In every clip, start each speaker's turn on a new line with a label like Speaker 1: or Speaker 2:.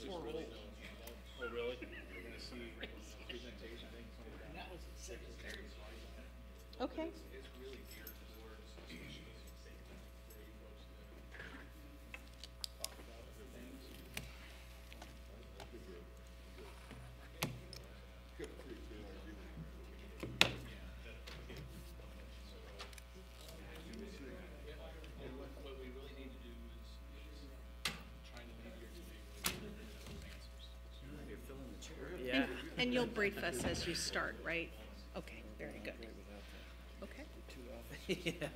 Speaker 1: 4 holes.
Speaker 2: Oh, really? We're going to see presentation.
Speaker 1: And that was the secretary.
Speaker 3: Okay.
Speaker 2: It's really geared towards where you folks talk about other things. What we really need to do is trying to leave here today with those answers.
Speaker 4: You're filling the chair.
Speaker 5: Yeah.
Speaker 3: And you'll brief us as you start, right? Okay, very good. Okay.
Speaker 5: Yeah.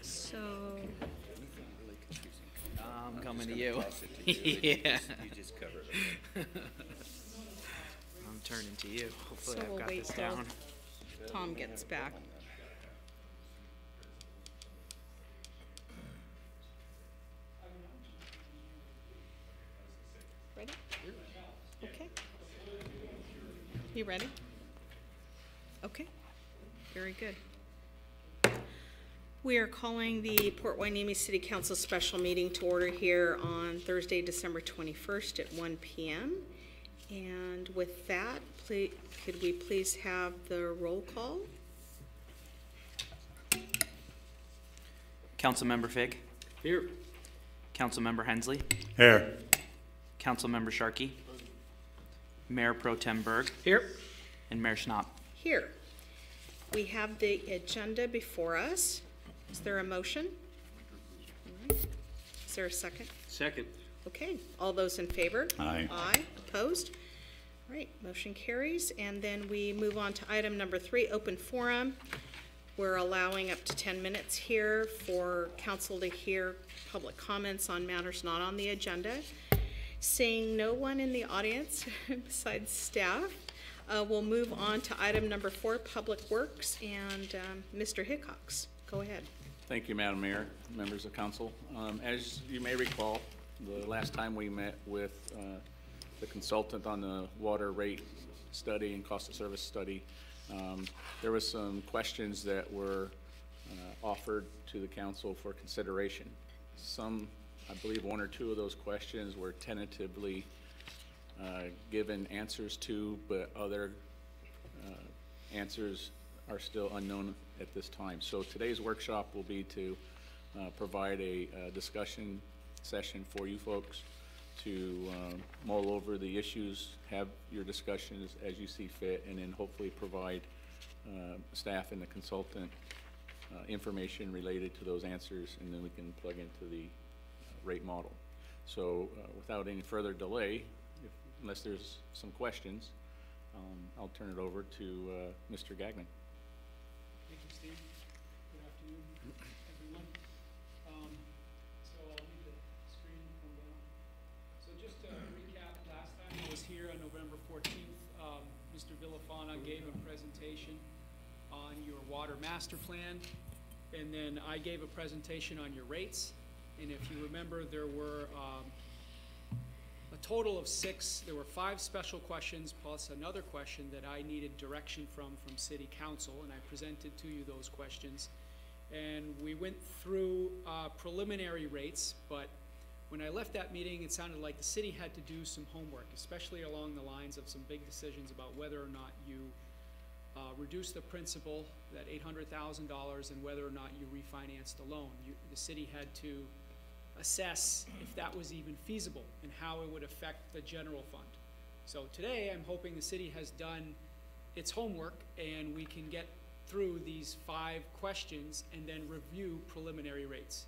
Speaker 3: So,
Speaker 4: Anything really confusing?
Speaker 5: I'm
Speaker 4: I'm
Speaker 5: coming
Speaker 4: just
Speaker 5: to
Speaker 4: gonna
Speaker 5: you.
Speaker 4: toss it to you.
Speaker 5: Yeah.
Speaker 4: You just cover it.
Speaker 5: I'm turning to you. Hopefully
Speaker 3: So
Speaker 5: I've
Speaker 3: we'll
Speaker 5: got
Speaker 3: wait
Speaker 5: this
Speaker 3: till-
Speaker 5: down.
Speaker 3: Tom gets back. Ready? Okay. You ready? Okay. Very good. We are calling the Port Hueneme City Council special meeting to order here on Thursday, December 21st at 1 p.m. And with that, could we please have the roll call?
Speaker 5: Councilmember Fig.
Speaker 1: Here.
Speaker 5: Councilmember Hensley.
Speaker 6: Here.
Speaker 5: Councilmember Sharkey. Mayor Pro Tem Berg.
Speaker 1: Here.
Speaker 5: And Mayor Schnapp.
Speaker 3: Here. We have the agenda before us. Is there a motion? All right. Is there a second?
Speaker 1: Second.
Speaker 3: Okay, all those in favor?
Speaker 6: Aye.
Speaker 3: Aye, opposed? All right, motion carries. And then we move on to item number 3, open forum. We're allowing up to 10 minutes here for council to hear public comments on matters not on the agenda. Seeing no one in the audience besides staff, we'll move on to item number 4, public works, and Mr. Hickox, go ahead.
Speaker 2: Thank you, Madam Mayor, members of council. As you may recall, the last time we met with the consultant on the water rate study and cost of service study, there was some questions that were offered to the council for consideration. Some, I believe 1 or 2 of those questions were tentatively given answers to, but other answers are still unknown at this time. So today's workshop will be to provide a discussion session for you folks to mull over the issues, have your discussions as you see fit, and then hopefully provide staff and the consultant information related to those answers, and then we can plug into the rate model. So without any further delay, unless there's some questions, I'll turn it over to Mr. Gagnon.
Speaker 7: Thank you, Steve. Good afternoon, everyone. So I'll leave the screen come down. So just to recap, last time I was here on November 14th, Mr. Villafana gave a presentation on your water master plan, and then I gave a presentation on your rates. And if you remember, there were a total of 6. There were 5 special questions plus another question that I needed direction from City Council, and I presented to you those questions. And we went through preliminary rates, but when I left that meeting, it sounded like the city had to do some homework, especially along the lines of some big decisions about whether or not you reduce the principal, that $800,000, and whether or not you refinanced the loan. The city had to assess if that was even feasible and how it would affect the general fund. So today I'm hoping the city has done its homework and we can get through these 5 questions and then review preliminary rates.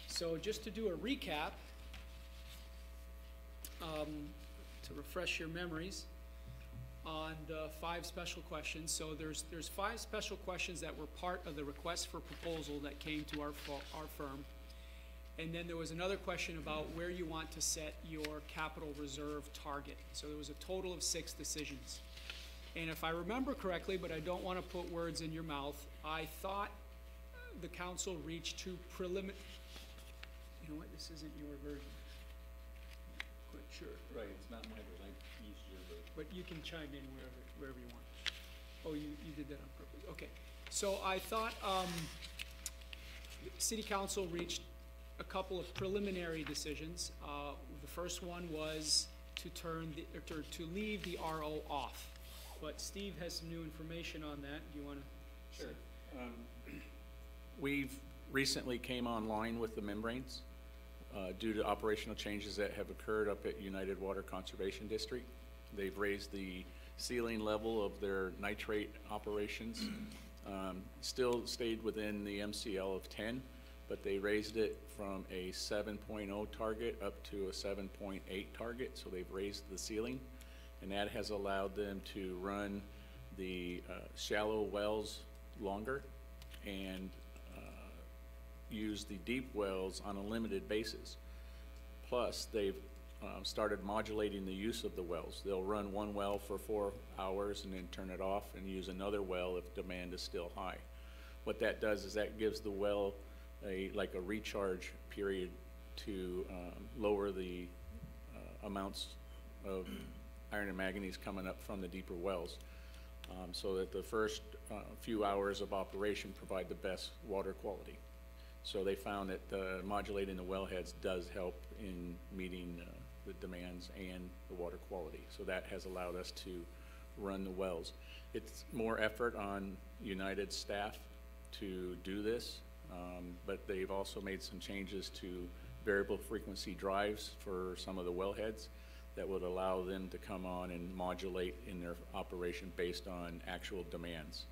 Speaker 7: So just to do a recap, to refresh your memories on the 5 special questions. So there's 5 special questions that were part of the request for proposal that came to our firm. And then there was another question about where you want to set your capital reserve target. So there was a total of 6 decisions. And if I remember correctly, but I don't want to put words in your mouth, I thought the council reached 2 preliminary, you know what, this isn't your version. Quite sure.
Speaker 2: Right, it's not my version, I used your version.
Speaker 7: But you can chime in wherever you want. Oh, you did that on purpose. Okay. So I thought City Council reached a couple of preliminary decisions. The first one was to to leave the RO off. But Steve has some new information on that. Do you want to?
Speaker 2: Sure. We've recently came online with the membranes due to operational changes that have occurred up at United Water Conservation District. They've raised the ceiling level of their nitrate operations. Still stayed within the MCL of 10, but they raised it from a 7.0 target up to a 7.8 target, so they've raised the ceiling, and that has allowed them to run the shallow wells longer and use the deep wells on a limited basis. Plus, they've started modulating the use of the wells. They'll run one well for 4 hours and then turn it off and use another well if demand is still high. What that does is that gives the well like a recharge period to lower the amounts of iron and manganese coming up from the deeper wells, so that the first few hours of operation provide the best water quality. So they found that modulating the wellheads does help in meeting the demands and the water quality. So that has allowed us to run the wells. It's more effort on United staff to do this, but they've also made some changes to variable frequency drives for some of the wellheads that would allow them to come on and modulate in their operation based on actual demands.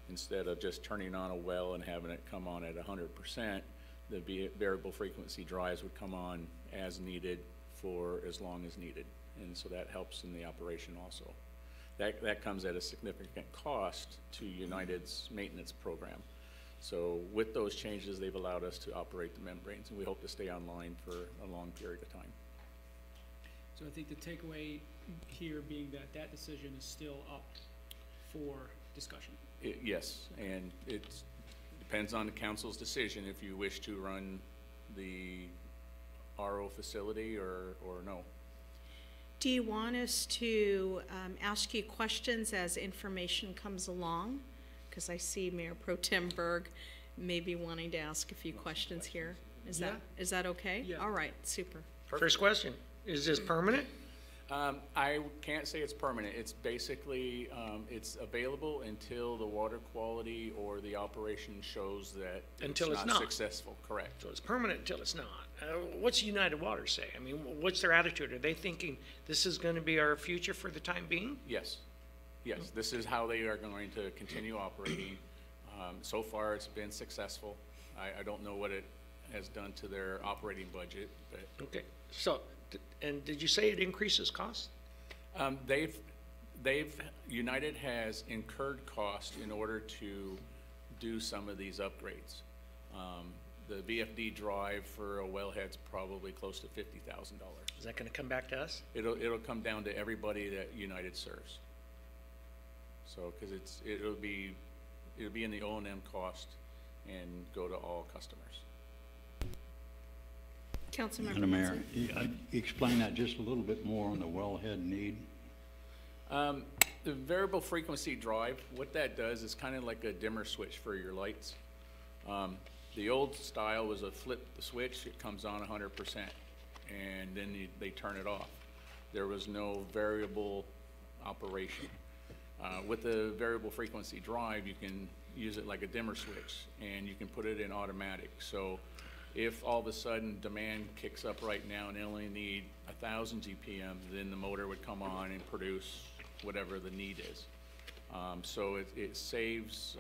Speaker 2: Instead of just turning on a well and having it come on at 100%, the variable frequency drives would come on as needed for as long as needed. And so that helps in the operation also. That comes at a significant cost to United's maintenance program. So with those changes, they've allowed us to operate the membranes, and we hope to stay online for a long period of time.
Speaker 7: So I think the takeaway here being that that decision is still up for discussion.
Speaker 2: Yes, and it depends on the council's decision if you wish to run the RO facility or no.
Speaker 3: Do you want us to ask you questions as information comes along? Because I see Mayor Pro Tem Berg maybe wanting to ask a few questions here. Is that okay?
Speaker 7: Yeah.
Speaker 3: All right, super.
Speaker 1: First question, is this permanent?
Speaker 2: I can't say it's permanent. It's basically, it's available until the water quality or the operation shows that
Speaker 1: Until it's
Speaker 2: not
Speaker 1: not.
Speaker 2: successful. Correct.
Speaker 1: So it's permanent until it's not. What's United Water say? I mean, what's their attitude? Are they thinking this is going to be our future for the time being?
Speaker 2: Yes. Yes, this is how they are going to continue operating. So far, it's been successful. I don't know what it has done to their operating budget, but
Speaker 1: Okay, so, and did you say it increases cost?
Speaker 2: United has incurred cost in order to do some of these upgrades. The VFD drive for a wellhead's probably close to $50,000.
Speaker 1: Is that going to come back to us?
Speaker 2: It'll come down to everybody that United serves. So, because it'll be in the O&M cost and go to all customers.
Speaker 3: Councilmember
Speaker 6: Madam Mayor,
Speaker 3: Munson.
Speaker 6: explain that just a little bit more on the wellhead need.
Speaker 2: The variable frequency drive, what that does is kind of like a dimmer switch for your lights. The old style was a flip the switch, it comes on 100%, and then they turn it off. There was no variable operation. With the variable frequency drive, you can use it like a dimmer switch, and you can put it in automatic. So if all of a sudden demand kicks up right now and they only need 1,000 GPM, then the motor would come on and produce whatever the need is. So it saves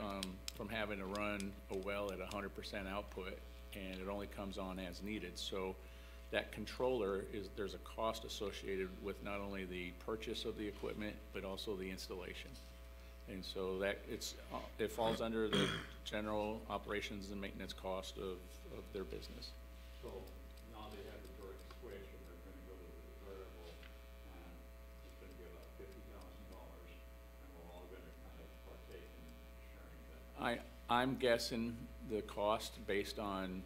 Speaker 2: from having to run a well at 100% output, and it only comes on as needed. So that controller there's a cost associated with not only the purchase of the equipment, but also the installation. And so that it falls under the general operations and maintenance cost of their business.
Speaker 6: So now they have the direct switch and they're going to go to the variable, and it's going to be about $50,000, and we're all going to kind of partake in sharing that.
Speaker 2: I'm guessing the cost based on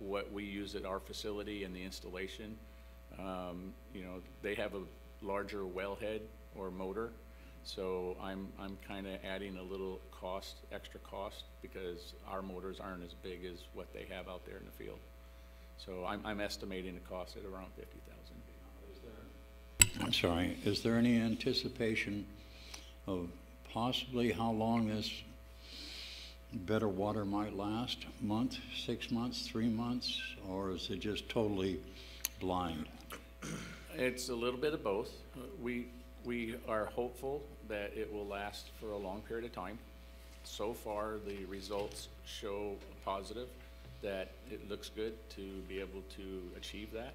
Speaker 2: what we use at our facility and the installation. You know, they have a larger wellhead or motor, so I'm kind of adding a little extra cost, because our motors aren't as big as what they have out there in the field. So I'm estimating the cost at around $50,000.
Speaker 8: I'm sorry, is there any anticipation of possibly how long this better water might last? Month, 6 months, 3 months, or is it just totally blind?
Speaker 2: It's a little bit of both. We are hopeful that it will last for a long period of time. So far, the results show positive, that it looks good to be able to achieve that.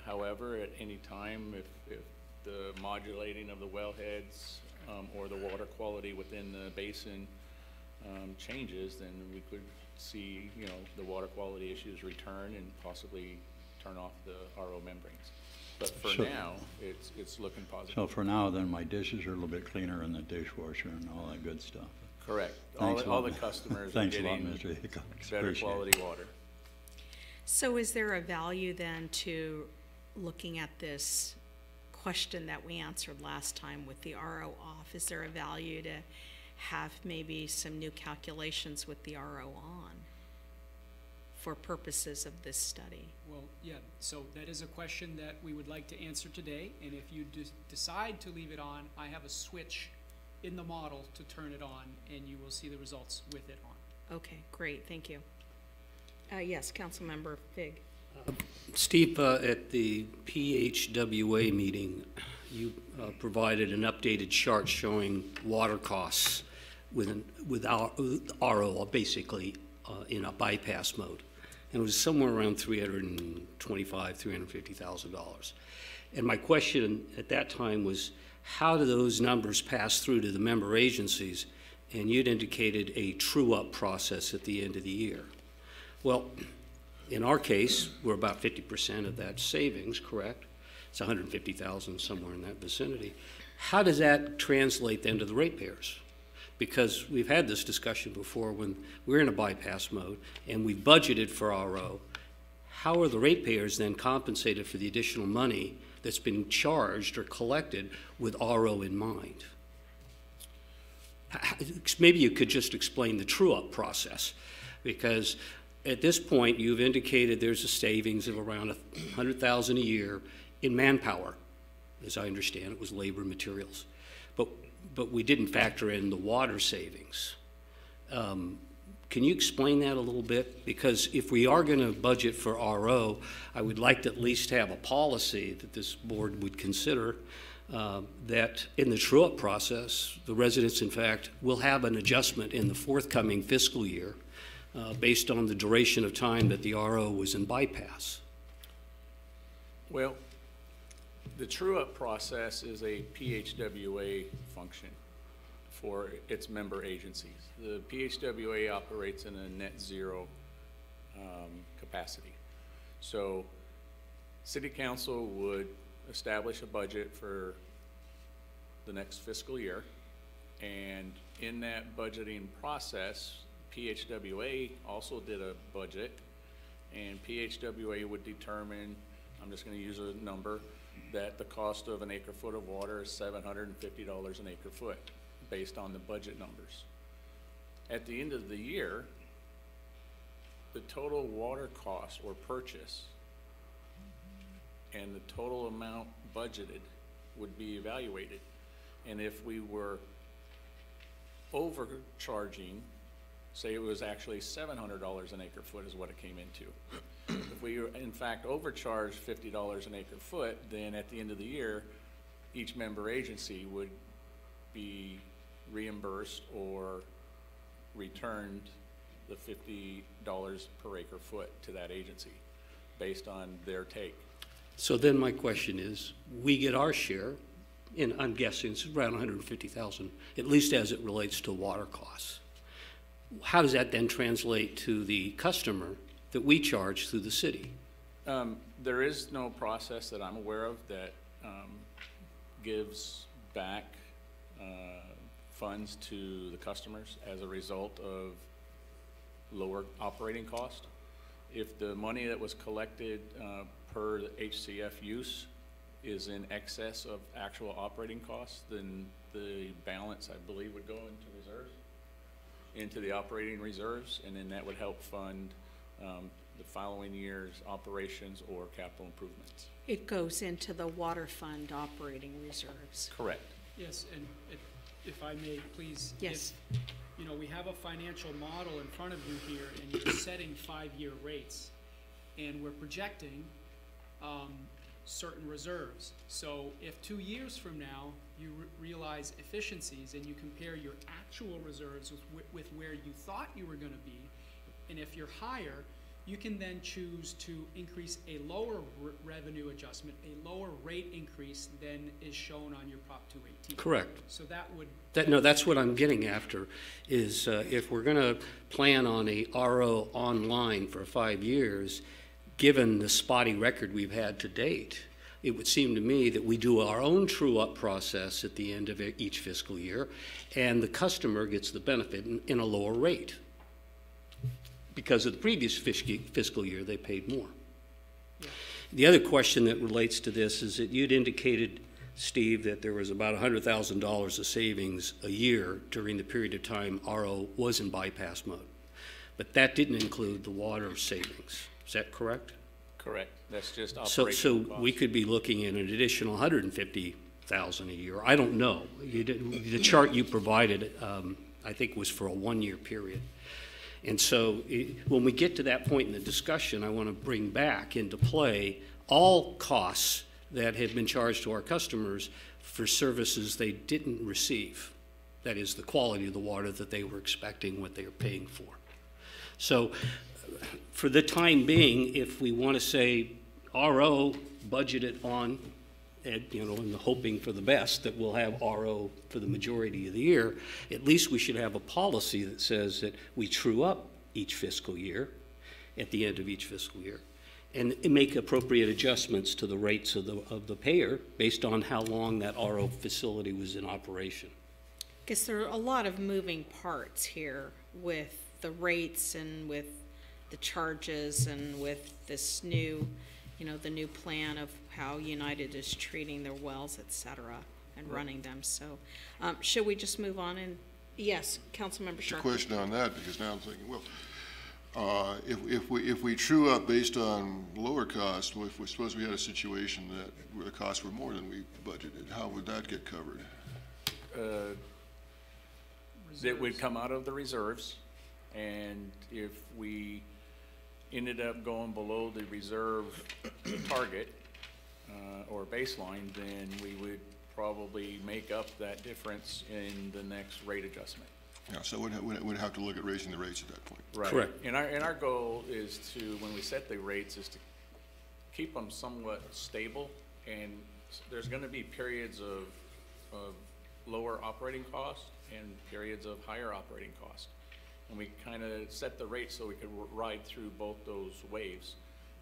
Speaker 2: However, at any time, if the modulating of the wellheads or the water quality within the basin changes, then we could see, the water quality issues return and possibly turn off the RO membranes. But for now, it's looking positive.
Speaker 8: So for now, then, my dishes are a little bit cleaner in the dishwasher and all that good stuff.
Speaker 2: Correct.
Speaker 8: Thanks a
Speaker 2: All
Speaker 8: lot.
Speaker 2: the customers are
Speaker 8: Thanks a lot,
Speaker 2: getting
Speaker 8: Mr. Hickox.
Speaker 2: better
Speaker 8: Appreciate it.
Speaker 2: quality water.
Speaker 3: So is there a value then to looking at this question that we answered last time with the RO off? Is there a value to have maybe some new calculations with the RO on for purposes of this study?
Speaker 7: Well, yeah, so that is a question that we would like to answer today, and if you decide to leave it on, I have a switch in the model to turn it on, and you will see the results with it on.
Speaker 3: Okay, great, thank you. Yes, Councilmember Fig.
Speaker 9: Steve, at the PHWA meeting, you provided an updated chart showing water costs with our RO, basically in a bypass mode. And it was somewhere around $325,000, $350,000. And my question at that time was, how do those numbers pass through to the member agencies? And you'd indicated a true-up process at the end of the year. Well, in our case, we're about 50% of that savings, correct? It's $150,000, somewhere in that vicinity. How does that translate then to the ratepayers? Because we've had this discussion before when we're in a bypass mode and we budgeted for RO. How are the ratepayers then compensated for the additional money that's been charged or collected with RO in mind? Maybe you could just explain the true-up process, because at this point you've indicated there's a savings of around $100,000 a year in manpower. As I understand it, was labor and materials. But we didn't factor in the water savings. Can you explain that a little bit? Because if we are going to budget for RO, I would like to at least have a policy that this board would consider that in the true-up process, the residents, in fact, will have an adjustment in the forthcoming fiscal year based on the duration of time that the RO was in bypass.
Speaker 2: Well, the true-up process is a PHWA function for its member agencies. The PHWA operates in a net zero capacity. So City Council would establish a budget for the next fiscal year, and in that budgeting process, PHWA also did a budget, and PHWA would determine, I'm just going to use a number, that the cost of an acre foot of water is $750 an acre foot based on the budget numbers. At the end of the year, the total water cost or purchase and the total amount budgeted would be evaluated. And if we were overcharging, say it was actually $700 an acre foot is what it came into. If we in fact overcharged $50 an acre foot, then at the end of the year, each member agency would be reimbursed or returned the $50 per acre foot to that agency based on their take.
Speaker 9: So then my question is, we get our share, and I'm guessing it's around $150,000, at least as it relates to water costs. How does that then translate to the customer that we charge through the city?
Speaker 2: There is no process that I'm aware of that gives back funds to the customers as a result of lower operating cost. If the money that was collected per the HCF use is in excess of actual operating costs, then the balance, I believe, would go into reserves, into the operating reserves, and then that would help fund the following year's operations or capital improvements.
Speaker 3: It goes into the water fund operating reserves.
Speaker 2: Correct.
Speaker 7: Yes, and if I may, please.
Speaker 3: Yes.
Speaker 7: If, you know, we have a financial model in front of you here, and you're setting 5-year rates, and we're projecting certain reserves. So if 2 years from now, you realize efficiencies and you compare your actual reserves with where you thought you were gonna be, and if you're higher, you can then choose to increase a lower revenue adjustment, a lower rate increase than is shown on your Prop 218.
Speaker 9: Correct.
Speaker 7: So that would.
Speaker 9: No, that's what I'm getting after, is if we're going to plan on a RO online for 5 years, given the spotty record we've had to date, it would seem to me that we do our own true-up process at the end of each fiscal year, and the customer gets the benefit in a lower rate. Because of the previous fiscal year, they paid more.
Speaker 7: Yeah.
Speaker 9: The other question that relates to this is that you'd indicated, Steve, that there was about $100,000 of savings a year during the period of time RO was in bypass mode. But that didn't include the water savings. Is that correct?
Speaker 2: Correct. That's just
Speaker 9: So
Speaker 2: operational costs.
Speaker 9: we could be looking at an additional $150,000 a year. I don't know. The chart you provided, I think, was for a 1-year period. And so when we get to that point in the discussion, I want to bring back into play all costs that have been charged to our customers for services they didn't receive. That is, the quality of the water that they were expecting, what they were paying for. So for the time being, if we want to say RO budgeted on, and, you know, and hoping for the best that we'll have RO for the majority of the year, at least we should have a policy that says that we true up each fiscal year at the end of each fiscal year and make appropriate adjustments to the rates of the payer based on how long that RO facility was in operation.
Speaker 3: I guess there are a lot of moving parts here with the rates and with the charges and with this new, you know, the new plan of how United is treating their wells, et cetera, and running them. So should we just move on? And yes, Councilmember
Speaker 10: Just a
Speaker 3: Sharkey.
Speaker 10: question on that, because now I'm thinking, well, if we true up based on lower costs, well, if we suppose we had a situation that where the costs were more than we budgeted, how would that get covered?
Speaker 2: That would come out of the reserves, and if we ended up going below the reserve target or baseline, then we would probably make up that difference in the next rate adjustment.
Speaker 10: Yeah, so we'd have to look at raising the rates at that point.
Speaker 2: Right.
Speaker 9: Correct.
Speaker 2: And our goal is to, when we set the rates, is to keep them somewhat stable, and there's going to be periods of lower operating costs and periods of higher operating costs. And we kind of set the rate so we could ride through both those waves.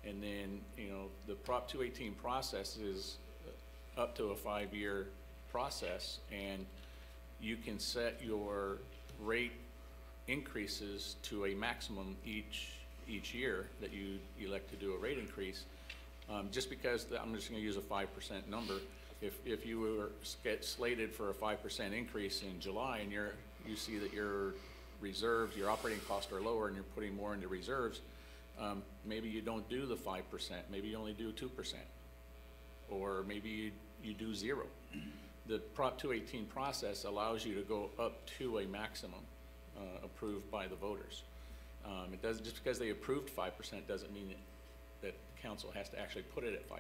Speaker 2: And then, you know, the Prop 218 process is up to a 5-year process, and you can set your rate increases to a maximum each year that you elect to do a rate increase. Just because I'm just going to use a 5% number. If you were get slated for a 5% increase in July, and you see that your reserves, your operating costs are lower, and you're putting more into reserves, maybe you don't do the 5%. Maybe you only do 2%, or maybe you do 0. The Prop 218 process allows you to go up to a maximum approved by the voters. It does, just because they approved 5% doesn't mean that council has to actually put it at 5%.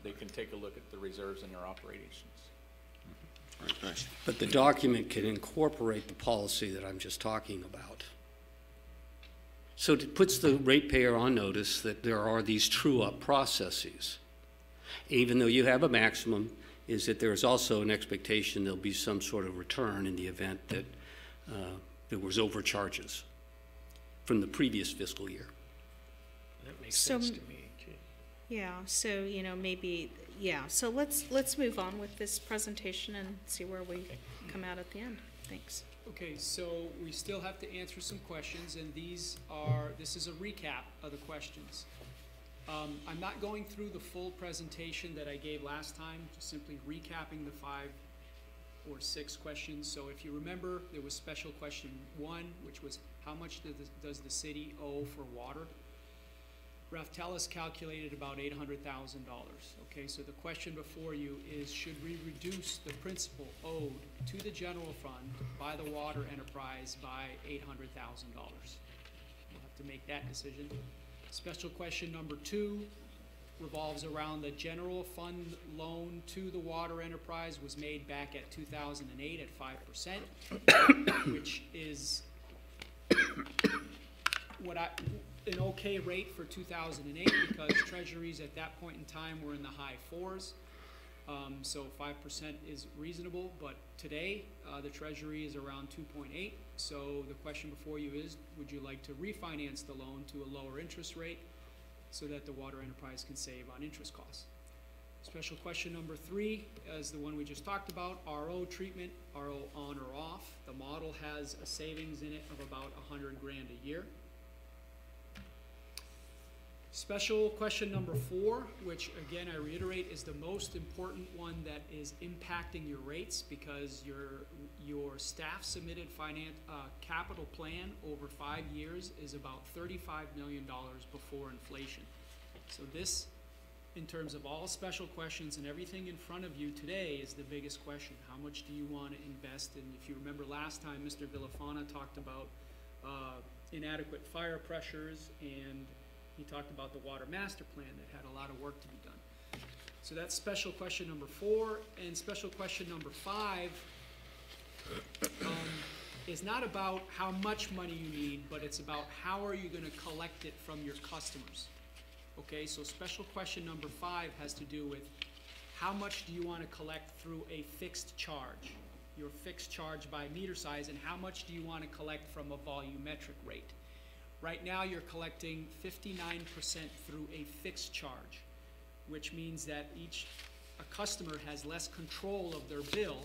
Speaker 2: They can take a look at the reserves in their operations.
Speaker 10: Right, thanks.
Speaker 9: But the document can incorporate the policy that I'm just talking about. So it puts the ratepayer on notice that there are these true-up processes. Even though you have a maximum, is that there is also an expectation there'll be some sort of return in the event that there was overcharges from the previous fiscal year.
Speaker 1: That makes
Speaker 3: So-
Speaker 1: sense to me, too.
Speaker 3: Yeah, so, you know, maybe, yeah, so let's move on with this presentation and see where we come out at the end. Thanks.
Speaker 7: Okay, so we still have to answer some questions, and this is a recap of the questions. I'm not going through the full presentation that I gave last time, just simply recapping the 5 or 6 questions. So if you remember, there was special question 1, which was how much does the city owe for water? Raftellus calculated about $800,000. Okay, so the question before you is, should we reduce the principal owed to the general fund by the water enterprise by $800,000? We'll have to make that decision. Special question number 2 revolves around the general fund loan to the water enterprise was made back at 2008 at 5%, which is an okay rate for 2008 because treasuries at that point in time were in the high 4s. So 5% is reasonable, but today the treasury is around 2.8. So the question before you is, would you like to refinance the loan to a lower interest rate so that the water enterprise can save on interest costs? Special question number 3 is the one we just talked about, RO treatment, RO on or off. The model has a savings in it of about $100,000 a year. Special question number 4, which again I reiterate is the most important one that is impacting your rates because your staff submitted capital plan over 5 years is about $35 million before inflation. So this, in terms of all special questions and everything in front of you today, is the biggest question. How much do you want to invest? And if you remember last time, Mr. Villafana talked about inadequate fire pressures, and he talked about the water master plan that had a lot of work to be done. So that's special question number 4. And special question number 5 is not about how much money you need, but it's about how are you going to collect it from your customers. Okay, so special question number 5 has to do with how much do you want to collect through a fixed charge, your fixed charge by meter size, and how much do you want to collect from a volumetric rate. Right now you're collecting 59% through a fixed charge, which means that a customer has less control of their bill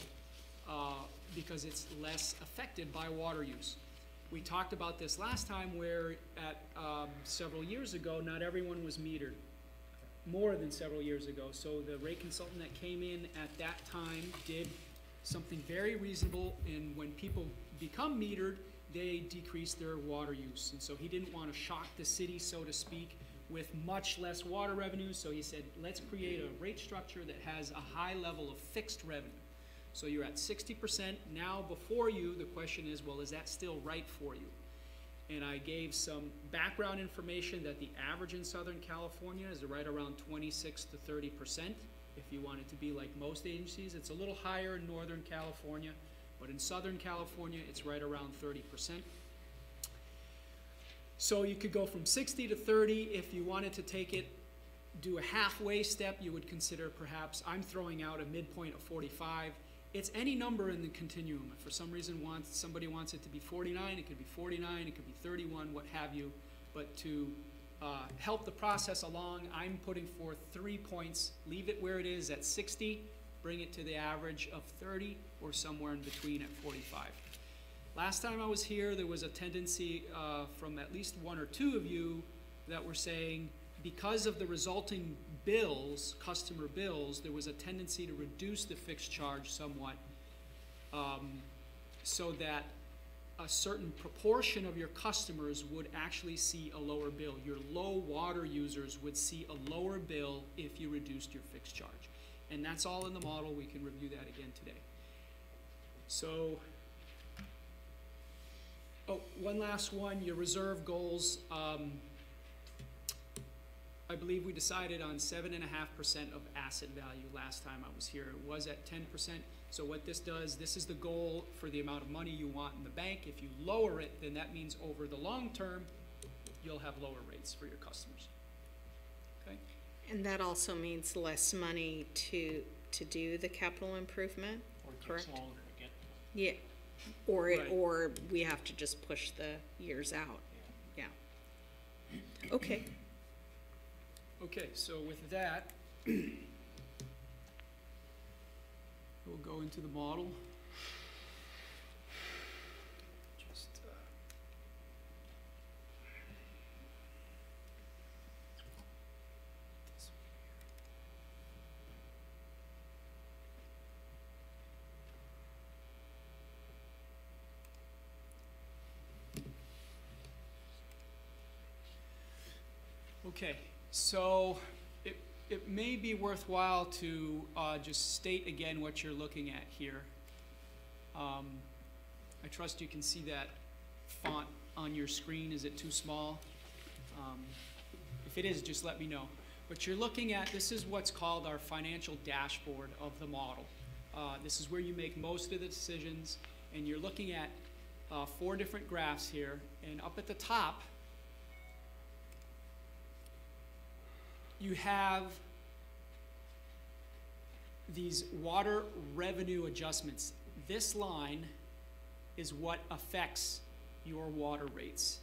Speaker 7: because it's less affected by water use. We talked about this last time where several years ago, not everyone was metered, more than several years ago. So the rate consultant that came in at that time did something very reasonable, and when people become metered, they decrease their water use. And so he didn't want to shock the city, so to speak, with much less water revenue. So he said, let's create a rate structure that has a high level of fixed revenue. So you're at 60%. Now before you, the question is, well, is that still right for you? And I gave some background information that the average in Southern California is right around 26 to 30%. If you want it to be like most agencies, it's a little higher in Northern California. But in Southern California, it's right around 30%. So you could go from 60 to 30. If you wanted to take it, do a halfway step, you would consider perhaps, I'm throwing out a midpoint of 45. It's any number in the continuum. If for some reason somebody wants it to be 49, it could be 49, it could be 31, what have you. But to help the process along, I'm putting forth 3 points. Leave it where it is at 60. Bring it to the average of 30 or somewhere in between at 45. Last time I was here, there was a tendency from at least 1 or 2 of you that were saying because of the resulting bills, customer bills, there was a tendency to reduce the fixed charge somewhat so that a certain proportion of your customers would actually see a lower bill. Your low water users would see a lower bill if you reduced your fixed charge. And that's all in the model. We can review that again today. So, one last one, your reserve goals. I believe we decided on 7.5% of asset value last time I was here. It was at 10%. So what this does, this is the goal for the amount of money you want in the bank. If you lower it, then that means over the long term, you'll have lower rates for your customers. Okay?
Speaker 3: And that also means less money to do the capital improvement, correct?
Speaker 1: Or longer to get.
Speaker 3: Yeah, or
Speaker 7: Right.
Speaker 3: or we have to just push the years out. Yeah. Okay.
Speaker 7: Okay, so with that, we'll go into the model. Just, Okay, so it may be worthwhile to just state again what you're looking at here. I trust you can see that font on your screen. Is it too small? If it is, just let me know. But you're looking at, this is what's called our financial dashboard of the model. This is where you make most of the decisions, and you're looking at 4 different graphs here, and up at the top, you have these water revenue adjustments. This line is what affects your water rates.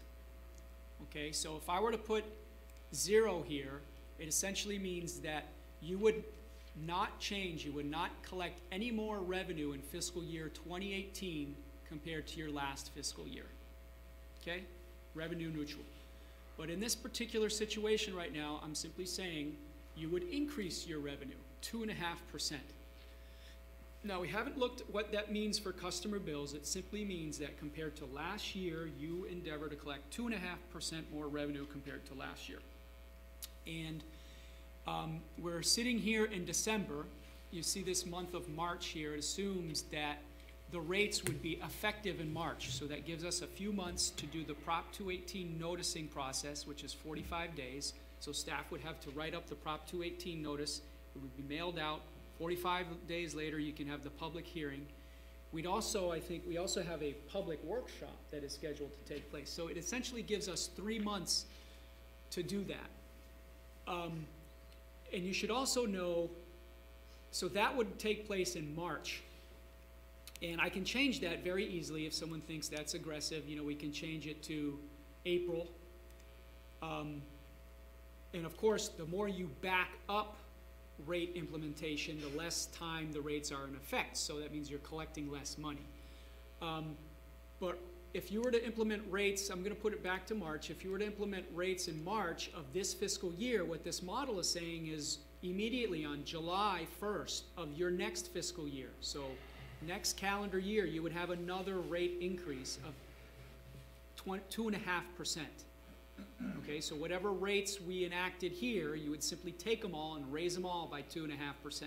Speaker 7: Okay, so if I were to put 0 here, it essentially means that you would not change, you would not collect any more revenue in fiscal year 2018 compared to your last fiscal year. Okay, revenue neutral. But in this particular situation right now, I'm simply saying you would increase your revenue 2.5%. Now, we haven't looked at what that means for customer bills. It simply means that compared to last year, you endeavor to collect 2.5% more revenue compared to last year. And we're sitting here in December. You see this month of March here. It assumes that the rates would be effective in March. So that gives us a few months to do the Prop 218 noticing process, which is 45 days. So staff would have to write up the Prop 218 notice. It would be mailed out. 45 days later, you can have the public hearing. We'd also, I think, we also have a public workshop that is scheduled to take place. So it essentially gives us 3 months to do that. And you should also know, so that would take place in March. And I can change that very easily if someone thinks that's aggressive. You know, we can change it to April. And of course, the more you back up rate implementation, the less time the rates are in effect. So that means you're collecting less money. But if you were to implement rates, I'm going to put it back to March. If you were to implement rates in March of this fiscal year, what this model is saying is immediately on July 1st of your next fiscal year, so next calendar year, you would have another rate increase of 2.5%. Okay, so whatever rates we enacted here, you would simply take them all and raise them all by 2.5%.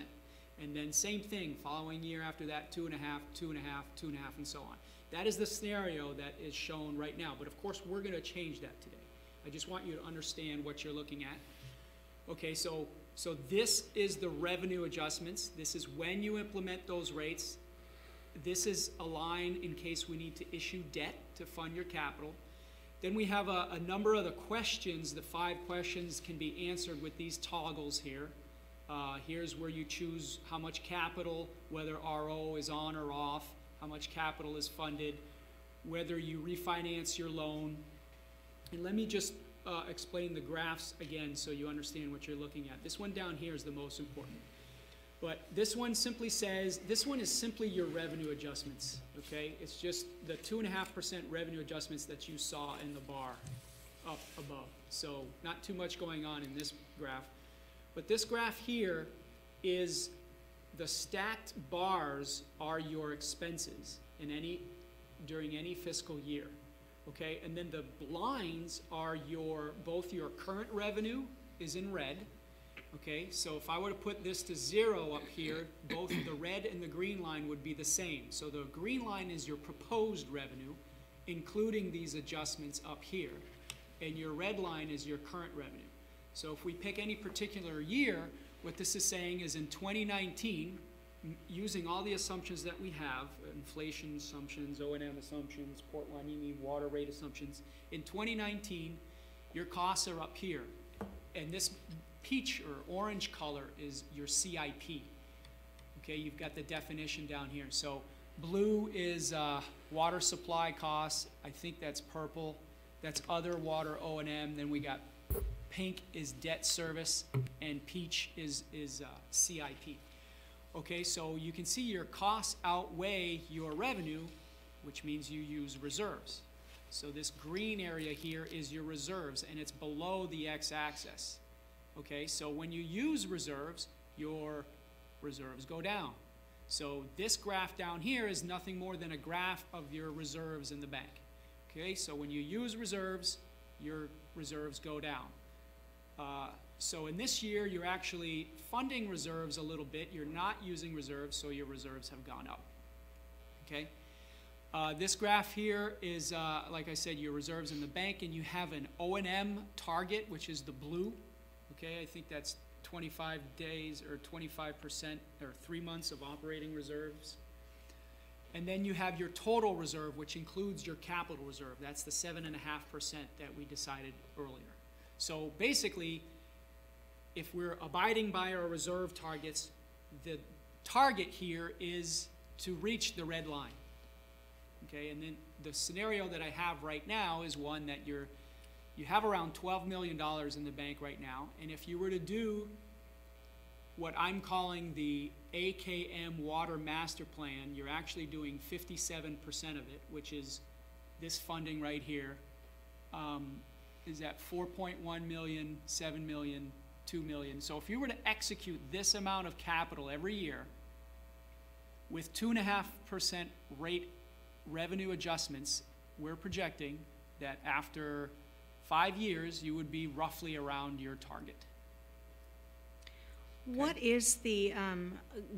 Speaker 7: And then same thing, following year after that, 2.5, 2.5, 2.5, and so on. That is the scenario that is shown right now. But of course, we're going to change that today. I just want you to understand what you're looking at. Okay, so this is the revenue adjustments. This is when you implement those rates. This is a line in case we need to issue debt to fund your capital. Then we have a number of the questions. The 5 questions can be answered with these toggles here. Here's where you choose how much capital, whether RO is on or off, how much capital is funded, whether you refinance your loan. And let me just explain the graphs again so you understand what you're looking at. This one down here is the most important. But this one simply says, this one is simply your revenue adjustments, okay? It's just the 2.5% revenue adjustments that you saw in the bar up above. So not too much going on in this graph. But this graph here is the stacked bars are your expenses in during any fiscal year, okay? And then the lines are both your current revenue is in red. Okay, so if I were to put this to 0 up here, both the red and the green line would be the same. So the green line is your proposed revenue, including these adjustments up here. And your red line is your current revenue. So if we pick any particular year, what this is saying is in 2019, using all the assumptions that we have, inflation assumptions, O&M assumptions, Port Hueneme water rate assumptions, in 2019, your costs are up here. And this peach or orange color is your CIP. Okay, you've got the definition down here. So blue is water supply costs. I think that's purple. That's other water O&M. Then we got pink is debt service, and peach is CIP. Okay, so you can see your costs outweigh your revenue, which means you use reserves. So this green area here is your reserves, and it's below the x-axis. Okay, so when you use reserves, your reserves go down. So this graph down here is nothing more than a graph of your reserves in the bank. Okay, so when you use reserves, your reserves go down. So in this year, you're actually funding reserves a little bit. You're not using reserves, so your reserves have gone up. Okay? This graph here is, like I said, your reserves in the bank, and you have an O&M target, which is the blue. Okay, I think that's 25 days or 25% or 3 months of operating reserves. And then you have your total reserve, which includes your capital reserve. That's the 7.5% that we decided earlier. So basically, if we're abiding by our reserve targets, the target here is to reach the red line. Okay, and then the scenario that I have right now is one that you have around $12 million in the bank right now, and if you were to do what I'm calling the AKM Water Master Plan, you're actually doing 57% of it, which is this funding right here, is at 4.1 million, 7 million, 2 million. So if you were to execute this amount of capital every year with 2.5% rate revenue adjustments, we're projecting that after 5 years, you would be roughly around your target.
Speaker 3: What is the,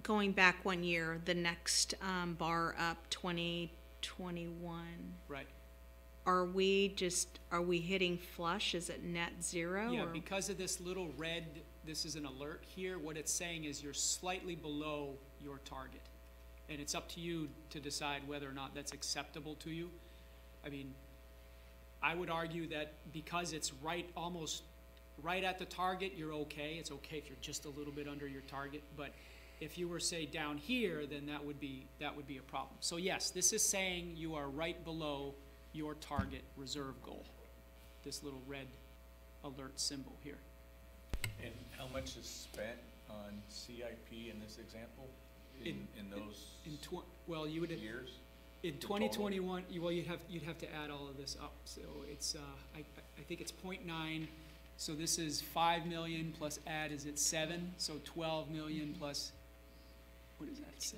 Speaker 3: going back 1 year, the next bar up, 2021?
Speaker 7: Right.
Speaker 3: Are we hitting flush? Is it net zero?
Speaker 7: Yeah,
Speaker 3: or?
Speaker 7: because of this little red, this is an alert here, what it's saying is you're slightly below your target. And it's up to you to decide whether or not that's acceptable to you. I mean, I would argue that because it's almost right at the target, you're okay. It's okay if you're just a little bit under your target. But if you were, say, down here, then that would be a problem. So yes, this is saying you are right below your target reserve goal. This little red alert symbol here.
Speaker 2: And how much is spent on CIP in this example, in those
Speaker 7: well, you would have,
Speaker 2: years?
Speaker 7: in 2021, you'd have to add all of this up. So it's I think it's 0.9. So this is 5 million plus add, is it 7? So 12 million plus, what does that say?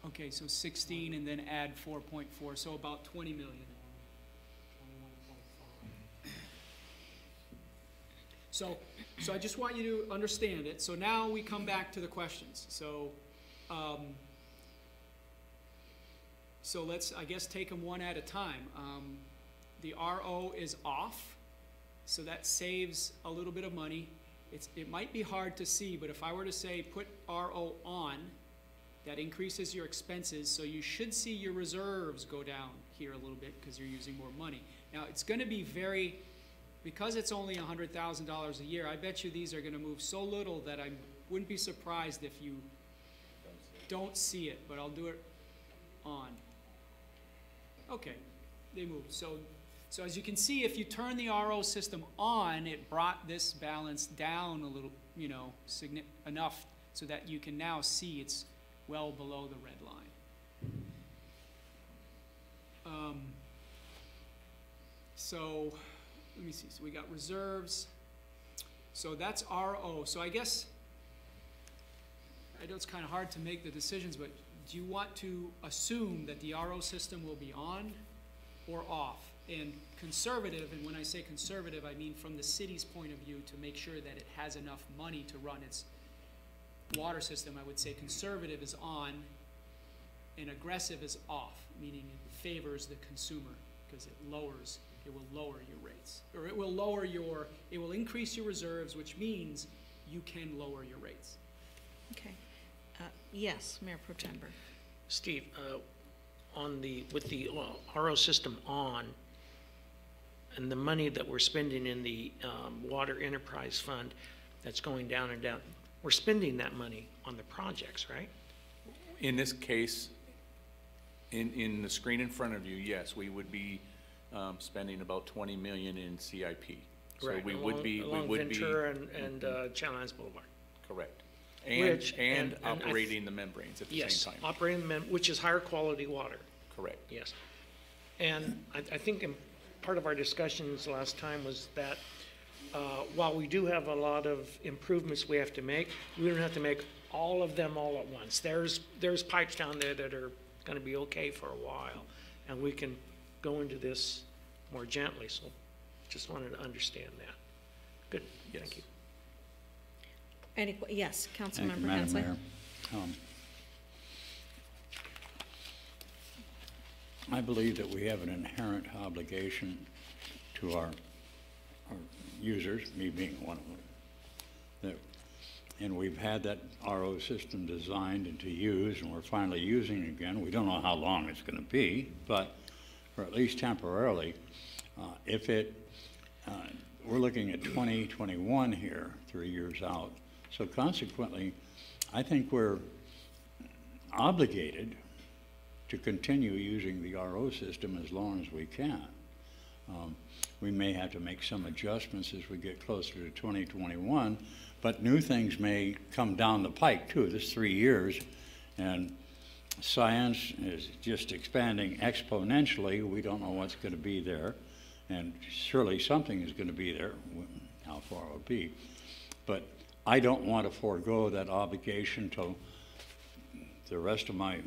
Speaker 7: Okay, so 16 and then add 4.4, so about 20 million. So I just want you to understand it. So now we come back to the questions. So let's, I guess, take them one at a time. The RO is off, so that saves a little bit of money. It might be hard to see, but if I were to say put RO on, that increases your expenses, so you should see your reserves go down here a little bit because you're using more money. Now, it's going to be because it's only $100,000 a year, I bet you these are going to move so little that I wouldn't be surprised if you don't see it, but I'll do it on. Okay, they moved. So as you can see, if you turn the RO system on, it brought this balance down a little, enough so that you can now see it's well below the red line. So let me see. So we got reserves. So that's RO. So I guess, I know it's kind of hard to make the decisions, but do you want to assume that the RO system will be on or off? And conservative, and when I say conservative, I mean from the city's point of view, to make sure that it has enough money to run its water system, I would say conservative is on and aggressive is off, meaning it favors the consumer because it will lower your rates. Or it will increase your reserves, which means you can lower your rates.
Speaker 3: Okay. Yes, Mayor Pro Temper.
Speaker 1: Steve, with the RO system on, and the money that we're spending in the Water Enterprise Fund that's going down and down, we're spending that money on the projects, right?
Speaker 2: In this case, in the screen in front of you, yes, we would be spending about 20 million in CIP. So
Speaker 1: right.
Speaker 2: we
Speaker 1: along,
Speaker 2: would be
Speaker 1: Ventura and Channel Islands Boulevard.
Speaker 2: Correct.
Speaker 1: And
Speaker 2: operating the membranes at the same time.
Speaker 1: Yes, operating which is higher quality water.
Speaker 2: Correct.
Speaker 1: Yes. And I think part of our discussions last time was that while we do have a lot of improvements we have to make, we don't have to make all of them all at once. There's pipes down there that are going to be okay for a while, and we can go into this more gently. So Just wanted to understand that. Good, thank you.
Speaker 3: Yes,
Speaker 8: Thank you,
Speaker 3: Councilmember
Speaker 8: Madam
Speaker 3: Hensley.
Speaker 8: Mayor. I believe that we have an inherent obligation to our users, me being one of them. And we've had that RO system designed and to use, and we're finally using it again. We don't know how long it's going to be, but for at least temporarily, we're looking at 2021 here, 3 years out. So consequently, I think we're obligated to continue using the RO system as long as we can. We may have to make some adjustments as we get closer to 2021, but new things may come down the pike too. This 3 years, and science is just expanding exponentially. We don't know what's going to be there, and surely something is going to be there. How far it will be, but I don't want to forego that obligation to the rest of my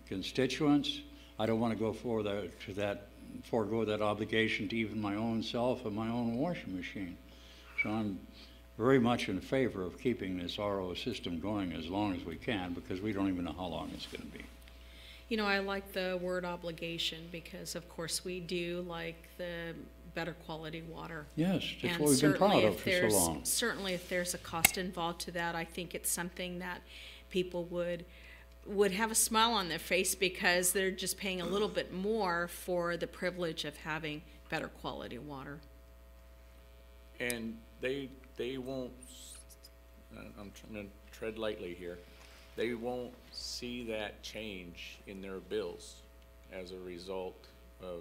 Speaker 8: constituents. I don't want to go forego that obligation to even my own self and my own washing machine. So I'm very much in favor of keeping this RO system going as long as we can, because we don't even know how long it's going to be.
Speaker 3: You know, I like the word obligation because, of course, we do like the better quality water.
Speaker 8: Yes, that's
Speaker 3: And
Speaker 8: what we've been proud
Speaker 3: certainly
Speaker 8: of for so long.
Speaker 3: Certainly if there's a cost involved to that, I think it's something that people would have a smile on their face because they're just paying a little bit more for the privilege of having better quality water.
Speaker 2: And they won't, I'm trying to tread lightly here, they won't see that change in their bills as a result of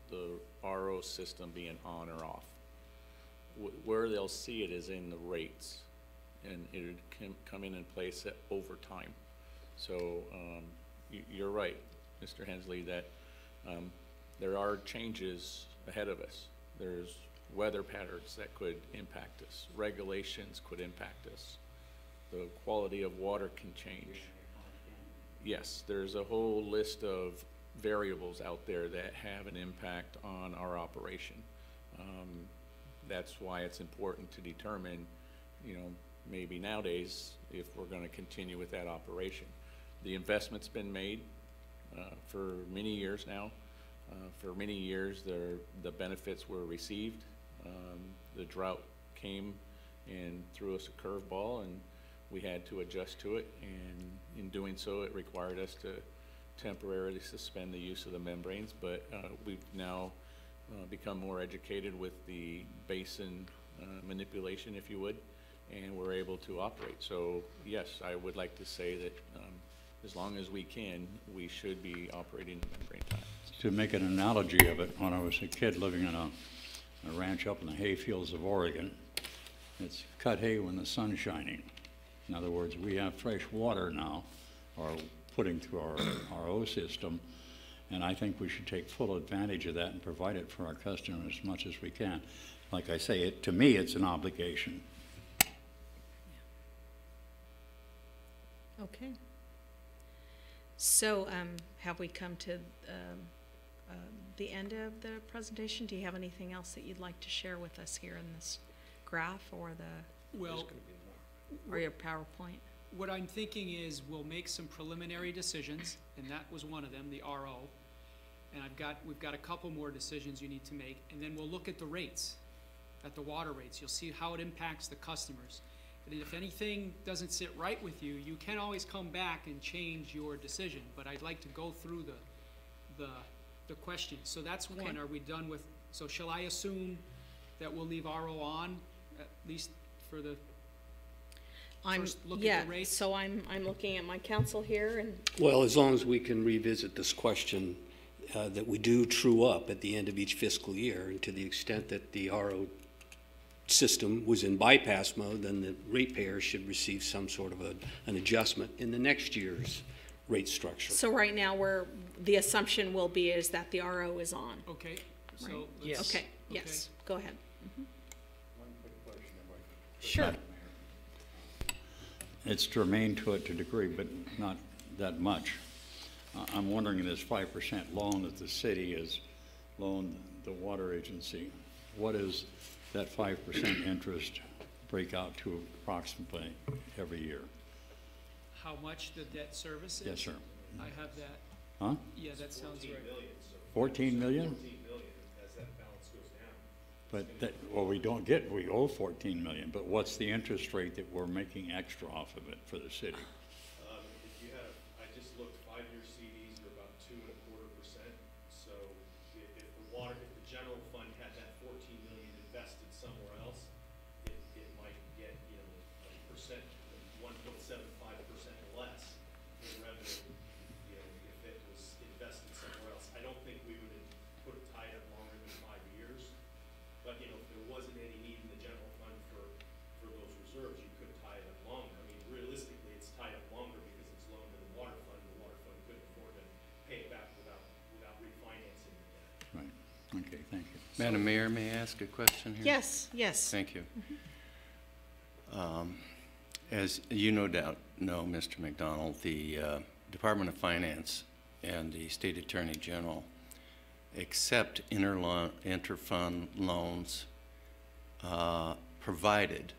Speaker 2: the RO system being on or off. Where they'll see it is in the rates, and it can come in place over time. So you're right, Mr. Hensley, that there are changes ahead of us. There's weather patterns that could impact us. Regulations could impact us. The quality of water can change. Yes, there's a whole list of variables out there that have an impact on our operation. That's why it's important to determine, you know, maybe nowadays if we're going to continue with that operation. The investment's been made for many years now. For many years, the benefits were received. The drought came and threw us a curveball, and we had to adjust to it. And in doing so, it required us to temporarily suspend the use of the membranes. But we've now become more educated with the basin manipulation, if you would, and we're able to operate. So yes, I would like to say that as long as we can, we should be operating the membrane time.
Speaker 8: To make an analogy of it, when I was a kid living in a ranch up in the hayfields of Oregon, it's cut hay when the sun's shining. In other words, we have fresh water now, or putting through our RO system, and I think we should take full advantage of that and provide it for our customers as much as we can. Like I say, to me, it's an obligation.
Speaker 3: Okay. So have we come to the end of the presentation? Do you have anything else that you'd like to share with us here in this graph or or your PowerPoint?
Speaker 7: What I'm thinking is we'll make some preliminary decisions, and that was one of them, the RO. And we've got a couple more decisions you need to make, and then we'll look at the rates, at the water rates. You'll see how it impacts the customers. And if anything doesn't sit right with you, you can always come back and change your decision. But I'd like to go through the questions. So that's one.
Speaker 3: Okay.
Speaker 7: Are we done with? So shall I assume that we'll leave RO on, at least for the first look at the rates?
Speaker 3: So I'm looking at my counsel here, and
Speaker 9: Well, as long as we can revisit this question, that we do true up at the end of each fiscal year, and to the extent that the RO system was in bypass mode, then the ratepayer should receive some sort of an adjustment in the next year's rate structure.
Speaker 3: so right now the assumption will be is that the RO is on.
Speaker 7: Okay. So
Speaker 3: Right.
Speaker 1: Yes.
Speaker 3: Okay. Yes. Go ahead.
Speaker 8: One quick question,
Speaker 3: Sure.
Speaker 8: It's germane to it to a degree, but not that much. I'm wondering this 5% loan that the city has loaned the water agency, what is that 5% interest break out to approximately every year?
Speaker 7: How much the debt service is?
Speaker 8: Yes, sir.
Speaker 7: I have that.
Speaker 8: Huh?
Speaker 7: Yeah, that sounds right.
Speaker 8: 14 million?
Speaker 11: As that balance goes down.
Speaker 8: But that, well, we owe 14 million, but what's the interest rate that we're making extra off of it for the city?
Speaker 11: If you have, I just looked, 5-year CDs are about 2.25%. So if the general fund had that 14 million invested somewhere else, it might get, a percent, 1.75% less in revenue, if it was invested somewhere else. I don't think we would have put it tied up longer than 5 years. But, if there wasn't any need in the general fund for those reserves, you could tie it up longer. I mean, realistically, it's tied up longer because it's loaned to the water fund. The water fund couldn't afford to pay it back without refinancing the debt.
Speaker 8: Right, okay, thank you.
Speaker 12: Madam Mayor, may I ask a question here?
Speaker 3: Yes, yes.
Speaker 12: Thank you. As you no doubt know, Mr. McDonald, the Department of Finance and the State Attorney General accept interfund loans provided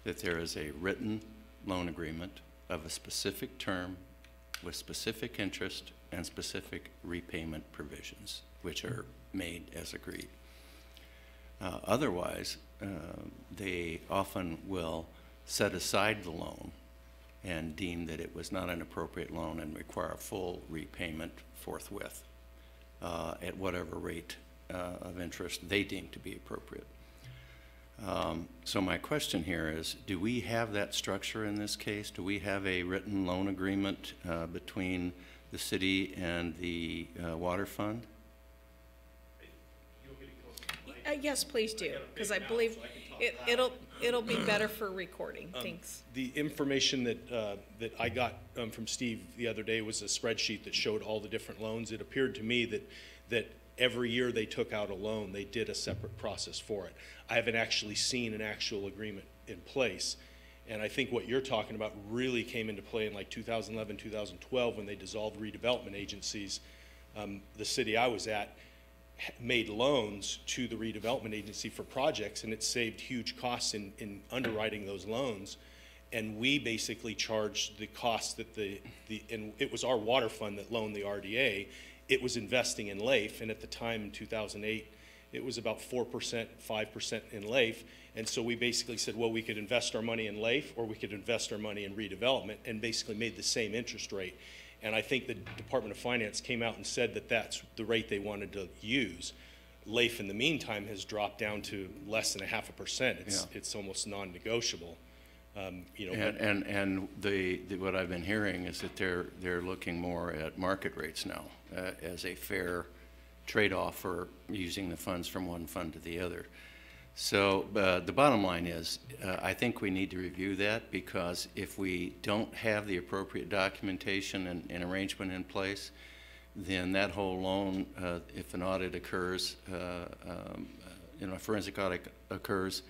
Speaker 12: that there is a written loan agreement of a specific term with specific interest and specific repayment provisions, which are made as agreed. Otherwise, they often will set aside the loan and deem that it was not an appropriate loan and require a full repayment forthwith at whatever rate of interest they deem to be appropriate. So my question here is, do we have that structure in this case? Do we have a written loan agreement between the city and the water fund?
Speaker 3: Yes, please do, because I believe it'll be better for recording. Thanks.
Speaker 11: The information that I got from Steve the other day was a spreadsheet that showed all the different loans. It appeared to me that every year they took out a loan, they did a separate process for it. I haven't actually seen an actual agreement in place. And I think what you're talking about really came into play in like 2011, 2012 when they dissolved redevelopment agencies. The city I was at made loans to the redevelopment agency for projects, and it saved huge costs in underwriting those loans. And we basically charged the cost that and it was our water fund that loaned the RDA. It was investing in LAIF, and at the time in 2008, it was about 4%, 5% in LAIF. And so we basically said, well, we could invest our money in LAIF or we could invest our money in redevelopment, and basically made the same interest rate. And I think the Department of Finance came out and said that that's the rate they wanted to use. LAIF, in the meantime, has dropped down to less than 0.5%. It's almost non-negotiable.
Speaker 12: And what I've been hearing is that they're looking more at market rates now as a fair trade-off for using the funds from one fund to the other. So the bottom line is, I think we need to review that, because if we don't have the appropriate documentation and arrangement in place, then that whole loan, if an audit occurs, a forensic audit occurs,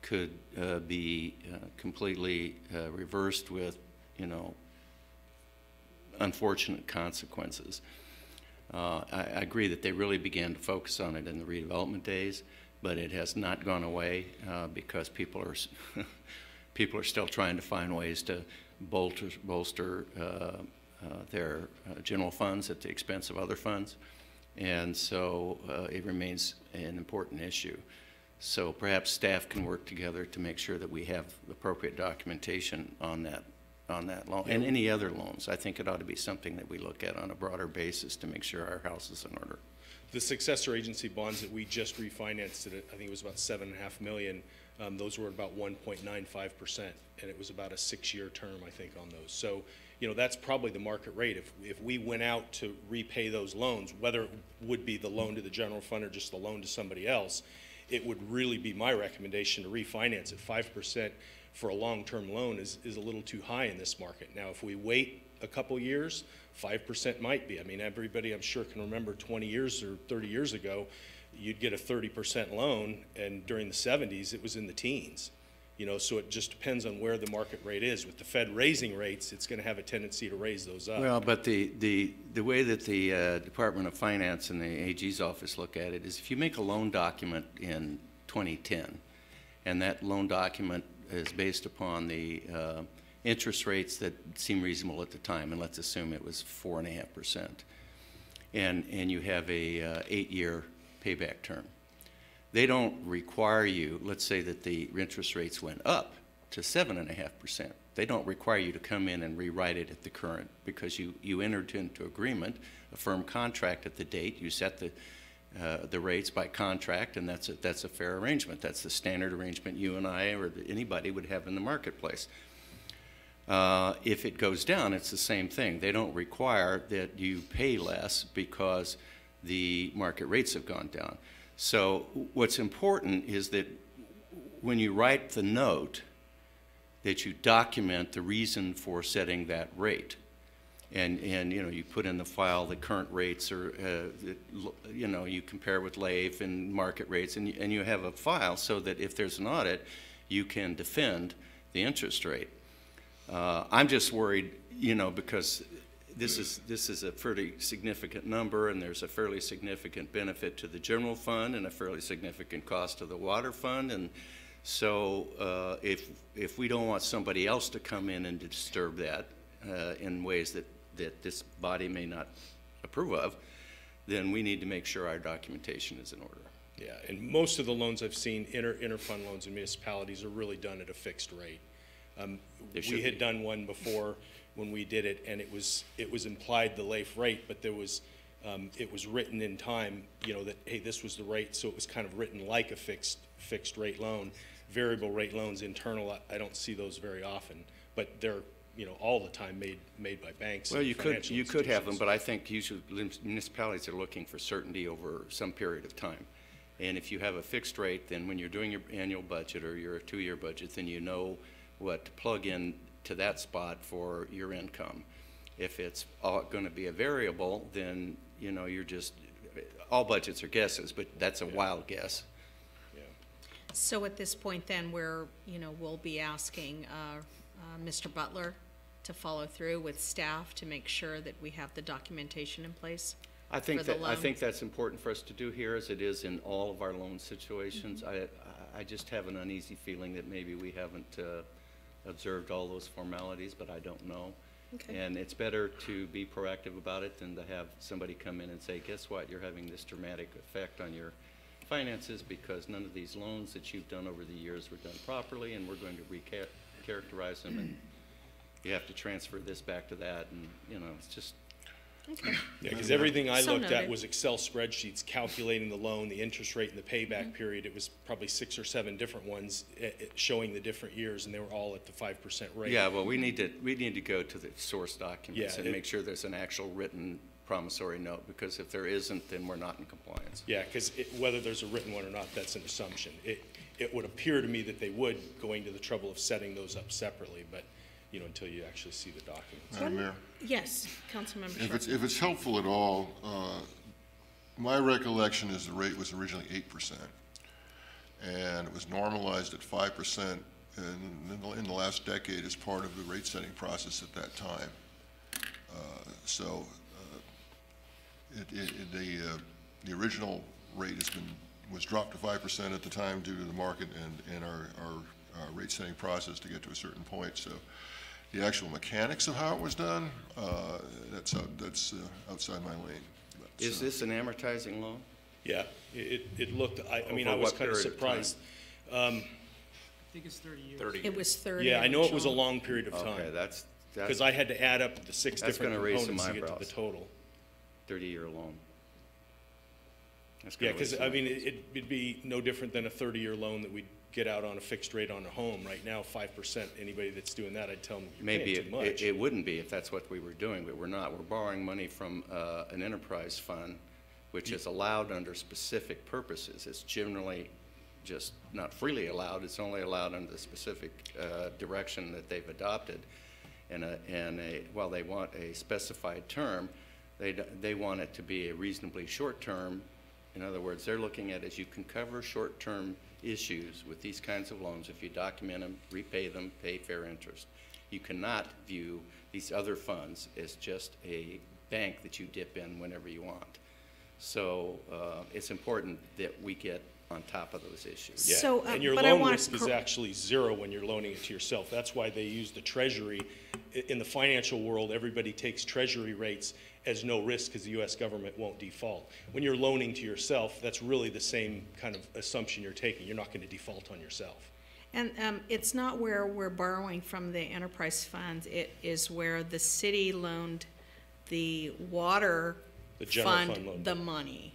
Speaker 12: could be completely reversed with, unfortunate consequences. I agree that they really began to focus on it in the redevelopment days, but it has not gone away because people are still trying to find ways to bolster their general funds at the expense of other funds, and so it remains an important issue. So perhaps staff can work together to make sure that we have appropriate documentation on that loan and any other loans. I think it ought to be something that we look at on a broader basis to make sure our house is in order.
Speaker 11: The successor agency bonds that we just refinanced, I think it was about $7.5 million. Those were about 1.95%, and it was about a 6-year term, I think, on those. So, that's probably the market rate. If we went out to repay those loans, whether it would be the loan to the general fund or just the loan to somebody else, it would really be my recommendation to refinance at 5% for a long-term loan is a little too high in this market. Now, if we wait a couple years, 5% might be. I mean, everybody I'm sure can remember 20 years or 30 years ago, you'd get a 30% loan, and during the 70s, it was in the teens. You know, so it just depends on where the market rate is. With the Fed raising rates, it's going to have a tendency to raise those up.
Speaker 12: Well, but the way that the Department of Finance and the AG's office look at it is if you make a loan document in 2010, and that loan document is based upon the interest rates that seem reasonable at the time, and let's assume it was 4.5%, and you have a 8-year payback term. They don't require you, let's say that the interest rates went up to 7.5%. They don't require you to come in and rewrite it at the current, because you entered into agreement, a firm contract at the date. You set the rates by contract, and that's a fair arrangement. That's the standard arrangement you and I or anybody would have in the marketplace. If it goes down, it's the same thing. They don't require that you pay less because the market rates have gone down. So what's important is that when you write the note, that you document the reason for setting that rate. And you know, you put in the file the current rates, or you know, you compare with LAIF and market rates, and you have a file so that if there's an audit, you can defend the interest rate. I'm just worried, you know, because this is a fairly significant number, and there's a fairly significant benefit to the general fund and a fairly significant cost to the water fund. And so if we don't want somebody else to come in and disturb that in ways that this body may not approve of, then we need to make sure our documentation is in order.
Speaker 11: Yeah, and most of the loans I've seen, inter-fund loans in municipalities, are really done at a fixed rate. We had done one before when we did it, and it was implied the LAIF rate, but there was it was written in time, you know, that hey, this was the rate, so it was kind of written like a fixed rate loan. Variable rate loans, internal, I don't see those very often, but they're, you know, all the time made by banks.
Speaker 12: Well,
Speaker 11: and
Speaker 12: you could have them, but I think usually municipalities are looking for certainty over some period of time. And if you have a fixed rate, then when you're doing your annual budget or your 2-year budget, then you know what to plug in to that spot for your income. If it's going to be a variable, then, you know, you're just, all budgets are guesses, but that's a wild guess.
Speaker 11: Yeah.
Speaker 3: So at this point then, we'll be asking Mr. Butler to follow through with staff to make sure that we have the documentation in place.
Speaker 12: I think that's important for us to do here, as it is in all of our loan situations. I just have an uneasy feeling that maybe we haven't observed all those formalities, but I don't know.
Speaker 3: Okay.
Speaker 12: And it's better to be proactive about it than to have somebody come in and say, guess what, you're having this dramatic effect on your finances because none of these loans that you've done over the years were done properly, and we're going to recharacterize them, and you have to transfer this back to that, and, you know, it's just...
Speaker 3: Okay.
Speaker 11: Yeah, because everything I
Speaker 3: So
Speaker 11: looked at
Speaker 3: noted.
Speaker 11: was Excel spreadsheets calculating the loan, the interest rate, and the payback period. It was probably 6 or 7 different ones showing the different years, and they were all at the 5% rate.
Speaker 12: Yeah, well, we need to go to the source documents
Speaker 11: Yeah,
Speaker 12: and make sure there's an actual written promissory note, because if there isn't, then we're not in compliance.
Speaker 11: Yeah, because whether there's a written one or not, that's an assumption. It would appear to me that they would, going to the trouble of setting those up separately, but, you know, until you actually see the documents.
Speaker 10: Madam Mayor,
Speaker 3: Yes, Councilmember Short.
Speaker 10: if it's helpful at all, my recollection is the rate was originally 8%, and it was normalized at 5% in the last decade as part of the rate-setting process at that time. The original rate was dropped to 5% at the time due to the market and our rate-setting process to get to a certain point. So the actual mechanics of how it was done, that's outside my lane. But,
Speaker 12: Is this an amortizing loan?
Speaker 11: Yeah, it looked, I mean,
Speaker 12: Over
Speaker 11: I was
Speaker 12: what
Speaker 11: kind of
Speaker 12: period of time?
Speaker 11: surprised.
Speaker 7: I think it's 30 years.
Speaker 3: It was 30.
Speaker 11: Yeah, I know it was a
Speaker 3: original.
Speaker 11: long period of time.
Speaker 12: Okay, that's
Speaker 11: Because I had to add up the 6
Speaker 12: that's
Speaker 11: different
Speaker 12: gonna raise some
Speaker 11: components to get to
Speaker 12: eyebrows.
Speaker 11: the total.
Speaker 12: 30-year loan. That's
Speaker 11: Yeah,
Speaker 12: gonna raise
Speaker 11: because,
Speaker 12: some
Speaker 11: I mean, it'd be no different than a 30-year loan that we'd get out on a fixed rate on a home. Right now, 5%, anybody that's doing that, I'd tell them, you're
Speaker 12: Maybe
Speaker 11: paying too much.
Speaker 12: it wouldn't be if that's what we were doing, but we're not. We're borrowing money from an enterprise fund, which is allowed under specific purposes. It's generally just not freely allowed. It's only allowed under the specific direction that they've adopted. And while they want a specified term, they want it to be a reasonably short term In other words, they're looking at as you can cover short-term issues with these kinds of loans if you document them, repay them, pay fair interest. You cannot view these other funds as just a bank that you dip in whenever you want. So it's important that we get on top of those issues.
Speaker 11: Yeah,
Speaker 3: So,
Speaker 11: and your
Speaker 3: but I
Speaker 11: loan
Speaker 3: want
Speaker 11: risk is actually zero when you're loaning it to yourself. That's why they use the treasury. In the financial world, everybody takes treasury rates as no risk because the U.S. government won't default. When you're loaning to yourself, that's really the same kind of assumption you're taking. You're not going to default on yourself.
Speaker 3: And it's not where we're borrowing from the enterprise funds. It is where the city loaned the water
Speaker 11: The general fund
Speaker 3: fund
Speaker 11: loaned
Speaker 3: the
Speaker 11: it.
Speaker 3: money.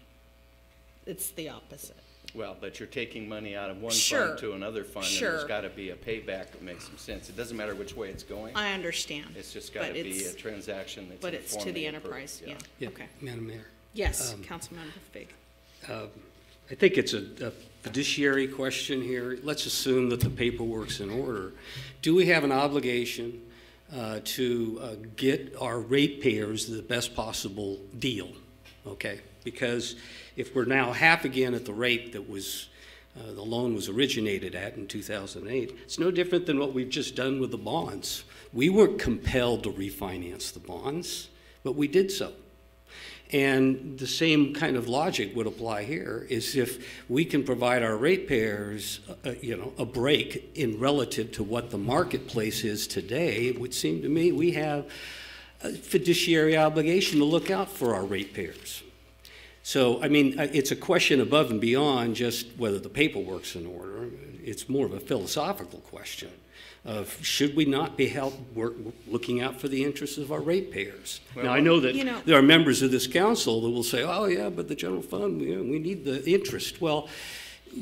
Speaker 3: It's the opposite.
Speaker 12: Well, but you're taking money out of one
Speaker 3: Sure.
Speaker 12: fund to another fund, and
Speaker 3: Sure.
Speaker 12: there's got to be a payback that makes some sense. It doesn't matter which way it's going.
Speaker 3: I understand.
Speaker 12: It's just got to
Speaker 3: but
Speaker 12: be a
Speaker 3: it's-
Speaker 12: transaction that's
Speaker 3: But it's to the
Speaker 12: informally approved,
Speaker 3: enterprise, yeah.
Speaker 9: Yeah,
Speaker 3: Okay.
Speaker 9: Madam Mayor.
Speaker 3: Yes, Councilmember Fig.
Speaker 9: I think it's a fiduciary question here. Let's assume that the paperwork's in order. Do we have an obligation to get our ratepayers the best possible deal? Okay, because if we're now half again at the rate that was the loan was originated at in 2008, it's no different than what we've just done with the bonds. We weren't compelled to refinance the bonds, but we did so. And the same kind of logic would apply here, is if we can provide our ratepayers, a break in relative to what the marketplace is today, it would seem to me we have a fiduciary obligation to look out for our ratepayers. So, I mean, it's a question above and beyond just whether the paperwork's in order. It's more of a philosophical question of should we not be looking out for the interests of our ratepayers?
Speaker 12: Well,
Speaker 9: now, I know that
Speaker 3: you know-
Speaker 9: there are members of this council that will say, oh, yeah, but the general fund, we need the interest. Well,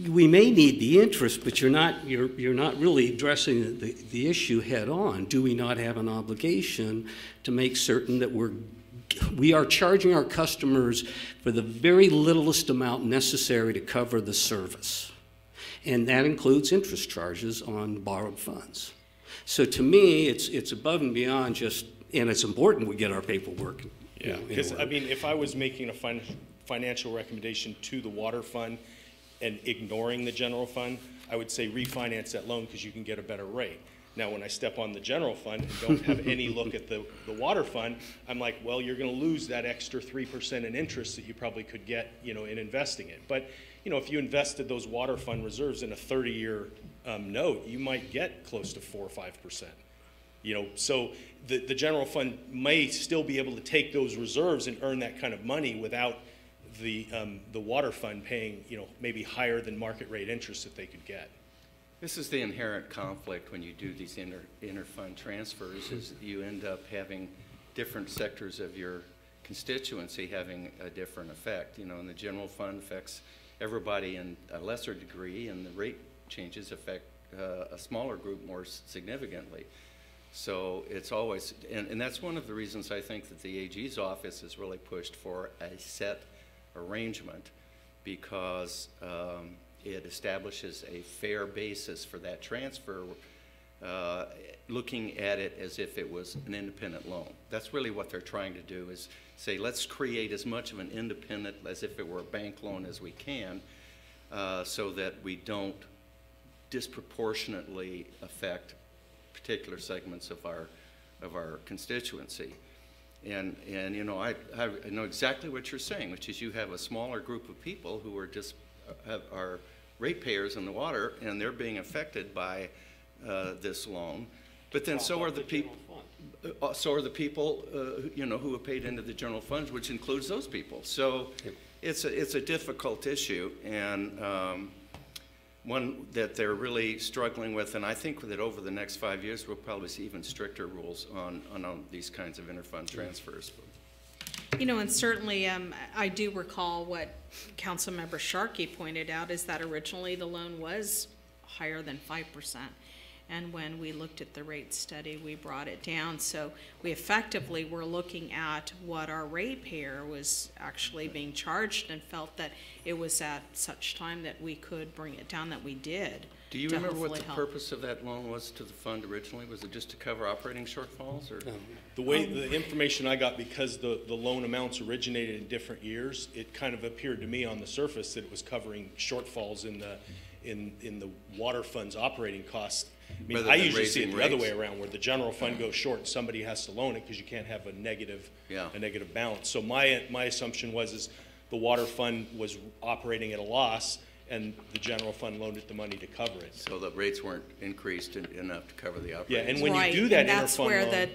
Speaker 9: we may need the interest, but you're not really addressing the issue head on. Do we not have an obligation to make certain that we are charging our customers for the very littlest amount necessary to cover the service? And that includes interest charges on borrowed funds. So to me, it's above and beyond just, and it's important we get our paperwork.
Speaker 11: Yeah, because I mean, if I was making a financial recommendation to the water fund and ignoring the general fund, I would say refinance that loan because you can get a better rate. Now, when I step on the general fund and don't have any look at the water fund, I'm like, well, you're going to lose that extra 3% in interest that you probably could get, in investing it. But, if you invested those water fund reserves in a 30-year note, you might get close to 4 or 5%. So the general fund may still be able to take those reserves and earn that kind of money without the water fund paying, maybe higher than market rate interest that they could get.
Speaker 12: This is the inherent conflict when you do these inter-fund transfers, is you end up having different sectors of your constituency having a different effect. And the general fund affects everybody in a lesser degree, and the rate changes affect a smaller group more significantly. So it's always, and that's one of the reasons I think that the AG's office has really pushed for a set arrangement, because it establishes a fair basis for that transfer, looking at it as if it was an independent loan. That's really what they're trying to do, is say, let's create as much of an independent, as if it were a bank loan as we can, so that we don't disproportionately affect particular segments of our constituency. And I know exactly what you're saying, which is you have a smaller group of people who are just are ratepayers in the water, and they're being affected by this loan. But then so are the people. So are the people, who have paid into the general funds, which includes those people. So it's a difficult issue, and one that they're really struggling with. And I think that over the next 5 years, we'll probably see even stricter rules on these kinds of interfund transfers.
Speaker 3: And certainly, I do recall what Councilmember Sharkey pointed out, is that originally the loan was higher than 5%. And when we looked at the rate study, we brought it down. So we effectively were looking at what our ratepayer was actually being charged, and felt that it was at such time that we could bring it down that we did.
Speaker 12: Do you remember what
Speaker 3: hopefully
Speaker 12: the
Speaker 3: help.
Speaker 12: purpose of that loan was to the fund originally? Was it just to cover operating shortfalls, or?
Speaker 11: The way, the information I got, because the loan amounts originated in different years, it kind of appeared to me on the surface that it was covering shortfalls in the water fund's operating costs. I mean,
Speaker 12: Rather
Speaker 11: I
Speaker 12: than
Speaker 11: usually see it
Speaker 12: raising
Speaker 11: the other
Speaker 12: rates?
Speaker 11: way around, where the general fund goes short and somebody has to loan it because you can't have a negative balance. So my assumption is the water fund was operating at a loss, and the general fund loaned it the money to cover it.
Speaker 12: So the rates weren't increased enough to cover the
Speaker 11: Yeah,
Speaker 12: operating.
Speaker 11: and when you
Speaker 3: Right,
Speaker 11: do that
Speaker 3: and that's
Speaker 11: interfund
Speaker 3: where
Speaker 11: loan.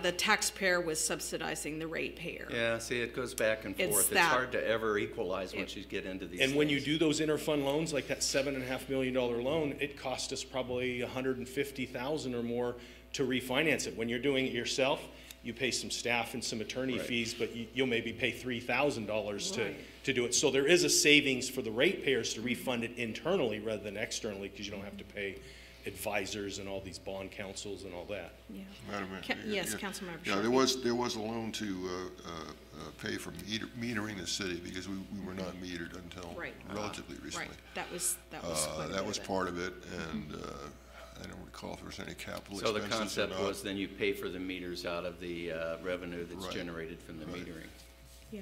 Speaker 3: the taxpayer was subsidizing the ratepayer.
Speaker 12: Yeah, see, it goes back and
Speaker 3: It's
Speaker 12: forth. It's
Speaker 3: that-
Speaker 12: hard to ever equalize once you get into these
Speaker 11: And when you
Speaker 12: things.
Speaker 11: do those interfund loans, like that $7.5 million loan, it cost us probably $150,000 or more to refinance it. When you're doing it yourself, you pay some staff and some attorney
Speaker 12: Right.
Speaker 11: fees, but you'll maybe pay $3,000
Speaker 3: Right.
Speaker 11: to do it. So there is a savings for the ratepayers to refund it internally rather than externally, because you don't have to pay advisors and all these bond counsels and all that.
Speaker 3: Yeah.
Speaker 10: Madam Mayor,
Speaker 3: Yes,
Speaker 10: yeah.
Speaker 3: Councilmember
Speaker 10: Yeah,
Speaker 3: Sharkey.
Speaker 10: there was a loan to pay for metering the city, because we were not metered until
Speaker 3: Right.
Speaker 10: relatively recently.
Speaker 3: Right, that was quite a
Speaker 10: That
Speaker 3: bit
Speaker 10: was
Speaker 3: of it.
Speaker 10: part of it, and I don't recall if there was any capital
Speaker 12: So the
Speaker 10: expenses or
Speaker 12: concept
Speaker 10: not.
Speaker 12: was then you pay for the meters out of the revenue that's
Speaker 10: Right.
Speaker 12: generated from the
Speaker 10: Right.
Speaker 12: metering.
Speaker 3: Yeah.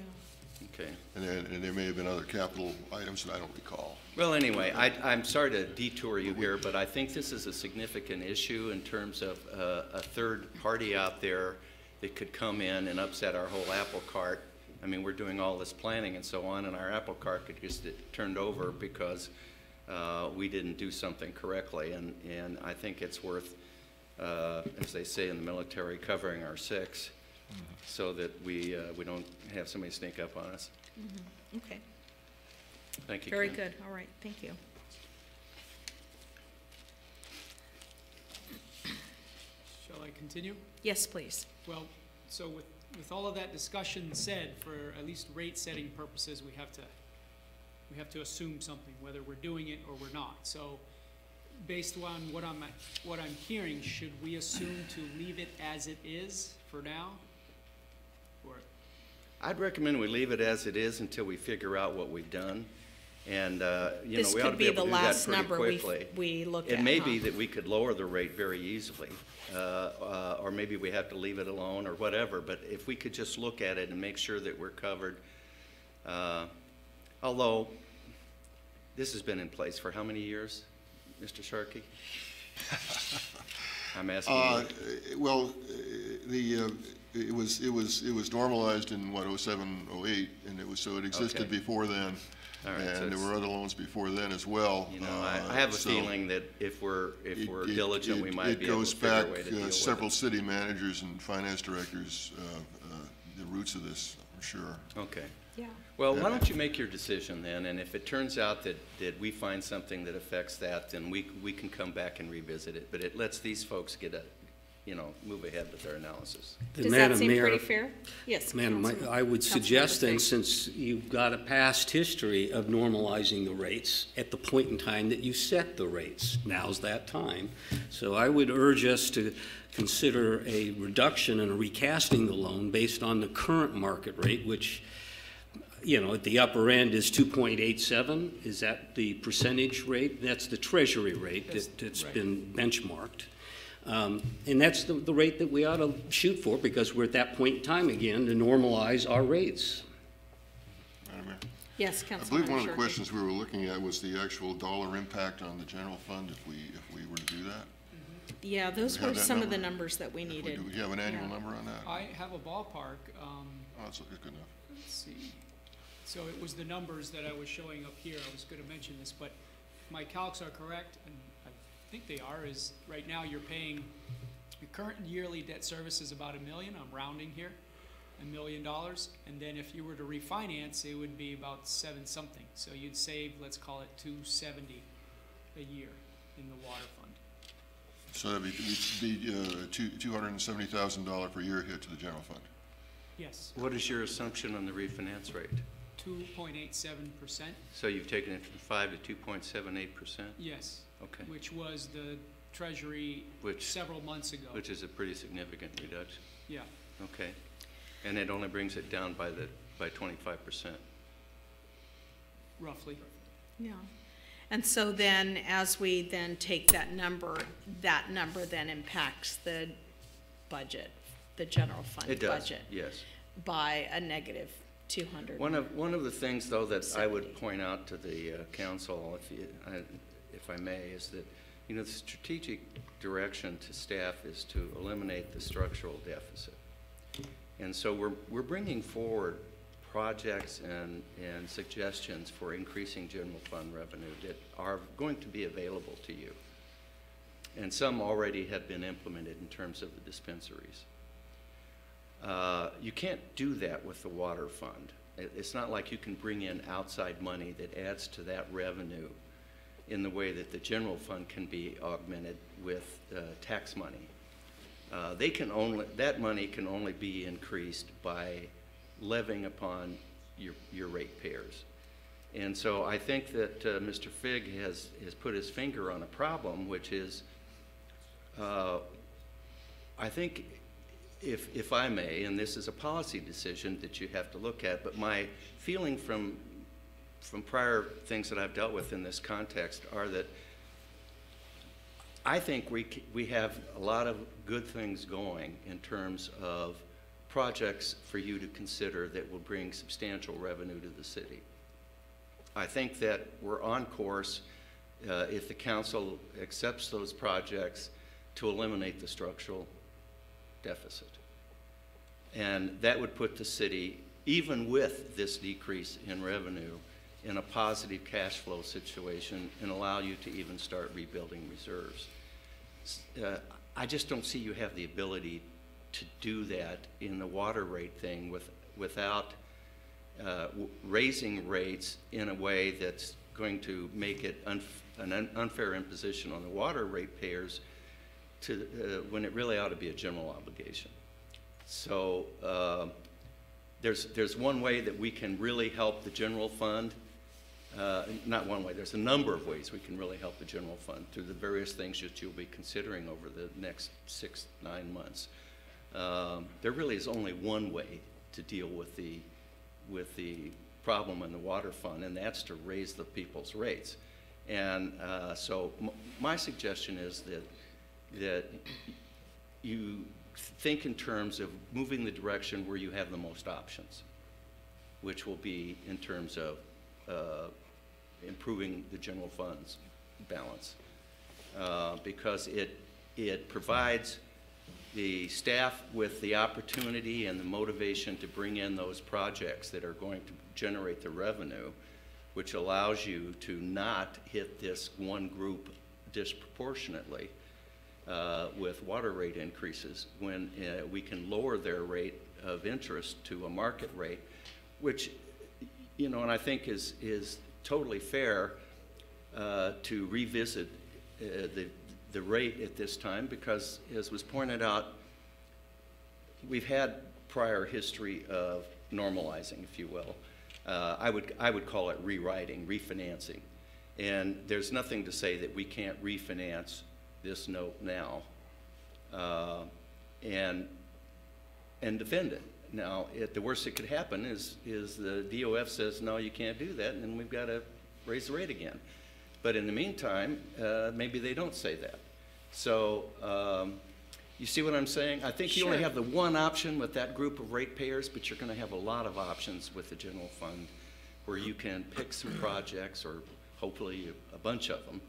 Speaker 12: Okay.
Speaker 10: And there may have been other capital items that I don't recall.
Speaker 12: Well, anyway, I'm sorry to detour you here, but I think this is a significant issue in terms of a third party out there that could come in and upset our whole apple cart. I mean, we're doing all this planning and so on, and our apple cart could just get turned over because we didn't do something correctly. And I think it's worth, as they say in the military, covering our six so that we don't have somebody sneak up on us.
Speaker 3: Okay,
Speaker 12: Thank you,
Speaker 3: very
Speaker 12: Ken.
Speaker 3: good, all right, thank you.
Speaker 7: Shall I continue?
Speaker 3: Yes, please.
Speaker 7: Well, so with all of that discussion said, for at least rate-setting purposes, we have to assume something, whether we're doing it or we're not. So, based on what I'm hearing, should we assume to leave it as it is for now? Or,
Speaker 12: I'd recommend we leave it as it is until we figure out what we've done. And, you know,
Speaker 3: This
Speaker 12: we ought to
Speaker 3: could
Speaker 12: be
Speaker 3: be
Speaker 12: able
Speaker 3: the
Speaker 12: to do that
Speaker 3: last
Speaker 12: pretty
Speaker 3: number
Speaker 12: quickly.
Speaker 3: we look at,
Speaker 12: It may
Speaker 3: huh?
Speaker 12: be that we could lower the rate very easily, or maybe we have to leave it alone or whatever. But if we could just look at it and make sure that we're covered, although this has been in place for how many years, Mr. Sharkey? I'm asking you.
Speaker 10: Well, it was normalized in what, 07, 08, and so it existed
Speaker 12: Okay.
Speaker 10: before then.
Speaker 12: All right, so
Speaker 10: And there
Speaker 12: it's-
Speaker 10: were other loans before then as well.
Speaker 12: You know, I have a
Speaker 10: so
Speaker 12: feeling that if we're diligent, we might be able to
Speaker 10: It
Speaker 12: figure a
Speaker 10: goes
Speaker 12: way to
Speaker 10: back
Speaker 12: deal with
Speaker 10: several
Speaker 12: it.
Speaker 10: city managers and finance directors, the roots of this, for sure.
Speaker 12: Okay.
Speaker 3: Yeah.
Speaker 12: Well, why don't you make your decision then, and if it turns out that we find something that affects that, then we can come back and revisit it. But it lets these folks move ahead with their analysis.
Speaker 3: Does that
Speaker 9: Madam
Speaker 3: seem
Speaker 9: Mayor,
Speaker 3: pretty fair? Yes.
Speaker 9: Madam,
Speaker 3: Councilman-
Speaker 9: I would
Speaker 3: Councilmember
Speaker 9: suggest then,
Speaker 3: Singh.
Speaker 9: since you've got a past history of normalizing the rates at the point in time that you set the rates, now's that time. So I would urge us to consider a reduction and a recasting the loan based on the current market rate, which, you know, at the upper end is 2.87. Is that the percentage rate? That's the treasury rate that's
Speaker 7: right.
Speaker 9: been benchmarked. And that's the rate that we ought to shoot for, because we're at that point in time again to normalize our rates.
Speaker 10: Madam Mayor?
Speaker 3: Yes,
Speaker 10: I
Speaker 3: Councilmember
Speaker 10: believe one of the
Speaker 3: Sharkey.
Speaker 10: questions we were looking at was the actual dollar impact on the general fund if we were to do that.
Speaker 3: Yeah, those
Speaker 10: Do we have
Speaker 3: were
Speaker 10: that
Speaker 3: some of the
Speaker 10: number?
Speaker 3: numbers that we needed.
Speaker 10: Do we have an annual
Speaker 3: Yeah.
Speaker 10: number on that?
Speaker 7: I have a ballpark,
Speaker 10: Oh, that's good enough.
Speaker 7: let's see. So it was the numbers that I was showing up here. I was gonna mention this, but my calcs are correct, and I think they are, is right now you're paying, your current yearly debt service is about $1 million, I'm rounding here, $1 million, and then if you were to refinance, it would be about 7 something. So you'd save, let's call it $270 a year in the water fund.
Speaker 10: So that'd be $270,000 per year hit to the general fund.
Speaker 7: Yes,
Speaker 12: What is your assumption on the refinance rate?
Speaker 7: 2.87%,
Speaker 12: So you've taken it from 5 to 2.78%?
Speaker 7: yes,
Speaker 12: Okay,
Speaker 7: which was the Treasury
Speaker 12: Which-
Speaker 7: several months ago.
Speaker 12: which is a pretty significant reduction.
Speaker 7: Yeah,
Speaker 12: Okay. And it only brings it down by 25%.
Speaker 7: roughly.
Speaker 3: Yeah. And so then, as we then take that number then impacts the budget, the general fund
Speaker 12: It does,
Speaker 3: budget.
Speaker 12: yes.
Speaker 3: By a negative 200.
Speaker 12: One of the things, though, that I would point out to the council, if I may, is that, you know, the strategic direction to staff is to eliminate the structural deficit. And so we're bringing forward projects and suggestions for increasing general fund revenue that are going to be available to you. And some already have been implemented in terms of the dispensaries. You can't do that with the water fund. It's not like you can bring in outside money that adds to that revenue in the way that the general fund can be augmented with tax money. That money can only be increased by levying upon your ratepayers. And so I think that Mr. Figg has put his finger on a problem, which is, I think, if I may, and this is a policy decision that you have to look at, but my feeling from prior things that I've dealt with in this context are that I think we have a lot of good things going in terms of projects for you to consider that will bring substantial revenue to the city. I think that we're on course, if the council accepts those projects, to eliminate the structural deficit. And that would put the city, even with this decrease in revenue, in a positive cash flow situation and allow you to even start rebuilding reserves. I just don't see you have the ability to do that in the water rate thing without raising rates in a way that's going to make it an unfair imposition on the water rate payers when it really ought to be a general obligation. So there's one way that we can really help the general fund. Not one way, there's a number of ways we can really help the general fund through the various things that you'll be considering over the next 6-9 months. There really is only one way to deal with the problem in the water fund, and that's to raise the people's rates. And so my suggestion is that you think in terms of moving the direction where you have the most options, which will be in terms of improving the general fund's balance, because it provides the staff with the opportunity and the motivation to bring in those projects that are going to generate the revenue, which allows you to not hit this one group disproportionately with water rate increases when we can lower their rate of interest to a market rate, which, you know, and I think is totally fair to revisit the rate at this time, because, as was pointed out, we've had prior history of normalizing, if you will. I would call it rewriting, refinancing, and there's nothing to say that we can't refinance this note now and defend it. Now, the worst that could happen is the DOF says, no, you can't do that, and then we've got to raise the rate again. But in the meantime, maybe they don't say that. So you see what I'm saying? I think you only have the one option with that group of ratepayers, but you're going to have a lot of options with the general fund where you can pick some projects, or hopefully a bunch of them,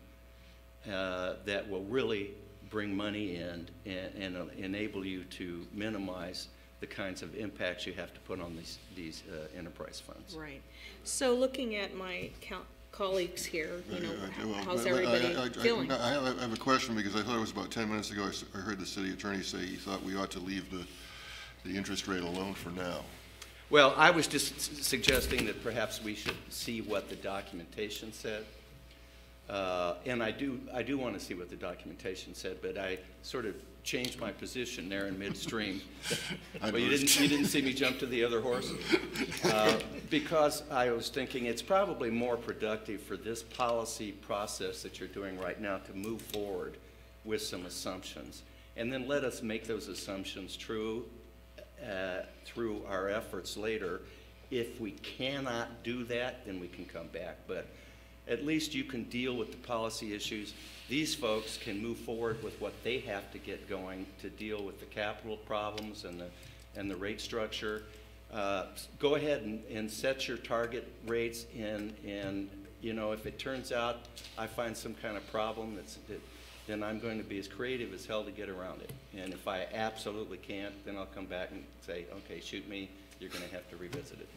Speaker 12: that will really bring money in and enable you to minimize the kinds of impacts you have to put on these enterprise funds.
Speaker 3: Right. So looking at my colleagues here, you know, how's everybody feeling?
Speaker 10: I have a question, because I thought it was about 10 minutes ago I heard the city attorney say he thought we ought to leave the interest rate alone for now.
Speaker 12: Well, I was just suggesting that perhaps we should see what the documentation said. And I do want to see what the documentation said, but I sort of changed my position there in midstream. Well, you didn't see me jump to the other horse? Because I was thinking it's probably more productive for this policy process that you're doing right now to move forward with some assumptions, and then let us make those assumptions true through our efforts later. If we cannot do that, then we can come back. But at least you can deal with the policy issues. These folks can move forward with what they have to get going to deal with the capital problems and the rate structure. Go ahead and set your target rates, and you know, if it turns out I find some kind of problem then I'm going to be as creative as hell to get around it. And if I absolutely can't, then I'll come back and say, okay, shoot me, you're going to have to revisit it.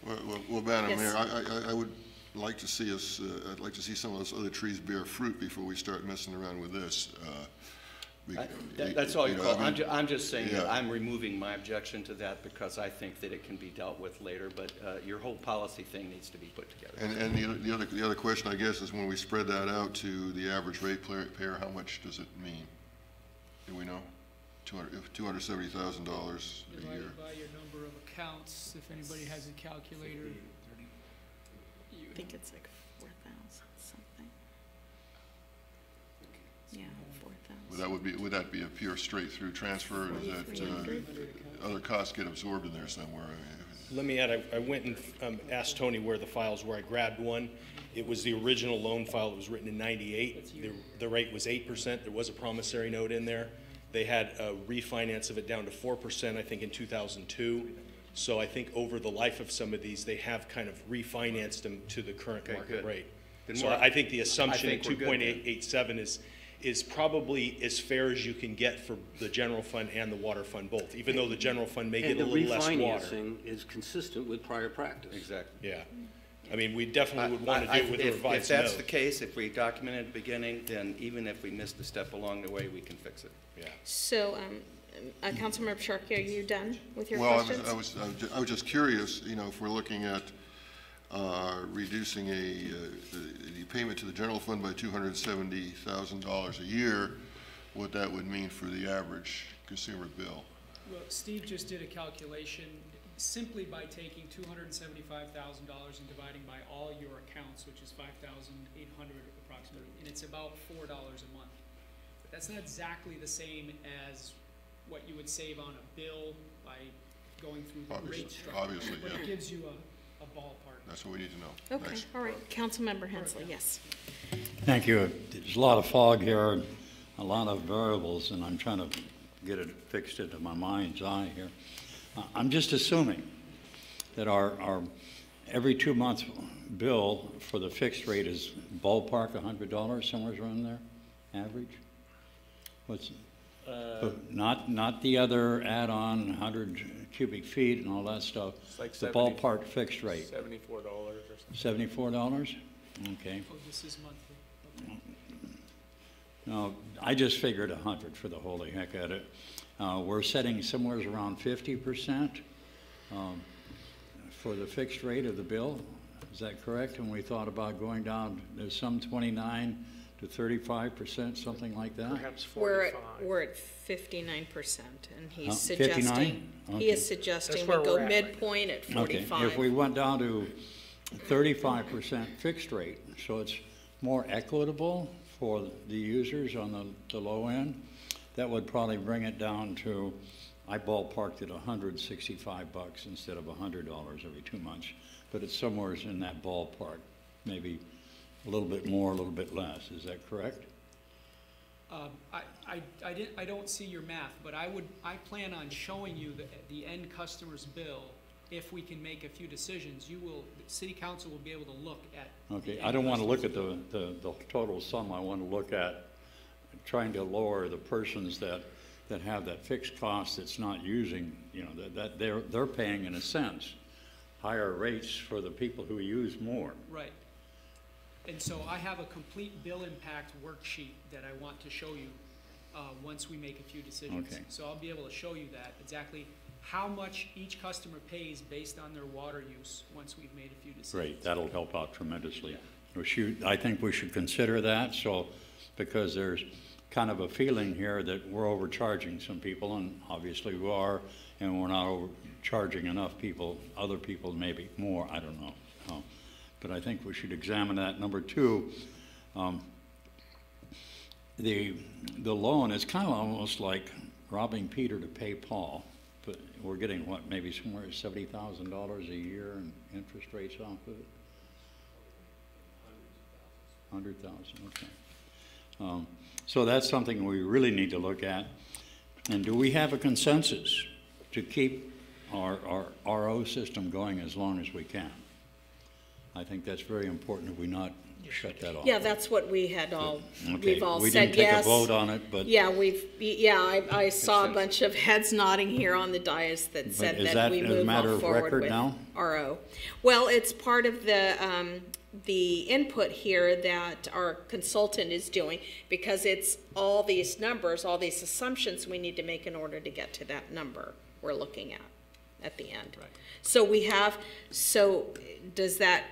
Speaker 10: Well, Madam
Speaker 3: Yes.
Speaker 10: Mayor, I would like to see us, I'd like to see some of those other trees bear fruit before we start messing around with this.
Speaker 12: That's all you
Speaker 10: know,
Speaker 12: call.
Speaker 10: I mean,
Speaker 12: I'm just saying that
Speaker 10: yeah.
Speaker 12: I'm removing my objection to that because I think that it can be dealt with later, but your whole policy thing needs to be put together.
Speaker 10: And the other question, I guess, is when we spread that out to the average ratepayer, how much does it mean? Do we know? $270,000 a year.
Speaker 7: Divided by your number of accounts, if anybody has a calculator.
Speaker 3: I think it's like 4,000 something. Yeah, 4,000.
Speaker 10: Would that be a pure straight-through transfer? Or is that,
Speaker 3: 4,300.
Speaker 10: other costs get absorbed in there somewhere?
Speaker 11: Let me add, I went and asked Tony where the files were. I grabbed one. It was the original loan file. It was written in '98. The rate was 8%. There was a promissory note in there. They had a refinance of it down to 4%, I think, in 2002. So I think over the life of some of these, they have kind of refinanced them to the current
Speaker 12: Okay,
Speaker 11: market
Speaker 12: good.
Speaker 11: rate.
Speaker 12: Then
Speaker 11: So
Speaker 12: we're-
Speaker 11: I think the assumption
Speaker 12: I
Speaker 11: at
Speaker 12: think we're good then.
Speaker 11: 2.887 is probably as fair as you can get for the general fund and the water fund both, even though the general fund may get a little less water.
Speaker 9: And the refinancing is consistent with prior practice.
Speaker 12: Exactly.
Speaker 11: Yeah. I mean, we definitely would want to do it with a
Speaker 12: If
Speaker 11: revised
Speaker 12: that's the
Speaker 11: note.
Speaker 12: case, if we document it at the beginning, then even if we missed a step along the way, we can fix it.
Speaker 11: Yeah.
Speaker 3: So, Councilmember Sharkey, are you done with your
Speaker 10: Well,
Speaker 3: questions?
Speaker 10: I was just curious, you know, if we're looking at reducing the payment to the general fund by $270,000 a year, what that would mean for the average consumer bill.
Speaker 7: Well, Steve just did a calculation simply by taking $275,000 and dividing by all your accounts, which is 5,800 approximately, and it's about $4 a month. But that's not exactly the same as what you would save on a bill by going through the rate structure.
Speaker 10: Obviously,
Speaker 7: But
Speaker 10: yeah.
Speaker 7: it gives you a ballpark.
Speaker 10: That's what we need to know.
Speaker 3: Okay,
Speaker 10: Thanks.
Speaker 3: all right. Councilmember Hensley, yes.
Speaker 8: Thank you. There's a lot of fog here, a lot of variables, and I'm trying to get it fixed into my mind's eye here. I'm just assuming that our every 2-month bill for the fixed rate is ballpark $100, somewhere around there, average? What's, but not the other add-on 100 cubic feet and all that stuff.
Speaker 2: It's like
Speaker 8: The
Speaker 2: 70
Speaker 8: ballpark fixed rate.
Speaker 2: $74 or something.
Speaker 8: $74? Okay.
Speaker 7: Oh, this is monthly. Okay.
Speaker 8: No, I just figured 100 for the holy heck at it. We're setting somewhere around 50% for the fixed rate of the bill. Is that correct? And we thought about going down to some 29 to 35%, something like that?
Speaker 1: Perhaps
Speaker 3: We're
Speaker 1: 45.
Speaker 3: we're at 59%, and he's
Speaker 8: 59?
Speaker 3: suggesting, he
Speaker 8: Okay.
Speaker 3: is suggesting
Speaker 1: That's
Speaker 3: we
Speaker 1: where
Speaker 3: go
Speaker 1: we're at right
Speaker 3: midpoint at
Speaker 8: Okay,
Speaker 3: 45.
Speaker 8: if we went down to 35% fixed rate, so it's more equitable for the users on the low end, that would probably bring it down to, I ballparked it $165 instead of $100 every 2 months, but it's somewhere in that ballpark, maybe a little bit more, a little bit less. Is that correct?
Speaker 7: I don't see your math, but I plan on showing you the end customer's bill. If we can make a few decisions, the city council will be able to look at.
Speaker 8: Okay,
Speaker 7: the
Speaker 8: I
Speaker 7: end
Speaker 8: don't want to look
Speaker 7: customer's
Speaker 8: at
Speaker 7: bill.
Speaker 8: the total sum. I want to look at trying to lower the persons that have that fixed cost that's not using, you know, that they're paying in a sense higher rates for the people who use more.
Speaker 7: Right. And so I have a complete bill impact worksheet that I want to show you once we make a few decisions.
Speaker 8: Okay.
Speaker 7: So I'll be able to show you that, exactly how much each customer pays based on their water use once we've made a few decisions.
Speaker 8: Great, that'll help out tremendously. I think we should consider that, so, because there's kind of a feeling here that we're overcharging some people, and obviously we are, and we're not overcharging enough people, other people maybe more, I don't know. But I think we should examine that. Number two, the loan is kind of almost like robbing Peter to pay Paul. But we're getting what, maybe somewhere $70,000 a year in interest rates off of it? 100,000, okay. So that's something we really need to look at. And do we have a consensus to keep our RO system going as long as we can? I think that's very important that we not shut that off.
Speaker 3: Yeah, that's what we had all,
Speaker 8: Okay,
Speaker 3: we've all
Speaker 8: we
Speaker 3: said
Speaker 8: didn't take a
Speaker 3: yes.
Speaker 8: vote on it, but.
Speaker 3: Yeah, I saw a bunch of heads nodding here on the dais that said
Speaker 8: is
Speaker 3: that we
Speaker 8: that a
Speaker 3: move
Speaker 8: matter
Speaker 3: all
Speaker 8: of
Speaker 3: forward
Speaker 8: record
Speaker 3: with
Speaker 8: now?
Speaker 3: RO. Well, it's part of the input here that our consultant is doing, because it's all these numbers, all these assumptions we need to make in order to get to that number we're looking at the end.
Speaker 2: Right.
Speaker 3: So does that,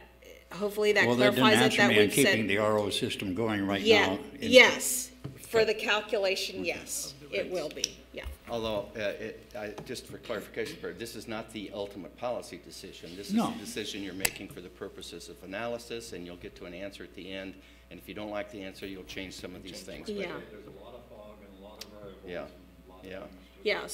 Speaker 3: hopefully that
Speaker 8: Well, that
Speaker 3: clarifies
Speaker 8: didn't
Speaker 3: it,
Speaker 8: answer
Speaker 3: that
Speaker 8: me on
Speaker 3: we've said.
Speaker 8: keeping the RO system going right
Speaker 3: Yeah,
Speaker 8: now.
Speaker 3: yes, for the calculation, yes, it will be, yeah.
Speaker 12: Although, just for clarification, this is not the ultimate policy decision. This is
Speaker 8: No.
Speaker 12: a decision you're making for the purposes of analysis, and you'll get to an answer at the end. And if you don't like the answer, you'll change some of these things. But
Speaker 3: Yeah,
Speaker 6: There's a lot of fog and a lot of variables.
Speaker 12: Yeah,
Speaker 6: and a lot of
Speaker 12: yeah.
Speaker 6: things to-
Speaker 3: yeah,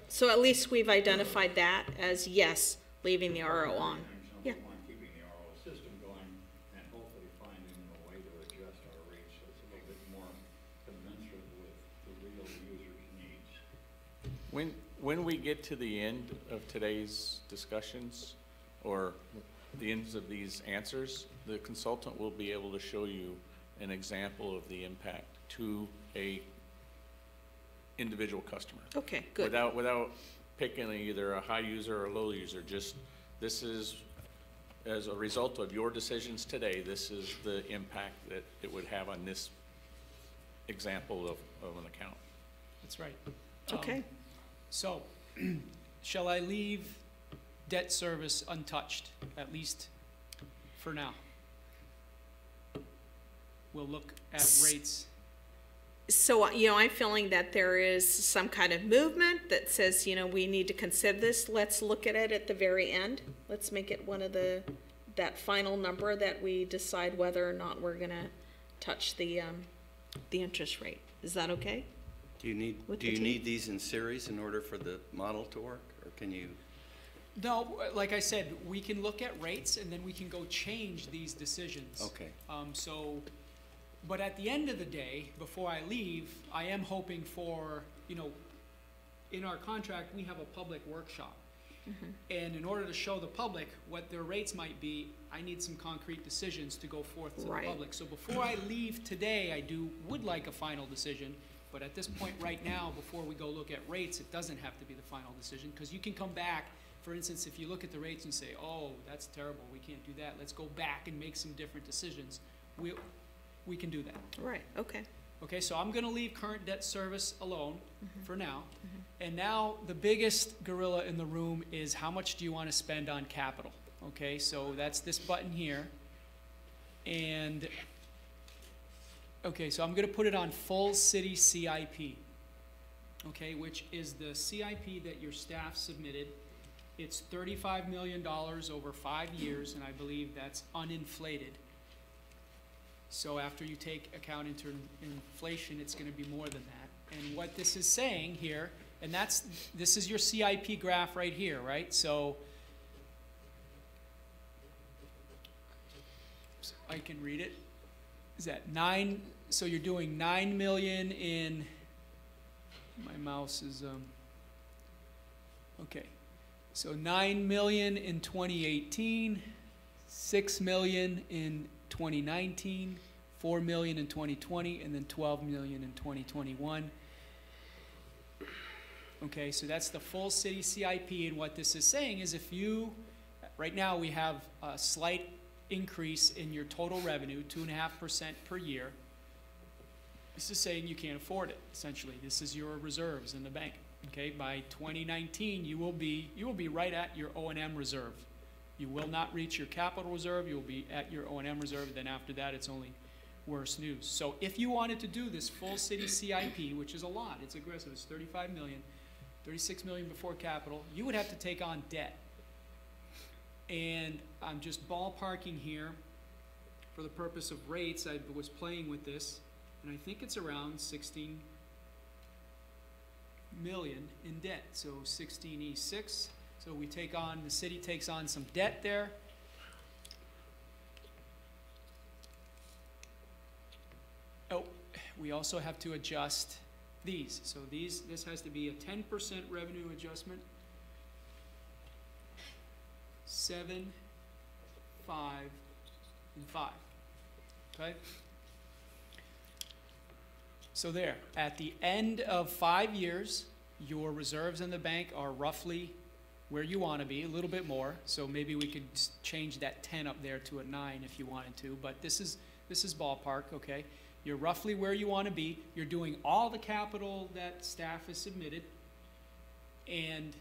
Speaker 3: so at least we've identified that as yes, leaving the RO on. Yeah.
Speaker 6: On keeping the RO system going and hopefully finding a way to adjust our rates so it's a little bit more commensurate with the real user's needs.
Speaker 2: When we get to the end of today's discussions, or the ends of these answers, the consultant will be able to show you an example of the impact to a individual customer.
Speaker 3: Okay, good.
Speaker 2: Without picking either a high user or a low user, just, this is, as a result of your decisions today, this is the impact that it would have on this example of an account.
Speaker 7: That's right.
Speaker 3: Okay,
Speaker 7: So, shall I leave debt service untouched, at least for now? We'll look at rates.
Speaker 3: so, I'm feeling that there is some kind of movement that says, we need to consider this. Let's look at it at the very end. Let's make it one of that final number that we decide whether or not we're gonna touch the interest rate. Is that okay?
Speaker 12: Do you
Speaker 3: With the
Speaker 12: need these in series in order for the model to work, or can you?
Speaker 7: No, like I said, we can look at rates and then we can go change these decisions.
Speaker 12: Okay.
Speaker 7: But at the end of the day, before I leave, I am hoping for, in our contract, we have a public workshop. And in order to show the public what their rates might be, I need some concrete decisions to go forth to
Speaker 3: Right.
Speaker 7: the public. So before I leave today, I would like a final decision. But at this point right now, before we go look at rates, it doesn't have to be the final decision, because you can come back, for instance, if you look at the rates and say, oh, that's terrible, we can't do that, let's go back and make some different decisions. We can do that.
Speaker 3: Right, okay.
Speaker 7: Okay, so I'm gonna leave current debt service alone for now. And now, the biggest gorilla in the room is how much do you wanna spend on capital? Okay, so that's this button here. And, okay, so I'm gonna put it on full city CIP. Okay, which is the CIP that your staff submitted. It's $35 million over 5 years, and I believe that's uninflated. So after you take account inflation, it's gonna be more than that. And what this is saying here, and this is your CIP graph right here, right? So I can read it. Is that so you're doing 9 million in, my mouse is, okay. So 9 million in 2018, 6 million in 2019, 4 million in 2020, and then 12 million in 2021. Okay, so that's the full city CIP, and what this is saying is right now we have a slight increase in your total revenue, 2.5% per year. This is saying you can't afford it, essentially. This is your reserves in the bank. Okay, by 2019, you will be right at your O&M reserve. You will not reach your capital reserve. You will be at your O&M reserve. Then after that, it's only worse news. So if you wanted to do this full city CIP, which is a lot, it's aggressive, it's 35 million, 36 million before capital, you would have to take on debt. And I'm just ballparking here for the purpose of rates. I was playing with this, and I think it's around 16 million in debt. So 16E6. So the city takes on some debt there. we also have to adjust these. So this has to be a 10% revenue adjustment. 7, 5, and 5. Okay? So there, at the end of 5 years, your reserves in the bank are roughly where you want to be, a little bit more. So maybe we could change that 10 up there to a 9 if you wanted to, but this is ballpark, okay? You're roughly where you want to be. You're doing all the capital that staff has submitted, and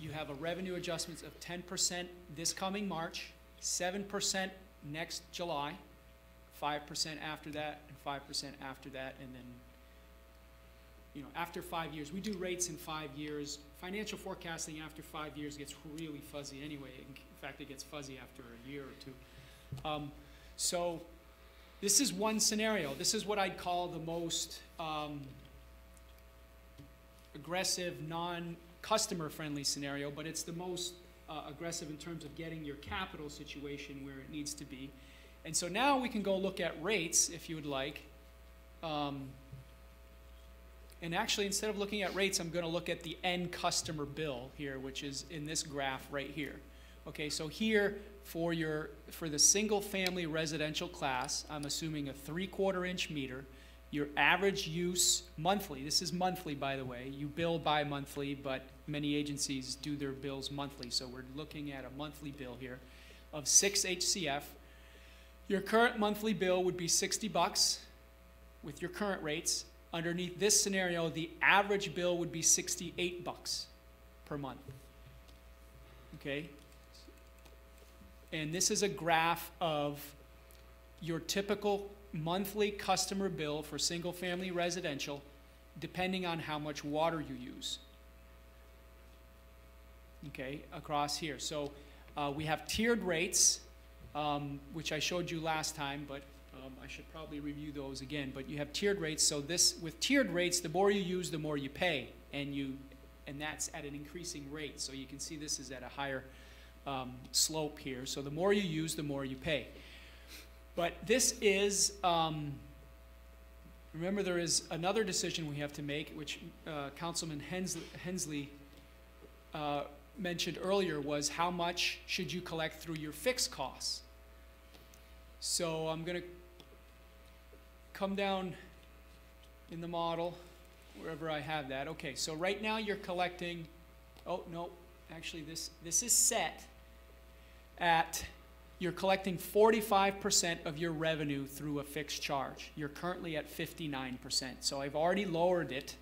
Speaker 7: you have a revenue adjustments of 10% this coming March, 7% next July, 5% after that, and 5% after that, and then, you know, after 5 years. We do rates in 5 years. Financial forecasting after 5 years gets really fuzzy anyway. In fact, it gets fuzzy after a year or two. So this is one scenario. This is what I'd call the most aggressive, non-customer friendly scenario, but it's the most aggressive in terms of getting your capital situation where it needs to be. And so now we can go look at rates, if you would like. And actually, instead of looking at rates, I'm going to look at the end customer bill here, which is in this graph right here. Okay, so here for the single family residential class, I'm assuming a 3/4 inch meter. Your average use monthly, this is monthly by the way, you bill bi-monthly, but many agencies do their bills monthly, so we're looking at a monthly bill here of 6 HCF. Your current monthly bill would be $60 with your current rates. Underneath this scenario, the average bill would be $68 per month. Okay? And this is a graph of your typical monthly customer bill for single-family residential, depending on how much water you use. Okay, across here. So we have tiered rates, which I showed you last time, but I should probably review those again. But you have tiered rates. So with tiered rates, the more you use, the more you pay, and that's at an increasing rate. So you can see this is at a higher slope here. So the more you use, the more you pay. But this is, remember there is another decision we have to make, which Councilman Hensley mentioned earlier, was how much should you collect through your fixed costs. So I'm going to come down in the model, wherever I have that. Okay, so right now you're collecting, oh no, actually this is set at, you're collecting 45% of your revenue through a fixed charge. You're currently at 59%. So I've already lowered it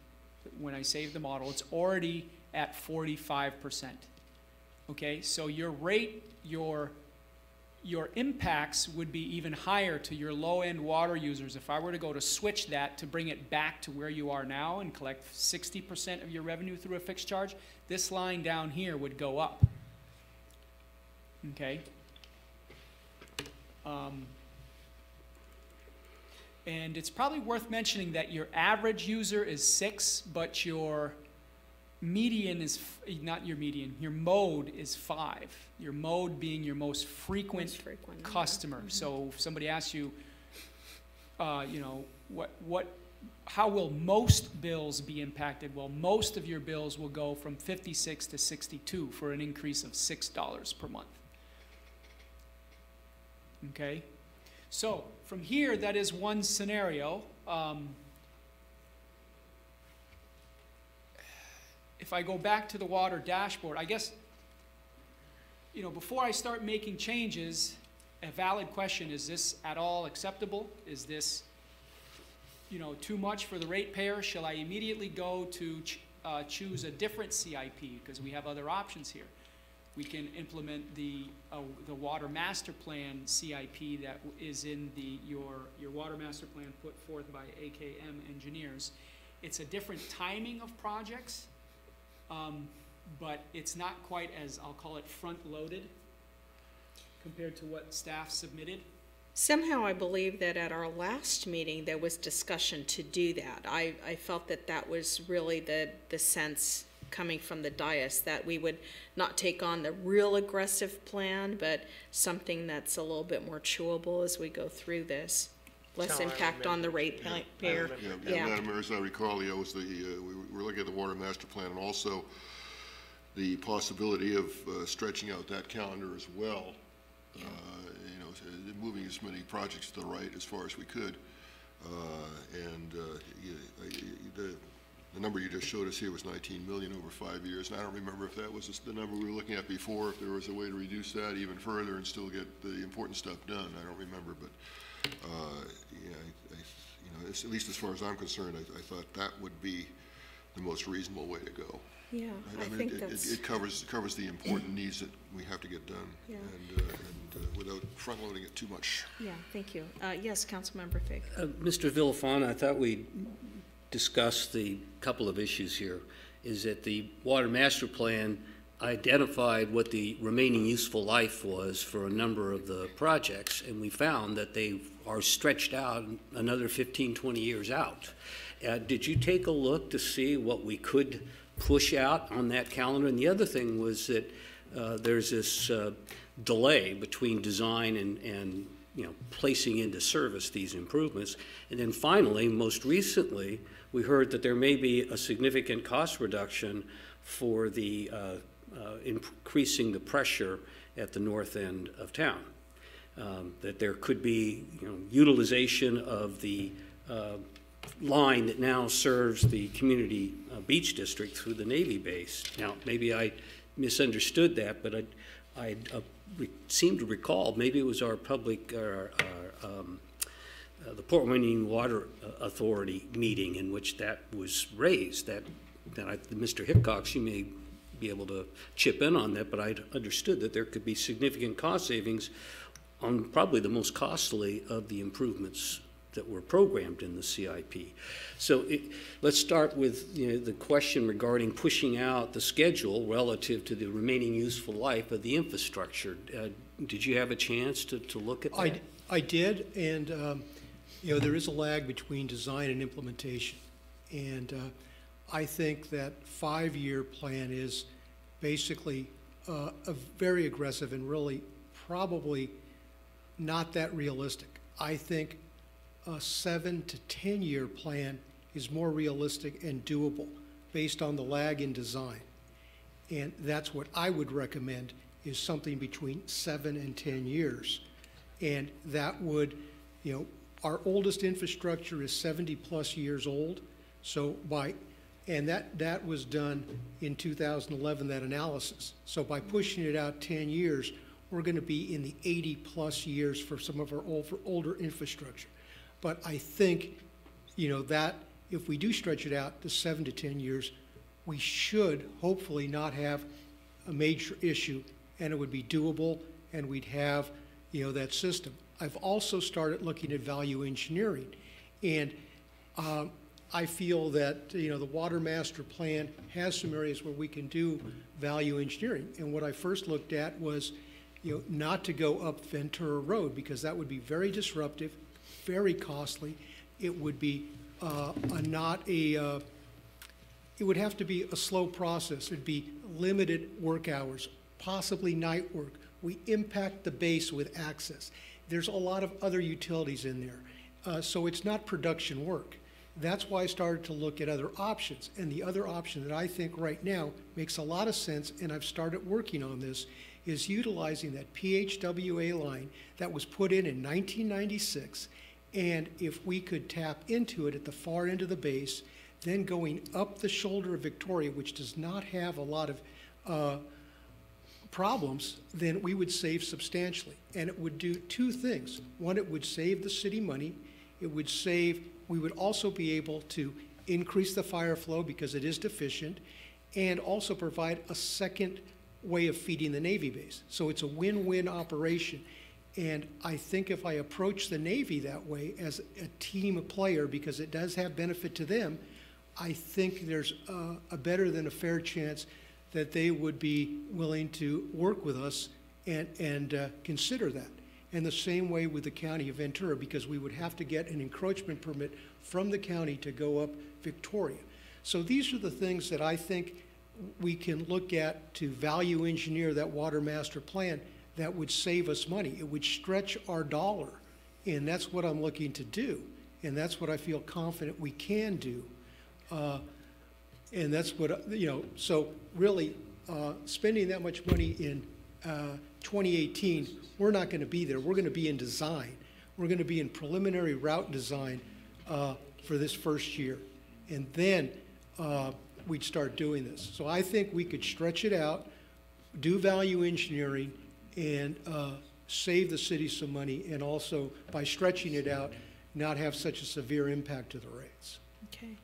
Speaker 7: when I saved the model. It's already at 45%. Okay, so your rate, your impacts would be even higher to your low-end water users. If I were to go to switch that to bring it back to where you are now and collect 60% of your revenue through a fixed charge, this line down here would go up. Okay? And it's probably worth mentioning that your average user is 6, but your median is, not your median, your mode is 5. Your mode being your most frequent customer. Mm-hmm. So if somebody asks you, you know, how will most bills be impacted? Well, most of your bills will go from 56 to 62 for an increase of $6 per month. Okay? So from here, that is one scenario. If I go back to the water dashboard, I guess, you know, before I start making changes, a valid question, is this at all acceptable? Is this, you know, too much for the ratepayer? Shall I immediately go to choose a different CIP? Because we have other options here. We can implement the water master plan CIP that is in your water master plan put forth by AKM engineers. It's a different timing of projects. But it's not quite as, I'll call it, front-loaded compared to what staff submitted.
Speaker 3: Somehow I believe that at our last meeting there was discussion to do that. I felt that that was really the sense coming from the dais, that we would not take on the real aggressive plan, but something that's a little bit more chewable as we go through this. less
Speaker 1: That's how I
Speaker 3: impact on the ratepayer.
Speaker 10: Yeah, Madam Mayor, as I recall, we were looking at the water master plan and also the possibility of stretching out that calendar as well. Moving as many projects to the right as far as we could. The number you just showed us here was 19 million over 5 years, and I don't remember if that was the number we were looking at before, if there was a way to reduce that even further and still get the important stuff done. I don't remember, but at least as far as I'm concerned, I thought that would be the most reasonable way to go.
Speaker 3: Yeah, I think that's...
Speaker 10: It covers the important needs that we have to get done,
Speaker 3: Yeah.
Speaker 10: and without front-loading it too much.
Speaker 3: Yeah, thank you. Yes, Councilmember Fig.
Speaker 9: Mr. Villafana, I thought we discussed the couple of issues here, is that the Water Master Plan identified what the remaining useful life was for a number of the projects, and we found that they are stretched out another 15, 20 years out. Did you take a look to see what we could push out on that calendar? And the other thing was that there's this delay between design and placing into service these improvements. And then finally, most recently, we heard that there may be a significant cost reduction for the increasing the pressure at the north end of town. That there could be utilization of the line that now serves the community beach district through the Navy base. Now, maybe I misunderstood that, but I seem to recall, maybe it was our public, the Port Wayne Water Authority meeting in which that was raised, that Mr. Hickox, you may be able to chip in on that, but I understood that there could be significant cost savings on probably the most costly of the improvements that were programmed in the CIP. So let's start with the question regarding pushing out the schedule relative to the remaining useful life of the infrastructure. Did you have a chance to look at that?
Speaker 13: I did, and there is a lag between design and implementation. And I think that 5-year plan is basically a very aggressive and really probably not that realistic. I think a 7 to 10-year plan is more realistic and doable based on the lag in design. And that's what I would recommend, is something between 7 and 10 years. And that would, our oldest infrastructure is 70+ years old. So and that was done in 2011, that analysis. So by pushing it out 10 years, we're going to be in the 80+ years for some of our older infrastructure. But I think, that if we do stretch it out to 7 to 10 years, we should hopefully not have a major issue, and it would be doable, and we'd have, that system. I've also started looking at value engineering, and I feel that, the Water Master Plan has some areas where we can do value engineering. And what I first looked at was, not to go up Ventura Road, because that would be very disruptive, very costly. It would be it would have to be a slow process. It'd be limited work hours, possibly night work. We impact the base with access. There's a lot of other utilities in there. So it's not production work. That's why I started to look at other options. And the other option that I think right now makes a lot of sense, and I've started working on this, is utilizing that PHWA line that was put in 1996. And if we could tap into it at the far end of the base, then going up the shoulder of Victoria, which does not have a lot of problems, then we would save substantially. And it would do two things. One, it would save the city money. We would also be able to increase the fire flow because it is deficient, and also provide a second way of feeding the Navy base. So it's a win-win operation. And I think if I approach the Navy that way as a team player, because it does have benefit to them, I think there's a better than a fair chance that they would be willing to work with us and consider that. And the same way with the County of Ventura, because we would have to get an encroachment permit from the county to go up Victoria. So these are the things that I think we can look at to value engineer that Water Master Plan that would save us money. It would stretch our dollar And that's what I'm looking to do. And that's what I feel confident we can do. And that's what, so really, spending that much money in 2018, we're not going to be there. We're going to be in design. We're going to be in preliminary route design for this first year. And then we'd start doing this. So I think we could stretch it out, do value engineering, and save the city some money, and also, by stretching it out, not have such a severe impact to the rates.
Speaker 3: Okay.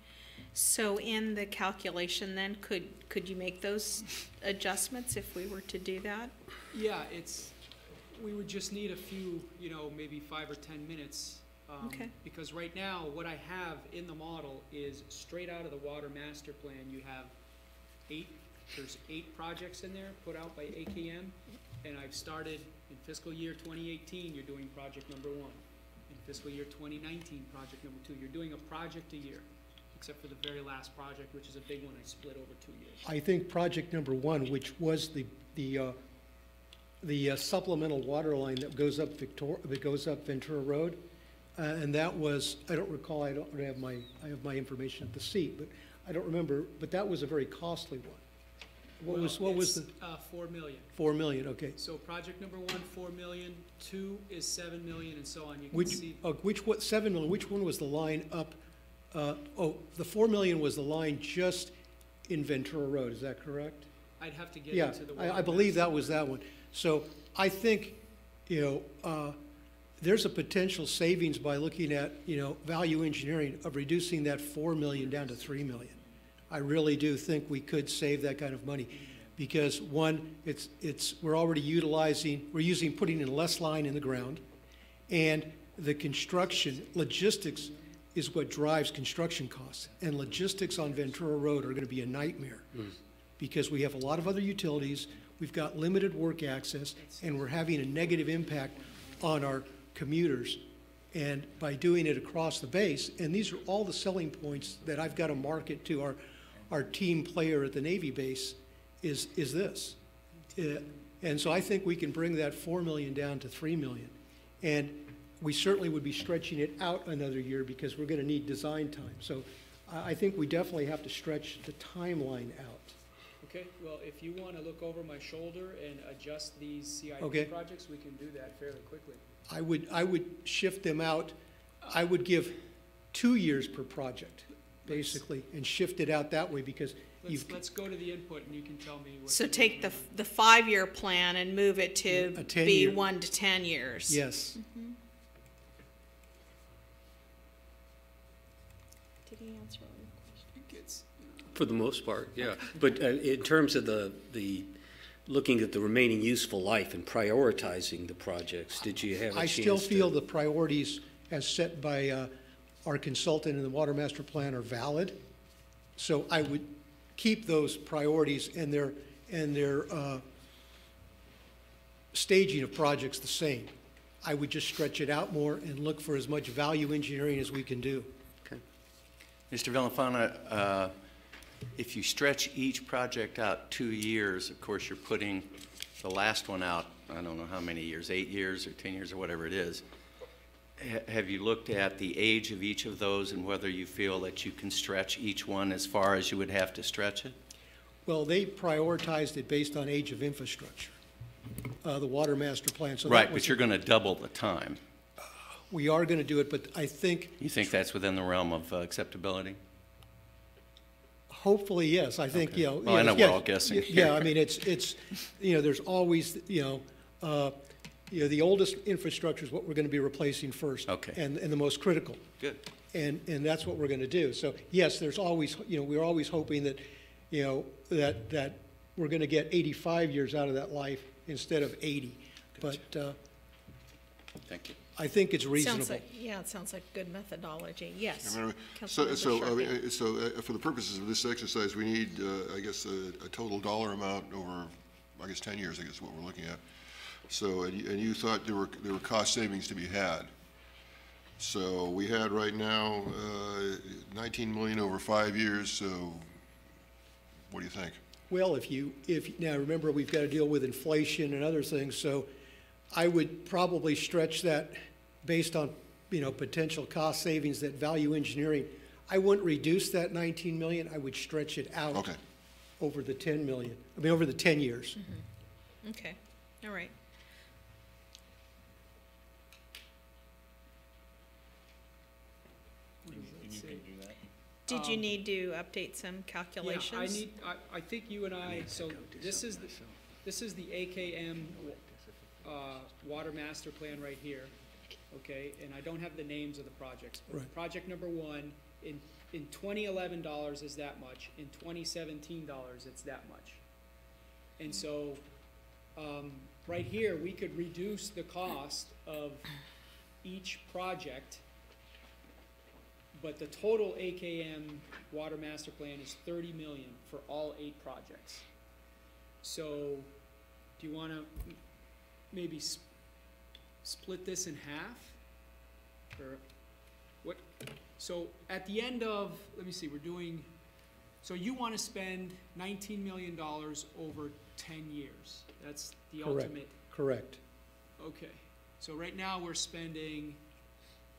Speaker 3: So in the calculation then, could you make those adjustments if we were to do that?
Speaker 7: Yeah, we would just need a few, maybe 5 or 10 minutes.
Speaker 3: Okay.
Speaker 7: Because right now, what I have in the model is straight out of the water master plan. You have there's 8 projects in there put out by AKM, and I've started in fiscal year 2018, you're doing project number 1. In fiscal year 2019, project number 2. You're doing a project a year, except for the very last project, which is a big one I split over 2 years.
Speaker 13: I think project number 1, which was the supplemental water line that goes up Ventura Road, and that was, I don't recall, I have my information at the seat, but I don't remember, but that was a very costly one. What was the?
Speaker 7: 4 million.
Speaker 13: 4 million, okay.
Speaker 7: So project number 1, 4 million, 2 is 7 million, and so on. You can
Speaker 13: Which,
Speaker 7: see.
Speaker 13: what, 7 million, which one was the line up? The 4 million was the line just in Ventura Road, is that correct?
Speaker 7: I'd have to get
Speaker 13: Yeah,
Speaker 7: into the.
Speaker 13: I believe that was that one. So I think, there's a potential savings by looking at, value engineering of reducing that 4 million down to 3 million. I really do think we could save that kind of money, because one, we're already putting in less line in the ground, and the construction, logistics is what drives construction costs. And logistics on Ventura Road are going to be a nightmare because we have a lot of other utilities, we've got limited work access, and we're having a negative impact on our commuters. And by doing it across the base, and these are all the selling points that I've got to market to our team player at the Navy base, is this. And so I think we can bring that 4 million down to 3 million. And we certainly would be stretching it out another year because we're going to need design time. So I think we definitely have to stretch the timeline out.
Speaker 7: Okay, well, if you want to look over my shoulder and adjust these CIP
Speaker 13: Okay.
Speaker 7: projects, we can do that fairly quickly.
Speaker 13: I would shift them out. I would give 2 years per project, basically, and shift it out that way, because
Speaker 7: Let's go to the input and you can tell me what.
Speaker 3: So take the 5-year plan and move it to
Speaker 13: A
Speaker 3: be
Speaker 13: 10-year.
Speaker 3: 1 to 10 years.
Speaker 13: yes.
Speaker 3: Did he answer all your questions?
Speaker 9: For the most part, yeah. But in terms of the looking at the remaining useful life and prioritizing the projects, did you have a
Speaker 13: I
Speaker 9: chance
Speaker 13: still feel
Speaker 9: to?
Speaker 13: the priorities as set by our consultant in the Water Master Plan are valid. So I would keep those priorities and their staging of projects the same. I would just stretch it out more and look for as much value engineering as we can do.
Speaker 9: Okay.
Speaker 12: Mr. Villafana, if you stretch each project out 2 years, of course, you're putting the last one out, I don't know how many years, 8 years or 10 years or whatever it is. Have you looked at the age of each of those and whether you feel that you can stretch each one as far as you would have to stretch it?
Speaker 13: Well, they prioritized it based on age of infrastructure, the Water Master Plan. So
Speaker 12: Right, but you're going to double the time.
Speaker 13: we are going to do it, but I think
Speaker 12: You think that's within the realm of acceptability?
Speaker 13: hopefully, yes. I think,
Speaker 12: Okay.
Speaker 13: you know.
Speaker 12: Well, I know
Speaker 13: yes,
Speaker 12: we're all guessing
Speaker 13: Yeah,
Speaker 12: here.
Speaker 13: I mean, it's, there's always, the oldest infrastructure is what we're going to be replacing first.
Speaker 12: Okay.
Speaker 13: And the most critical.
Speaker 12: Good.
Speaker 13: And that's what we're going to do. So, yes, there's always, we're always hoping that, that we're going to get 85 years out of that life instead of 80.
Speaker 12: Gotcha.
Speaker 13: But
Speaker 12: Thank you.
Speaker 13: I think it's reasonable.
Speaker 3: It sounds like good methodology, yes.
Speaker 10: So,
Speaker 3: Councilmember Sharkey.
Speaker 10: for the purposes of this exercise, we need, I guess, a total dollar amount over, 10 years, I guess, is what we're looking at. So, and you thought there were cost savings to be had. So we had right now, 19 million over 5 years, so what do you think?
Speaker 13: Well, now remember, we've got to deal with inflation and other things, so I would probably stretch that based on, potential cost savings that value engineering, I wouldn't reduce that 19 million, I would stretch it out.
Speaker 10: Okay.
Speaker 13: Over the 10 million, over the 10 years.
Speaker 3: Okay, all right. Did you need to update some calculations?
Speaker 7: Yeah, I think you and I, so this is the AKM, water master plan right here, okay? And I don't have the names of the projects. But
Speaker 13: Right.
Speaker 7: project number one, in 2011 dollars is that much, in 2017 dollars it's that much. And so, right here, we could reduce the cost of each project, but the total AKM water master plan is 30 million for all 8 projects. So, do you wanna maybe split this in half? Or what, so at the end of, let me see, so you wanna spend $19 million over 10 years. That's the
Speaker 13: Correct.
Speaker 7: ultimate.
Speaker 13: Correct.
Speaker 7: Okay, so right now we're spending,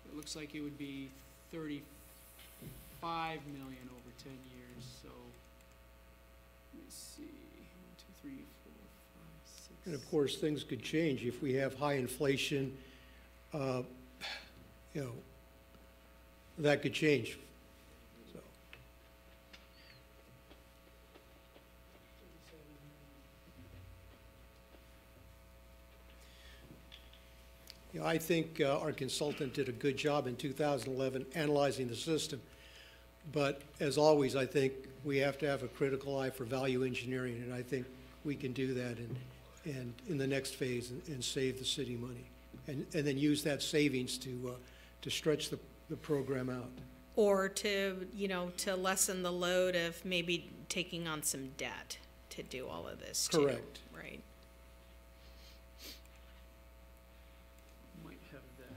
Speaker 7: it looks like it would be 35 million over 10 years, so, let me see, 1, 2, 3, 4, 5, 6.
Speaker 13: And of course, things could change if we have high inflation, that could change. So, I think our consultant did a good job in 2011 analyzing the system. But as always, I think we have to have a critical eye for value engineering, and I think we can do that and in the next phase and save the city money. And then use that savings to stretch the program out.
Speaker 3: Or to, to lessen the load of maybe taking on some debt to do all of this too.
Speaker 13: Correct.
Speaker 3: Right.
Speaker 7: Might have that,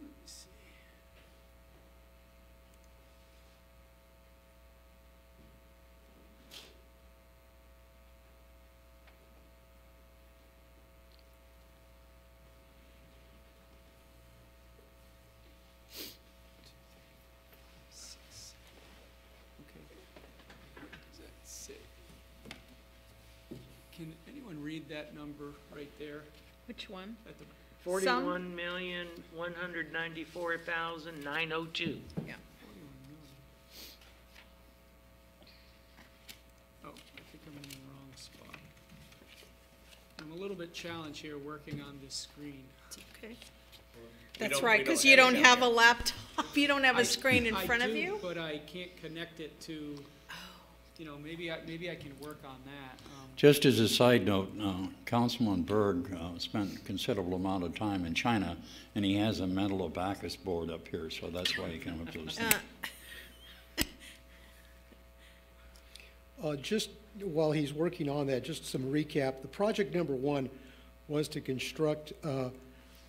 Speaker 7: let me see. Can anyone read that number right there
Speaker 3: Which one?
Speaker 7: at the,
Speaker 1: 41,194,902.
Speaker 3: Yeah.
Speaker 7: oh, I think I'm in the wrong spot. I'm a little bit challenged here working on this screen.
Speaker 3: It's okay. That's right, because you don't have a laptop, you don't have a screen in front of you?
Speaker 7: I do, but I can't connect it to, maybe I can work on that.
Speaker 8: Just as a side note, Councilman Berg spent a considerable amount of time in China, and he has a mental abacus board up here, so that's why he came up to those things.
Speaker 13: Just while he's working on that, just some recap. The project number one was to construct a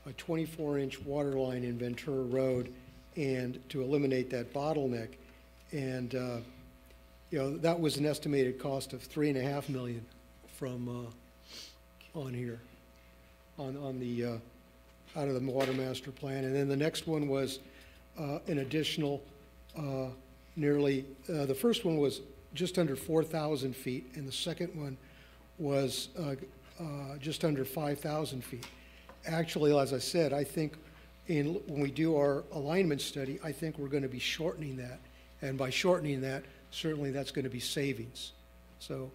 Speaker 13: 24-inch water line in Ventura Road and to eliminate that bottleneck. And, that was an estimated cost of $3.5 million from on here, on the, out of the water master plan. And then the next one was an additional nearly, the first one was just under 4,000 feet, and the second one was just under 5,000 feet. Actually, as I said, I think when we do our alignment study, I think we're going to be shortening that. And by shortening that, certainly that's going to be savings. So,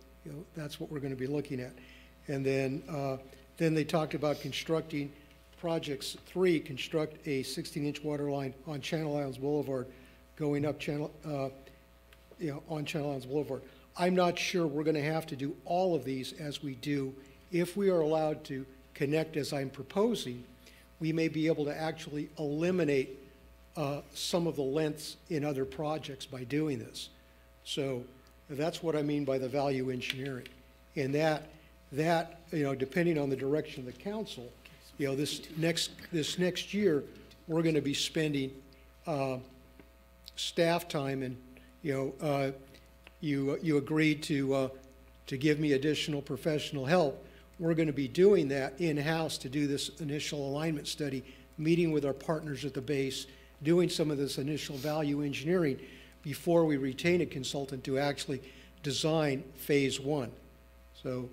Speaker 13: that's what we're going to be looking at. And then they talked about constructing projects 3, construct a 16-inch water line on Channel Islands Boulevard, going up on Channel Islands Boulevard. I'm not sure we're going to have to do all of these as we do. If we are allowed to connect as I'm proposing, we may be able to actually eliminate some of the lengths in other projects by doing this. So that's what I mean by the value engineering. And that depending on the direction of the council, this next year, we're going to be spending staff time, and you agreed to give me additional professional help. we're going to be doing that in-house to do this initial alignment study, meeting with our partners at the base, doing some of this initial value engineering before we retain a consultant to actually design phase one. So,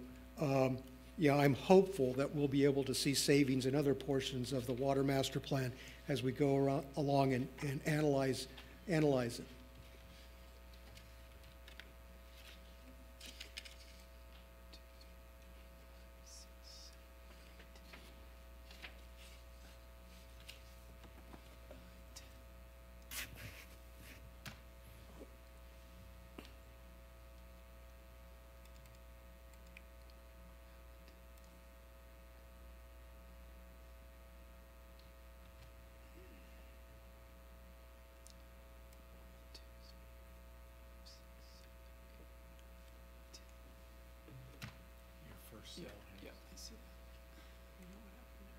Speaker 13: yeah, I'm hopeful that we'll be able to see savings in other portions of the water master plan as we go along and analyze it.
Speaker 7: Yeah, yeah, I see that. You know what happened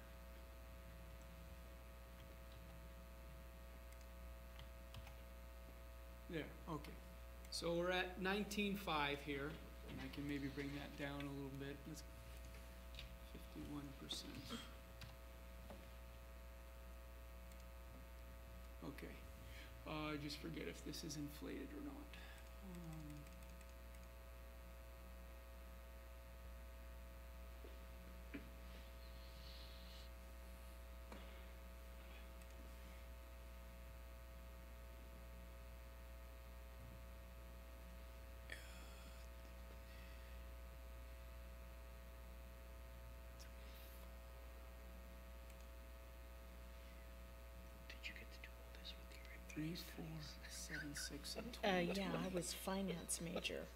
Speaker 7: there? There, okay. So we're at 19.5 here, and I can maybe bring that down a little bit. Let's 51%. Okay. I just forget if this is inflated or not.
Speaker 5: Did you get to do all this with your
Speaker 7: 3, 4, 7, 6, and 20.
Speaker 3: Yeah, I was finance major.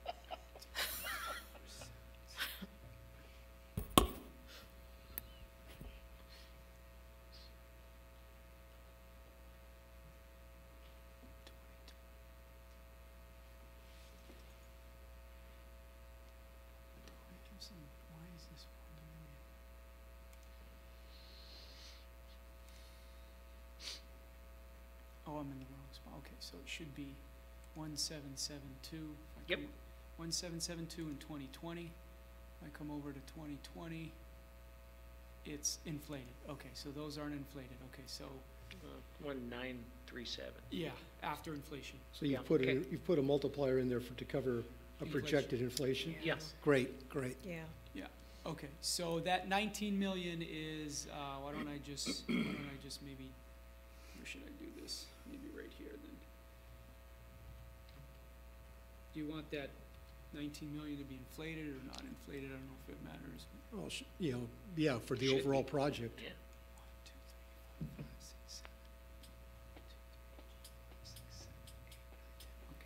Speaker 7: Why is this 1 million? Oh, I'm in the wrong spot. Okay, so it should be 1772.
Speaker 1: Yep.
Speaker 7: 1772 in 2020. I come over to 2020. It's inflated. Okay, so those aren't inflated. Okay, so
Speaker 1: 1937.
Speaker 7: yeah, after inflation.
Speaker 13: So you've
Speaker 1: Yeah,
Speaker 13: put
Speaker 1: okay.
Speaker 13: you've put a multiplier in there to cover a projected inflation?
Speaker 1: Yes.
Speaker 13: Great, great.
Speaker 3: Yeah.
Speaker 7: Yeah. Okay, so that 19 million is, why don't I just maybe, where should I do this? Maybe right here then. Do you want that 19 million to be inflated or not inflated? I don't know if it matters.
Speaker 13: Well, you know, yeah, for the
Speaker 1: Should
Speaker 13: overall
Speaker 1: be.
Speaker 13: project.
Speaker 1: Yeah.
Speaker 7: 1, 2, 3, 4, 5, 6, 7, 6, 7, 8, 9,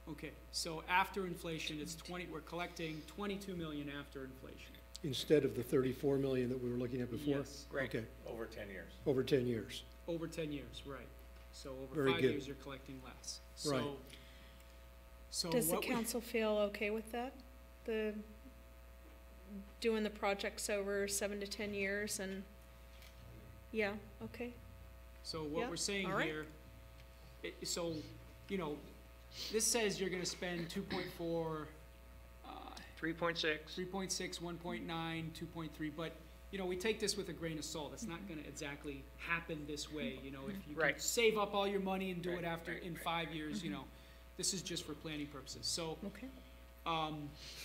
Speaker 7: 10. Okay, so after inflation, it's 20, we're collecting 22 million after inflation.
Speaker 13: Instead of the 34 million that we were looking at before?
Speaker 7: Yes.
Speaker 1: Right.
Speaker 13: Okay,
Speaker 4: Over 10 years.
Speaker 13: over 10 years.
Speaker 7: Over 10 years, right. So over
Speaker 13: Very
Speaker 7: 5
Speaker 13: good.
Speaker 7: years, you're collecting less.
Speaker 13: Right.
Speaker 3: Does the
Speaker 7: what we-
Speaker 3: council feel okay with that? Doing the projects over 7 to 10 years and, yeah, okay.
Speaker 7: So what
Speaker 3: Yeah,
Speaker 7: we're saying
Speaker 3: all right.
Speaker 7: here, so, you know, this says you're gonna spend 2.4,
Speaker 1: 3.6.
Speaker 7: 3.6, 1.9, 2.3, but, you know, we take this with a grain of salt. It's not gonna exactly happen this way, you know, if you can
Speaker 1: Right.
Speaker 7: save up all your money and do it
Speaker 1: Right,
Speaker 7: after,
Speaker 1: right,
Speaker 7: in
Speaker 1: right.
Speaker 7: 5 years, you know. This is just for planning purposes. So,
Speaker 3: Okay.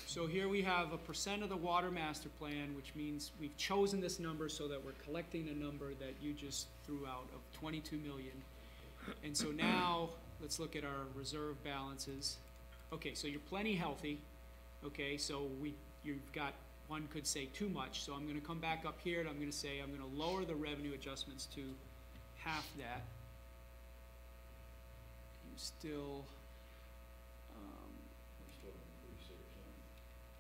Speaker 7: so here we have a % of the water master plan, which means we've chosen this number so that we're collecting the number that you just threw out of 22 million. And so now, let's look at our reserve balances. Okay, so you're plenty healthy. Okay, so you've got, one could say too much, so I'm gonna come back up here and I'm gonna say, I'm gonna lower the revenue adjustments to half that. You still,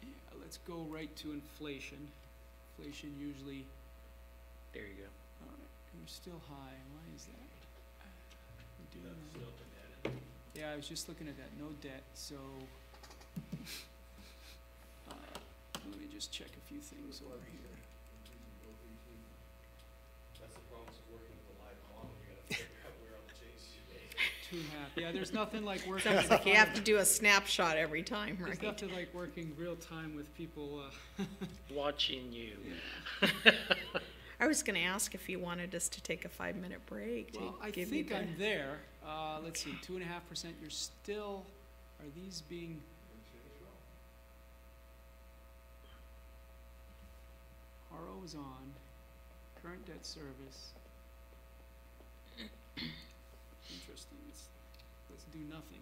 Speaker 7: yeah, let's go right to inflation. Inflation usually,
Speaker 1: There you go.
Speaker 7: all right, you're still high, why is that? We're doing that. Yeah, I was just looking at that, no debt, so, let me just check a few things over here.
Speaker 11: That's the problem with working with a live model, you gotta figure out where all the changes you made.
Speaker 7: 2.5. Yeah, there's nothing like working.
Speaker 3: Sounds like you have to do a snapshot every time,
Speaker 7: There's
Speaker 3: right?
Speaker 7: nothing like working real time with people.
Speaker 1: Watching you.
Speaker 3: I was gonna ask if you wanted us to take a 5-minute break to
Speaker 7: Well, I
Speaker 3: give you
Speaker 7: think
Speaker 3: the.
Speaker 7: I'm there. Let's see, 2.5%, you're still, are these being? RO is on, current debt service. Interesting, let's do nothing.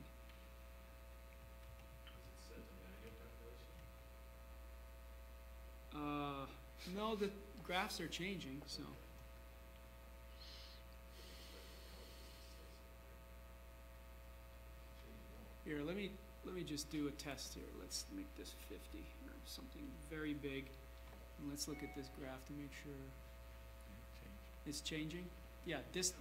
Speaker 7: No, the graphs are changing, so. Here, let me just do a test here. Let's make this 50 or something very big. And let's look at this graph to make sure it's changing. Yeah, this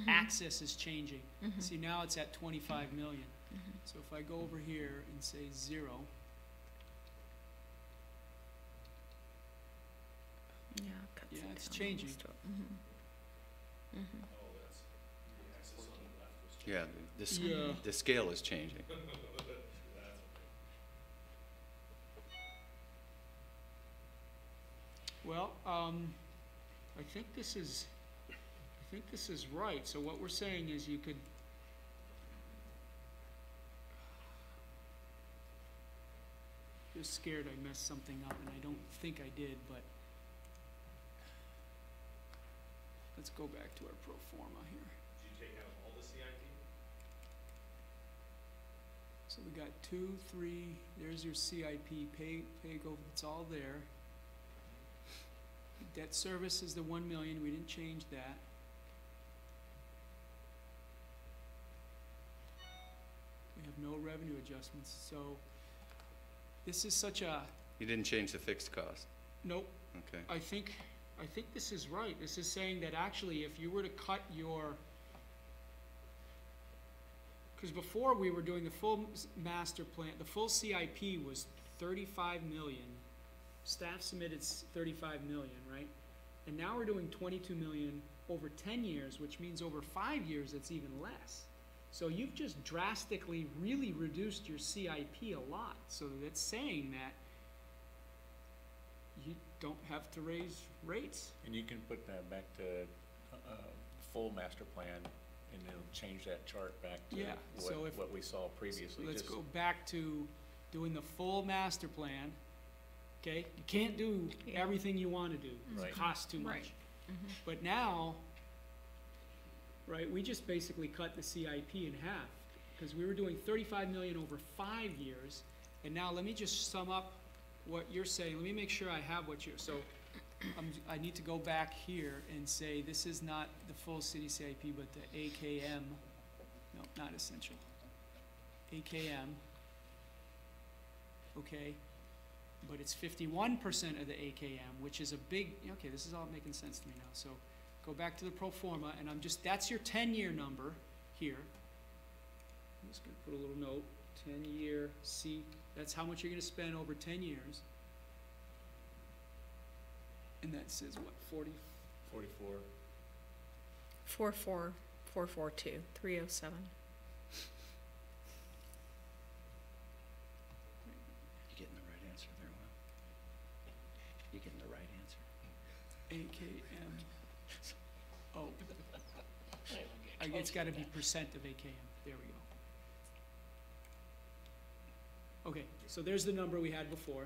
Speaker 7: axis is changing. See, now it's at 25 million. So if I go over here and say 0,
Speaker 3: Yeah, cuts
Speaker 7: yeah,
Speaker 3: it
Speaker 7: it's
Speaker 3: down
Speaker 7: changing.
Speaker 3: almost to a-
Speaker 12: Yeah, this,
Speaker 7: Yeah.
Speaker 12: the scale is changing.
Speaker 7: Well, I think this is right. So what we're saying is you could. Just scared I messed something up, and I don't think I did, but let's go back to our pro forma here.
Speaker 11: Did you take out all the CIP?
Speaker 7: So we got 2, 3, there's your CIP, pay go, it's all there. Debt service is the 1 million, we didn't change that. We have no revenue adjustments, so this is such a,
Speaker 12: You didn't change the fixed cost.
Speaker 7: nope,
Speaker 12: Okay.
Speaker 7: I think this is right. This is saying that actually if you were to cut your, because before we were doing the full master plan, the full CIP was 35 million. Staff submitted 35 million, right? And now we're doing 22 million over 10 years, which means over 5 years it's even less. So you've just drastically really reduced your CIP a lot. So that's saying that you don't have to raise rates.
Speaker 2: And you can put that back to full master plan, and it'll change that chart back to
Speaker 7: Yeah, so if-
Speaker 2: what we saw previously.
Speaker 7: Let's
Speaker 2: Just-
Speaker 7: go back to doing the full master plan, okay? You can't do
Speaker 3: Yeah.
Speaker 7: everything you wanna do,
Speaker 2: Right.
Speaker 7: it costs too
Speaker 3: Right.
Speaker 7: much. But now, right, we just basically cut the CIP in half, because we were doing 35 million over 5 years, and now let me just sum up what you're saying, let me make sure I have what you're, so, I need to go back here and say, this is not the full city CIP, but the AKM, no, not essential. AKM, okay, but it's 51% of the AKM, which is a big, okay, this is all making sense to me now, so go back to the pro forma, and that's your 10-year number here. I'm just gonna put a little note, 10-year, that's how much you're gonna spend over 10 years. And that says what,
Speaker 2: 44.
Speaker 3: 44442, 307.
Speaker 12: You getting the right answer there, Will? You getting the right answer?
Speaker 7: AKM. Oh. It's gotta be percent of AKM, there we go. Okay, so there's the number we had before,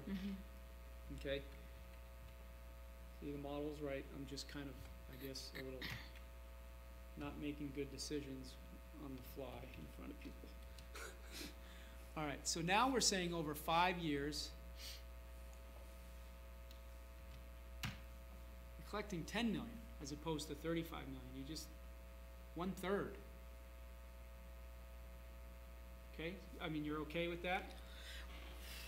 Speaker 7: okay? See, the model's right, I'm just kind of, I guess, a little not making good decisions on the fly in front of people. All right, so now we're saying over 5 years, you're collecting 10 million as opposed to 35 million, you just, 1/3. Okay, I mean, you're okay with that?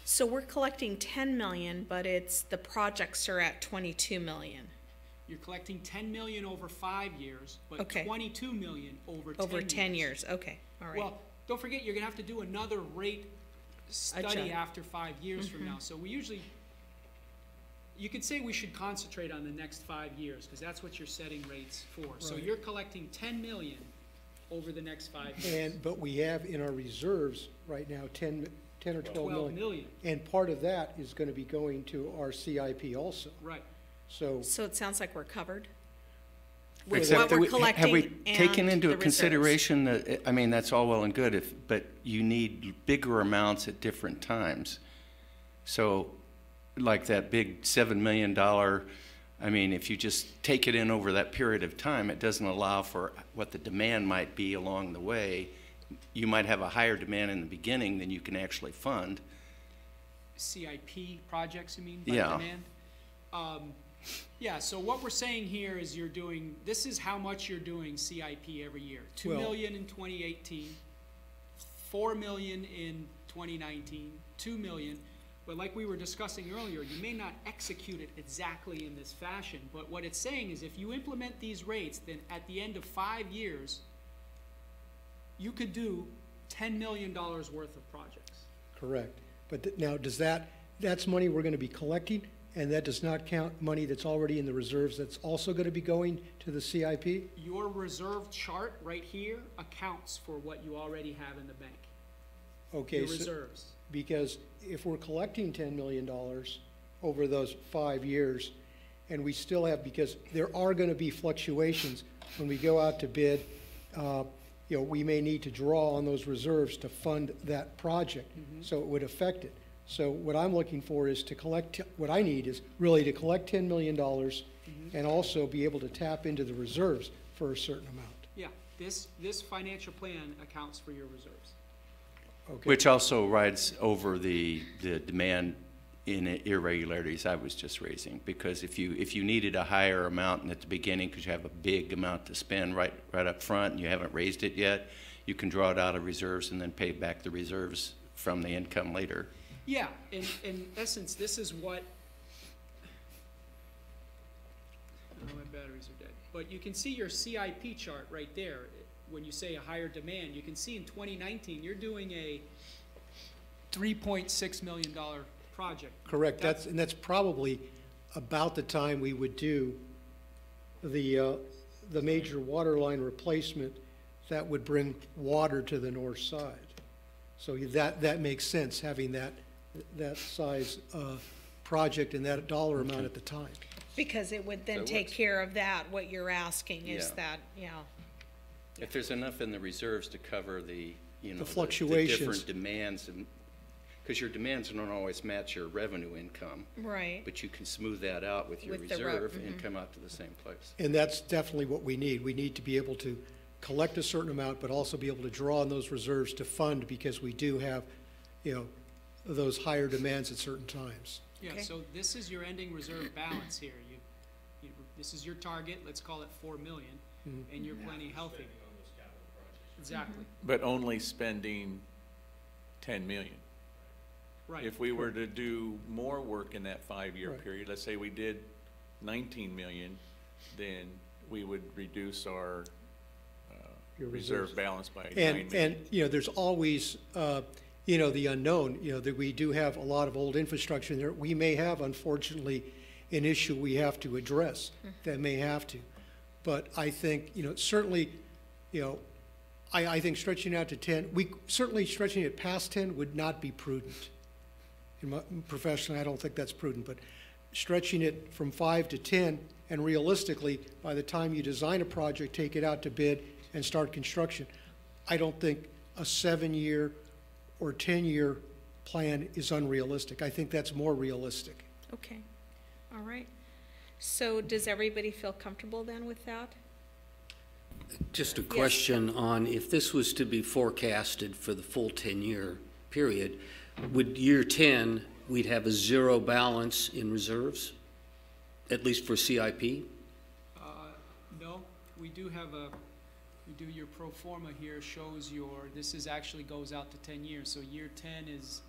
Speaker 3: So we're collecting 10 million, but the projects are at 22 million.
Speaker 7: You're collecting 10 million over 5 years, but
Speaker 3: Okay.
Speaker 7: 22 million over 10 years.
Speaker 3: Over 10 years, okay, all right.
Speaker 7: Well, don't forget, you're gonna have to do another rate study
Speaker 3: Adjust.
Speaker 7: after 5 years from now. So we usually, you could say we should concentrate on the next 5 years, because that's what you're setting rates for. So
Speaker 13: Right.
Speaker 7: you're collecting 10 million over the next 5 years.
Speaker 13: But we have in our reserves right now 10 or 12
Speaker 7: 12
Speaker 13: million.
Speaker 7: million,
Speaker 13: And part of that is gonna be going to our CIP also.
Speaker 7: right.
Speaker 13: So,
Speaker 3: So it sounds like we're covered with
Speaker 12: Except
Speaker 3: what
Speaker 12: that
Speaker 3: we're
Speaker 12: have
Speaker 3: collecting
Speaker 12: we
Speaker 3: and
Speaker 12: taken into
Speaker 3: the reserves.
Speaker 12: consideration that, I mean, that's all well and good, but you need bigger amounts at different times. So, like that big $7 million, I mean, if you just take it in over that period of time, it doesn't allow for what the demand might be along the way. You might have a higher demand in the beginning than you can actually fund.
Speaker 7: CIP projects, you mean, by
Speaker 12: Yeah.
Speaker 7: demand? Yeah, so what we're saying here is this is how much you're doing CIP every year. 2
Speaker 13: Well-
Speaker 7: million in 2018, 4 million in 2019, 2 million. But like we were discussing earlier, you may not execute it exactly in this fashion, but what it's saying is if you implement these rates, then at the end of 5 years, you could do $10 million worth of projects.
Speaker 13: correct. But now, that's money we're gonna be collecting, and that does not count money that's already in the reserves that's also gonna be going to the CIP?
Speaker 7: Your reserve chart right here accounts for what you already have in the bank,
Speaker 13: Okay,
Speaker 7: your
Speaker 13: so,
Speaker 7: reserves.
Speaker 13: because if we're collecting $10 million over those 5 years, and we still have, because there are gonna be fluctuations when we go out to bid, we may need to draw on those reserves to fund that project, so it would affect it. So what I'm looking for is what I need is really to collect $10 million and also be able to tap into the reserves for a certain amount.
Speaker 7: Yeah, this financial plan accounts for your reserves.
Speaker 13: Okay.
Speaker 12: Which also rides over the demand in irregularities I was just raising. Because if you needed a higher amount at the beginning because you have a big amount to spend right up front and you haven't raised it yet, you can draw it out of reserves and then pay back the reserves from the income later.
Speaker 7: Yeah, in essence, this is what, oh, my batteries are dead. But you can see your CIP chart right there. When you say a higher demand, you can see in 2019, you're doing a $3.6 million project.
Speaker 13: Correct, that's probably about the time we would do the major water line replacement that would bring water to the north side. So that makes sense, having that size project and that dollar amount at the time.
Speaker 3: Because it would then
Speaker 12: So
Speaker 3: take
Speaker 12: what's-
Speaker 3: care of that, what you're asking is
Speaker 12: Yeah.
Speaker 3: that, yeah.
Speaker 12: If there's enough in the reserves to cover the
Speaker 13: fluctuations.
Speaker 12: the different demands, because your demands don't always match your revenue income,
Speaker 3: Right.
Speaker 12: but you can smooth that out with your
Speaker 3: With the
Speaker 12: reserve and come out to the same place.
Speaker 13: And that's definitely what we need. We need to be able to collect a certain amount, but also be able to draw on those reserves to fund, because we do have, those higher demands at certain times.
Speaker 7: Yeah,
Speaker 3: Okay.
Speaker 7: so this is your ending reserve balance here. This is your target, let's call it 4 million, and you're plenty healthy. Exactly,
Speaker 2: But only spending 10 million.
Speaker 7: right.
Speaker 2: If we were to do more work in that 5-year
Speaker 13: Right.
Speaker 2: period, let's say we did 19 million, then we would reduce our
Speaker 13: Your
Speaker 2: reserve
Speaker 13: reserves.
Speaker 2: balance by 9 million.
Speaker 13: And, there's always, the unknown, that we do have a lot of old infrastructure in there. We may have, unfortunately, an issue we have to address that may have to. But I think, certainly, I think stretching out to 10, certainly stretching it past 10 would not be prudent. Professionally, I don't think that's prudent, but stretching it from 5 to 10, and realistically, by the time you design a project, take it out to bid and start construction, I don't think a 7-year or 10-year plan is unrealistic. I think that's more realistic.
Speaker 3: Okay, all right. So does everybody feel comfortable then with that?
Speaker 9: Just a question on if this was to be forecasted for the full 10-year period, would year 10, we'd have a zero balance in reserves, at least for CIP?
Speaker 7: No, we do your pro forma here shows this is actually goes out to 10 years. So year 10 is,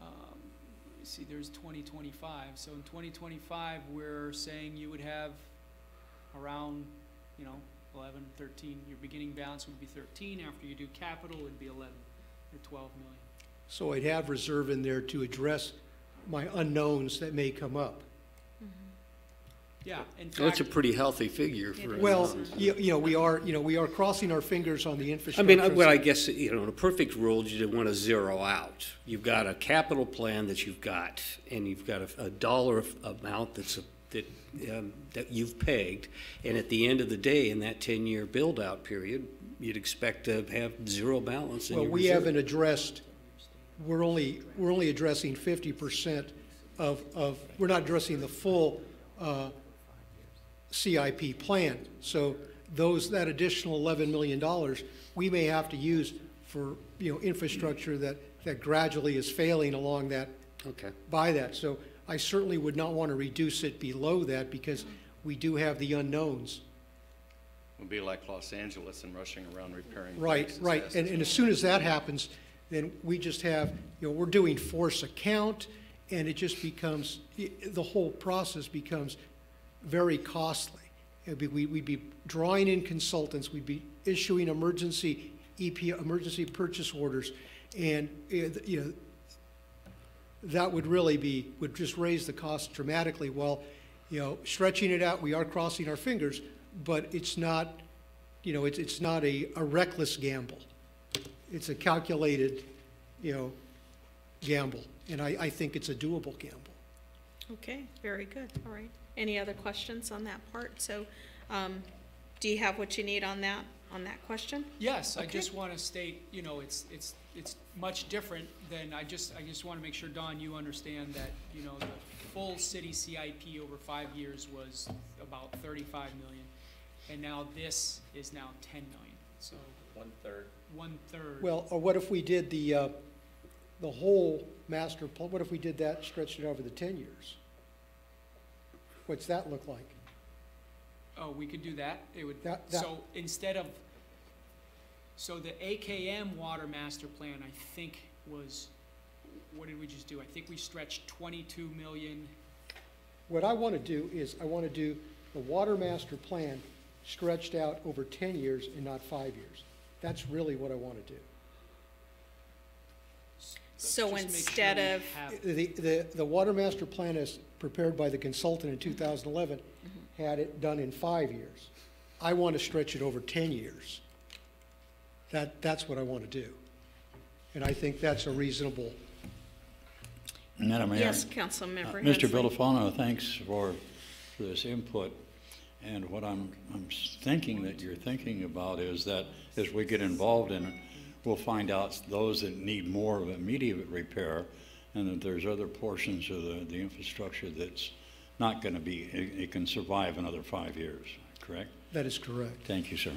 Speaker 7: you see there's 2025. So in 2025, we're saying you would have around, 11, 13, your beginning balance would be 13. After you do capital, it would be 11 or 12 million.
Speaker 13: So I'd have reserve in there to address my unknowns that may come up.
Speaker 7: Yeah, in
Speaker 9: So it's a
Speaker 7: fact,
Speaker 9: pretty healthy figure for.
Speaker 13: Well, we are crossing our fingers on the
Speaker 9: I
Speaker 13: infrastructure.
Speaker 9: mean, well, I guess, in a perfect world, you want to zero out. You've got a capital plan that you've got, and you've got a dollar amount that you've pegged, and at the end of the day, in that 10-year build-out period, you'd expect to have zero balance in
Speaker 13: Well,
Speaker 9: your
Speaker 13: we
Speaker 9: reserve.
Speaker 13: haven't addressed, we're only addressing 50% of, we're not addressing the full CIP plan. So that additional $11 million, we may have to use for, infrastructure that gradually is failing along that,
Speaker 9: Okay.
Speaker 13: by that. So I certainly would not want to reduce it below that because we do have the unknowns.
Speaker 12: It'll be like Los Angeles and rushing around repairing.
Speaker 13: Right,
Speaker 12: brakes as
Speaker 13: right.
Speaker 12: fast
Speaker 13: And
Speaker 12: as
Speaker 13: as soon as that happens, then we just have, we're doing force account, and it just becomes, the whole process becomes very costly. We'd be drawing in consultants, we'd be issuing emergency emergency purchase orders, and, that would really would just raise the cost dramatically. While, stretching it out, we are crossing our fingers, but it's not, it's not a reckless gamble. It's a calculated, gamble, and I think it's a doable gamble.
Speaker 3: Okay, very good, all right. Any other questions on that part? So, do you have what you need on that question?
Speaker 7: yes, I
Speaker 3: Okay.
Speaker 7: just want to state, it's much different than, I just want to make sure, Don, you understand that, the full city CIP over 5 years was about 35 million, and now this is now 10 million, so
Speaker 2: 1/3.
Speaker 7: 1/3.
Speaker 13: Well, or what if we did the whole master plan, what if we did that, stretched it over the 10 years? What's that look like?
Speaker 7: Oh, we could do that. It would,
Speaker 13: That-
Speaker 7: so instead of, so the AKM water master plan, I think was, what did we just do? I think we stretched 22 million.
Speaker 13: What I want to do is, I want to do the water master plan stretched out over 10 years and not 5 years. That's really what I want to do.
Speaker 3: So
Speaker 7: Just make sure
Speaker 3: instead
Speaker 7: we
Speaker 3: of,
Speaker 7: have-
Speaker 13: The water master plan as prepared by the consultant in 2011 had it done in 5 years. I want to stretch it over 10 years. That's what I want to do. And I think that's a reasonable.
Speaker 8: Madam Mayor.
Speaker 3: yes, Councilmember
Speaker 8: Mr.
Speaker 3: Hensley.
Speaker 8: Villafano, thanks for this input. And what I'm thinking that you're thinking about is that as we get involved in it, we'll find out those that need more of immediate repair, and that there's other portions of the infrastructure that's not going to be, it can survive another 5 years, correct?
Speaker 13: That is correct.
Speaker 8: Thank you, sir.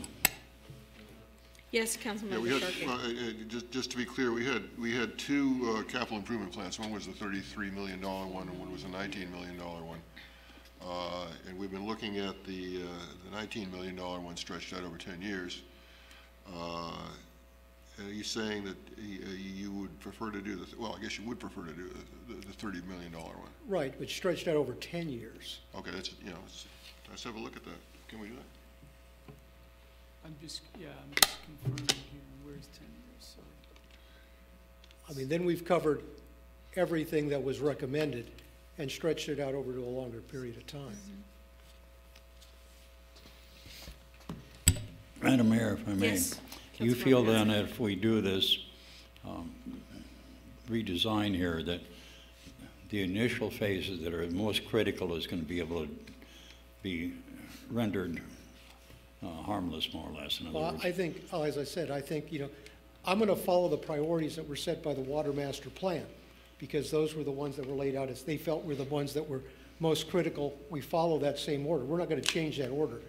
Speaker 3: Yes,
Speaker 10: Yeah,
Speaker 3: Councilmember
Speaker 10: we had,
Speaker 3: Sharkey.
Speaker 10: just to be clear, we had two capital improvement plans. One was the $33 million one, and one was a $19 million one. And we've been looking at the $19 million one stretched out over 10 years. Are you saying that you would prefer to do well, I guess you would prefer to do the $30 million one?
Speaker 13: Right, but stretched out over 10 years.
Speaker 10: Okay, let's have a look at that. Can we do that?
Speaker 7: I'm just confirming here, where's 10 years, so.
Speaker 13: I mean, then we've covered everything that was recommended and stretched it out over to a longer period of time.
Speaker 8: Madam Mayor, if I may.
Speaker 3: Yes,
Speaker 8: You feel
Speaker 3: Councilmember
Speaker 8: then
Speaker 3: Hensley.
Speaker 8: that if we do this redesign here, that the initial phases that are most critical is going to be able to be rendered harmless, more or less, in other
Speaker 13: Well,
Speaker 8: words?
Speaker 13: I think, as I said, I think, I'm going to follow the priorities that were set by the Water Master Plan, because those were the ones that were laid out as they felt were the ones that were most critical. We follow that same order. We're not going to change that order.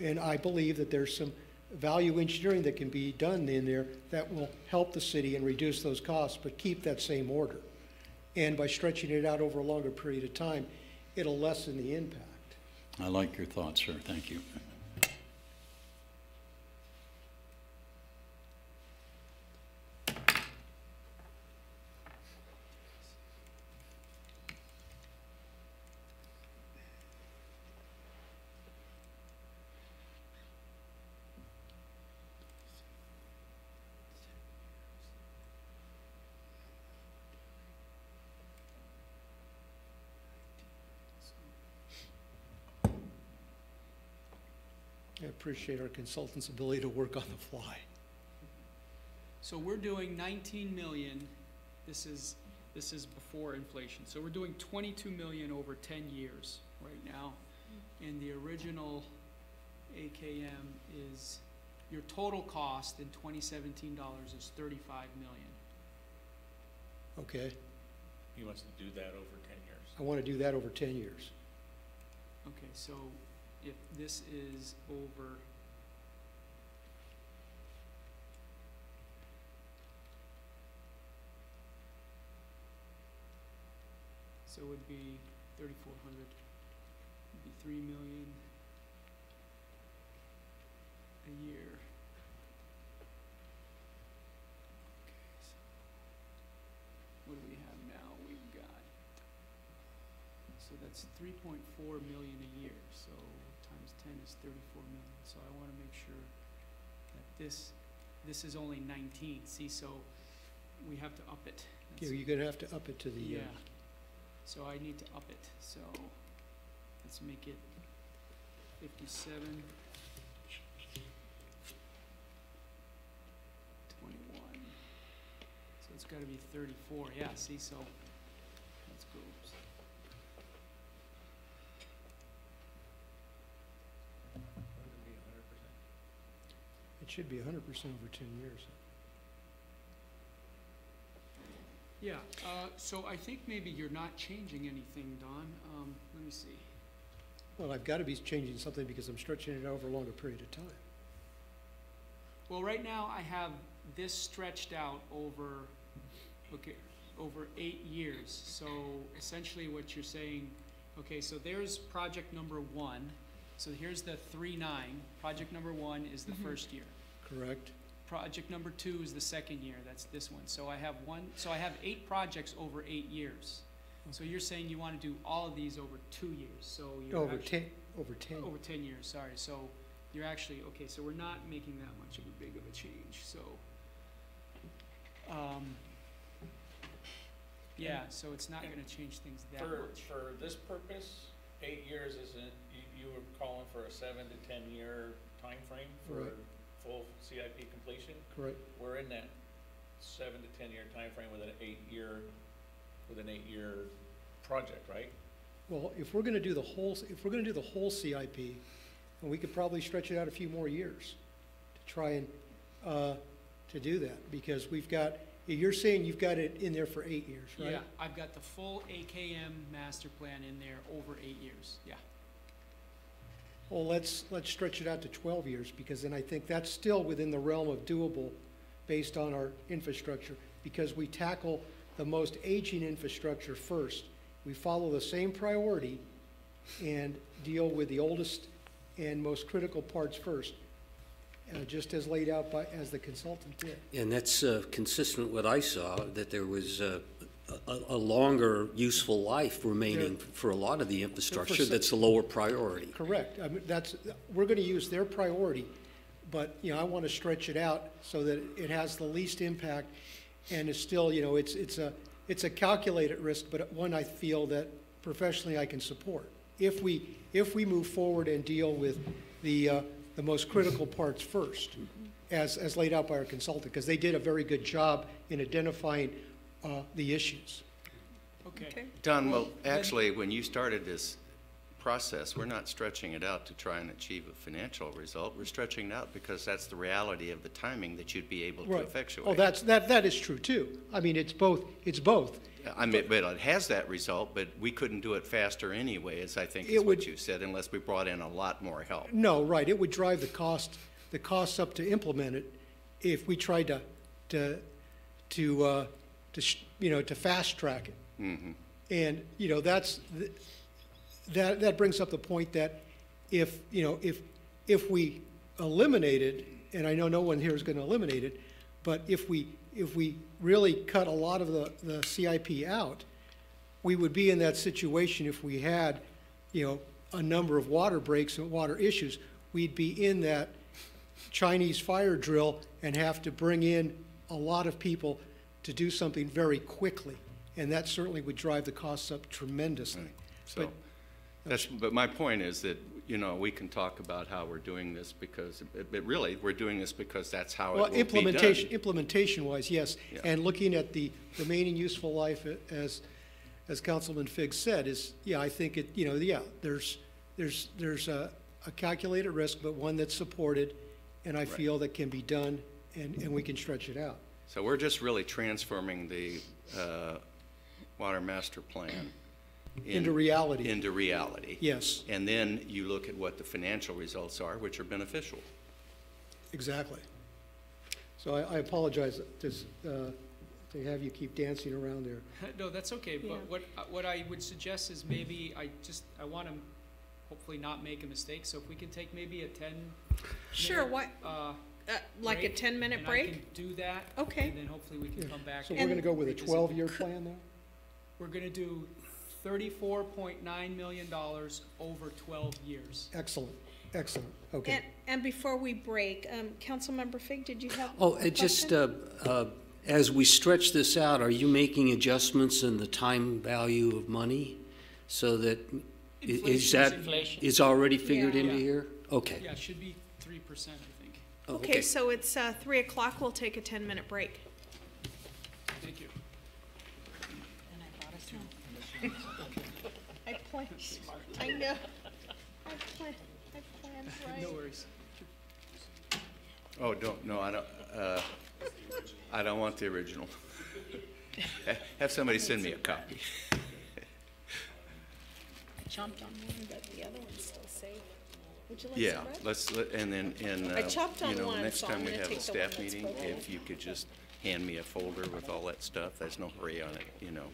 Speaker 13: And I believe that there's some value engineering that can be done in there that will help the city and reduce those costs, but keep that same order. And by stretching it out over a longer period of time, it'll lessen the impact.
Speaker 8: I like your thoughts, sir. Thank you.
Speaker 13: I appreciate our consultant's ability to work on the fly.
Speaker 7: So we're doing 19 million, this is before inflation, so we're doing 22 million over 10 years right now. And the original AKM is, your total cost in 2017 dollars is 35 million.
Speaker 13: Okay,
Speaker 2: He wants to do that over 10 years.
Speaker 13: I want to do that over 10 years.
Speaker 7: Okay, so if this is over, so it would be 3,400, it'd be 3 million a year. Okay, so what do we have now? We've got, so that's 3.4 million a year, so times 10 is 34 million. So I want to make sure that this is only 19. See, so we have to up it.
Speaker 13: Yeah,
Speaker 7: That's-
Speaker 13: you're going to have to up it to the,
Speaker 7: yeah. So I need to up it. So let's make it 57, 21. So it's got to be 34. Yeah, see, so let's go.
Speaker 13: it should be 100% over 10 years.
Speaker 7: Yeah, so I think maybe you're not changing anything, Don. Let me see.
Speaker 13: Well, I've got to be changing something because I'm stretching it over a longer period of time.
Speaker 7: Well, right now I have this stretched out over, okay, over 8 years. So essentially what you're saying, okay, so there's project number 1. So here's the 3-9. Project number 1 is the first year.
Speaker 13: Correct?
Speaker 7: Project number 2 is the second year. That's this one. So I have 8 projects over 8 years. So you're saying you want to do all of these over 2 years. So you're
Speaker 13: Over
Speaker 7: actually,
Speaker 13: 10, over 10.
Speaker 7: over 10 years. Sorry. So you're actually okay. So we're not making that much of a big of a change. So, yeah. So it's not going to change things that much.
Speaker 2: For this purpose, 8 years isn't, you were calling for a 7 to 10 year time frame for
Speaker 13: Right.
Speaker 2: full CIP completion?
Speaker 13: Correct.
Speaker 2: We're in that 7 to 10 year time frame with an 8 year project, right?
Speaker 13: Well, if we're going to do the whole CIP, and we could probably stretch it out a few more years to try and to do that, because we've got. You're saying you've got it in there for 8 years, right?
Speaker 7: Yeah, I've got the full AKM master plan in there over 8 years. Yeah.
Speaker 13: Well, let's stretch it out to 12 years, because then I think that's still within the realm of doable based on our infrastructure, because we tackle the most aging infrastructure first. We follow the same priority and deal with the oldest and most critical parts first, just as laid out as the consultant did.
Speaker 9: And that's consistent with what I saw, that there was a longer useful life remaining for a lot of the infrastructure that's a lower priority.
Speaker 13: Correct. I mean, we're going to use their priority, but, I want to stretch it out so that it has the least impact and is still, it's a calculated risk, but one I feel that professionally I can support. If we move forward and deal with the most critical parts first, as laid out by our consultant, because they did a very good job in identifying the issues.
Speaker 7: Okay.
Speaker 12: Don, well, actually, when you started this process, we're not stretching it out to try and achieve a financial result. We're stretching it out because that's the reality of the timing that you'd be able to
Speaker 13: Right.
Speaker 12: effectuate.
Speaker 13: Oh, that is true too. I mean, it's both.
Speaker 12: I mean, but it has that result, but we couldn't do it faster anyway, as I think is
Speaker 13: It would-
Speaker 12: what you said, unless we brought in a lot more help.
Speaker 13: No, right. It would drive the costs up to implement it if we tried to fast track it.
Speaker 12: Mm-hmm.
Speaker 13: And, that brings up the point that if we eliminated, and I know no one here is going to eliminate it, but if we really cut a lot of the CIP out, we would be in that situation if we had, a number of water breaks and water issues. We'd be in that Chinese fire drill and have to bring in a lot of people to do something very quickly. And that certainly would drive the costs up tremendously.
Speaker 12: So, but my point is that you know, we can talk about how we're doing this because, but really, we're doing this because that's how
Speaker 13: Well,
Speaker 12: it will be done.
Speaker 13: implementation-wise, yes.
Speaker 12: Yeah.
Speaker 13: And looking at the remaining useful life, as Councilman Figgs said, is, yeah, I think it, you know, yeah, there's a calculated risk, but one that's supported, and I feel that can be done, and we can stretch it out.
Speaker 12: So we're just really transforming the Water Master Plan
Speaker 13: Into reality.
Speaker 12: Into reality.
Speaker 13: Yes,
Speaker 12: And then you look at what the financial results are, which are beneficial.
Speaker 13: exactly. So I apologize to have you keep dancing around there.
Speaker 7: No, that's okay, but what I would suggest is maybe I want to hopefully not make a mistake, so if we can take maybe a 10.
Speaker 3: Sure, what, like a
Speaker 7: break,
Speaker 3: 10-minute
Speaker 7: and
Speaker 3: break?
Speaker 7: I can do that.
Speaker 3: Okay.
Speaker 7: And then hopefully we can come back.
Speaker 13: So
Speaker 7: and
Speaker 13: we're gonna go with a
Speaker 7: revisit.
Speaker 13: 12-year plan there?
Speaker 7: We're gonna do $34.9 million over 12 years.
Speaker 13: Excellent, excellent, okay.
Speaker 3: And before we break, Councilmember Fig, did you have
Speaker 9: Oh,
Speaker 3: a
Speaker 9: it just,
Speaker 3: question?
Speaker 9: as we stretch this out, are you making adjustments in the time value of money? So that, is that, is already figured
Speaker 3: Yeah.
Speaker 9: into here? Okay.
Speaker 7: Yeah, it should be 3%, I think.
Speaker 9: Oh,
Speaker 3: Okay, so it's 3 o'clock, we'll take a 10-minute break.
Speaker 7: Thank you.
Speaker 3: I planned smart. I know. I planned right.
Speaker 7: No worries.
Speaker 12: Oh, no, I don't want the original. Have somebody send me a copy.
Speaker 3: I chomped on one, but the other one's still safe. Would you like
Speaker 12: Yeah,
Speaker 3: some bread?
Speaker 12: and then,
Speaker 3: I chopped on
Speaker 12: you know,
Speaker 3: one,
Speaker 12: next
Speaker 3: so I'm
Speaker 12: time we
Speaker 3: gonna
Speaker 12: have a
Speaker 3: take the one
Speaker 12: staff
Speaker 3: that's
Speaker 12: meeting,
Speaker 3: purple.
Speaker 12: if you could just hand me a folder with all that stuff, there's no hurry on it, you know.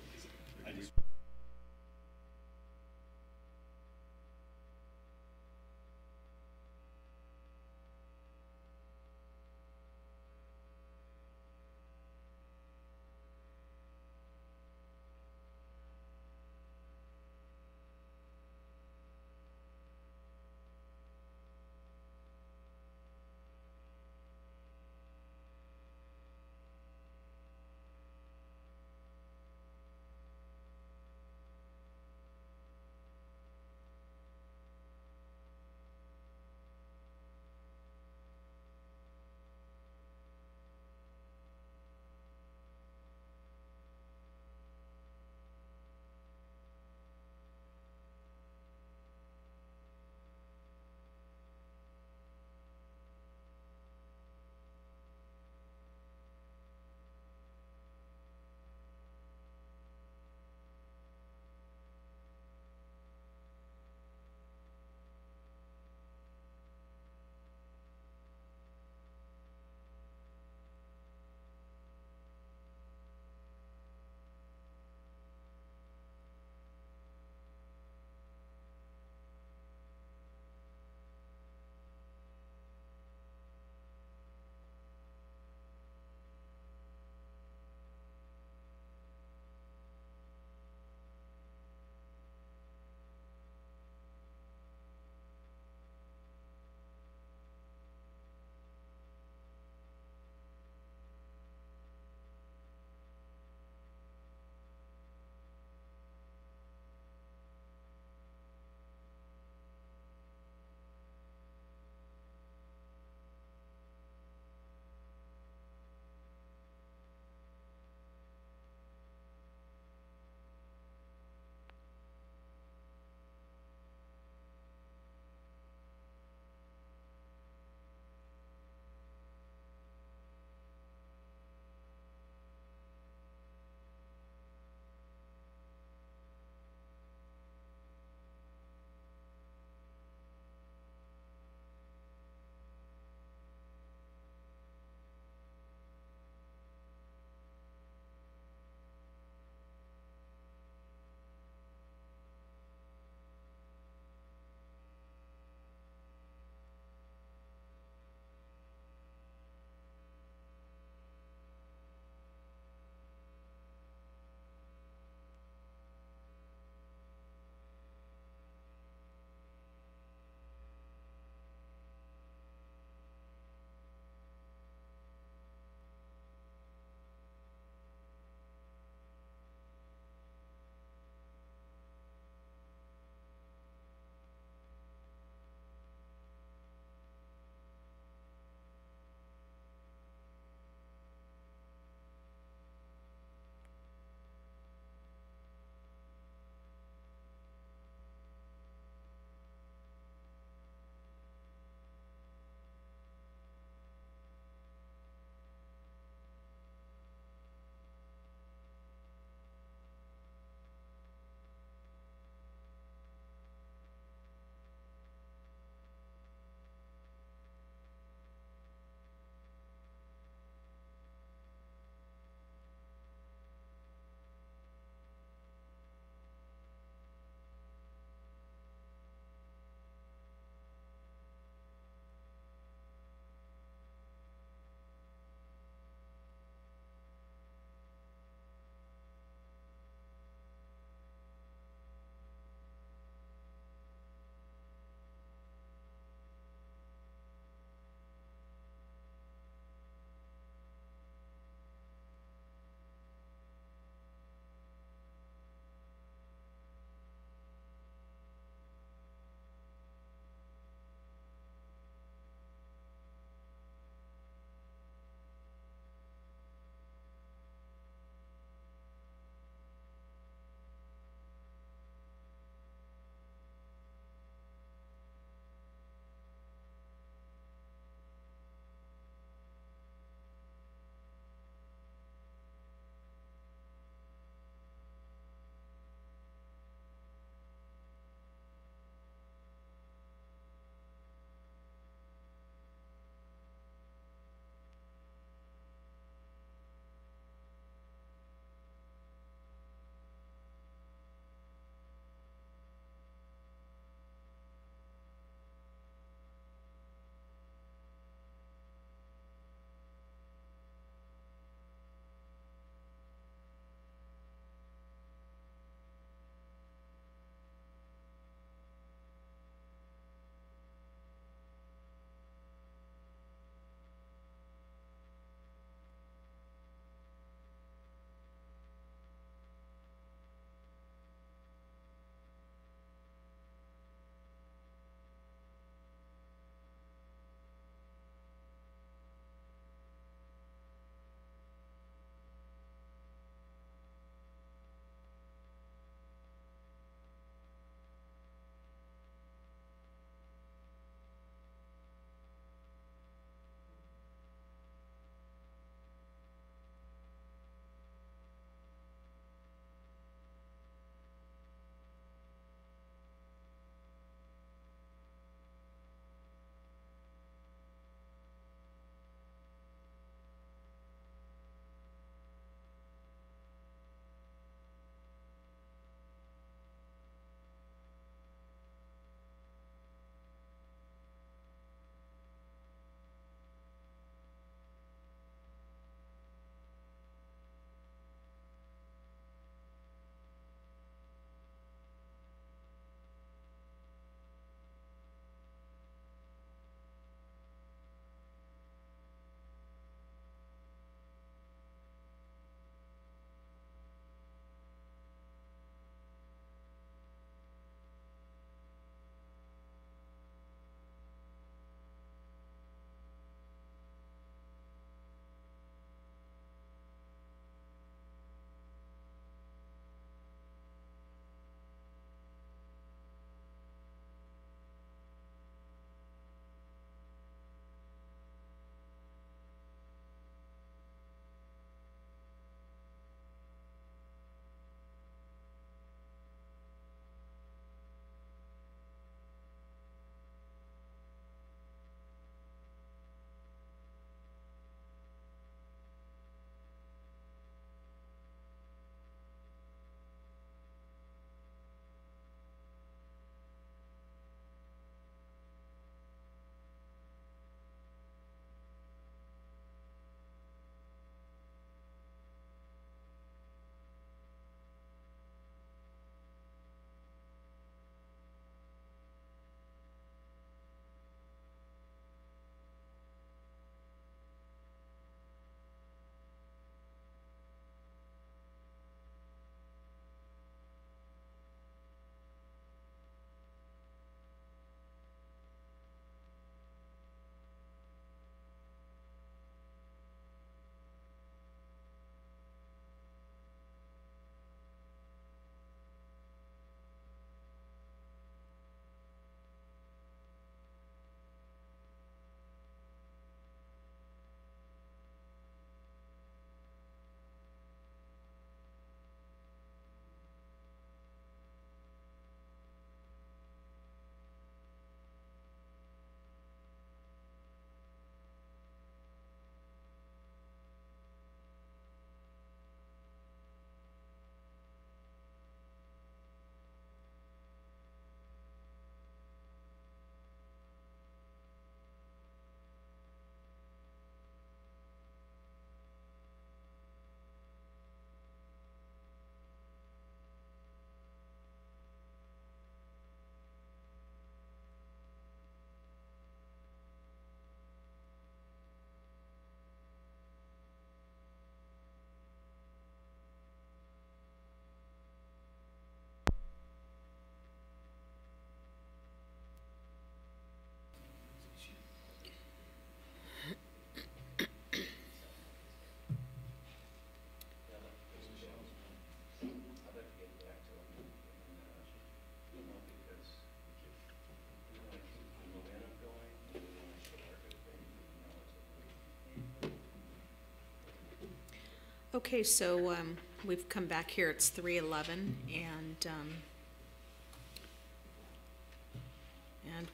Speaker 3: Okay, so we've come back here, it's 3:11, and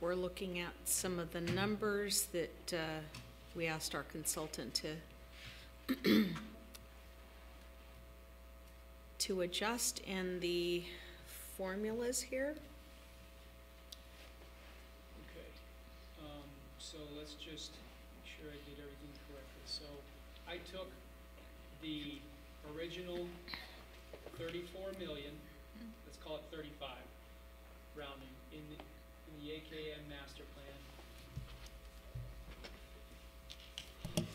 Speaker 3: we're looking at some of the numbers that we asked our consultant to adjust, and the formulas here.
Speaker 7: Okay, so let's just make sure I did everything correctly. So I took the original 34 million, let's call it 35, rounding, in the AKM master plan.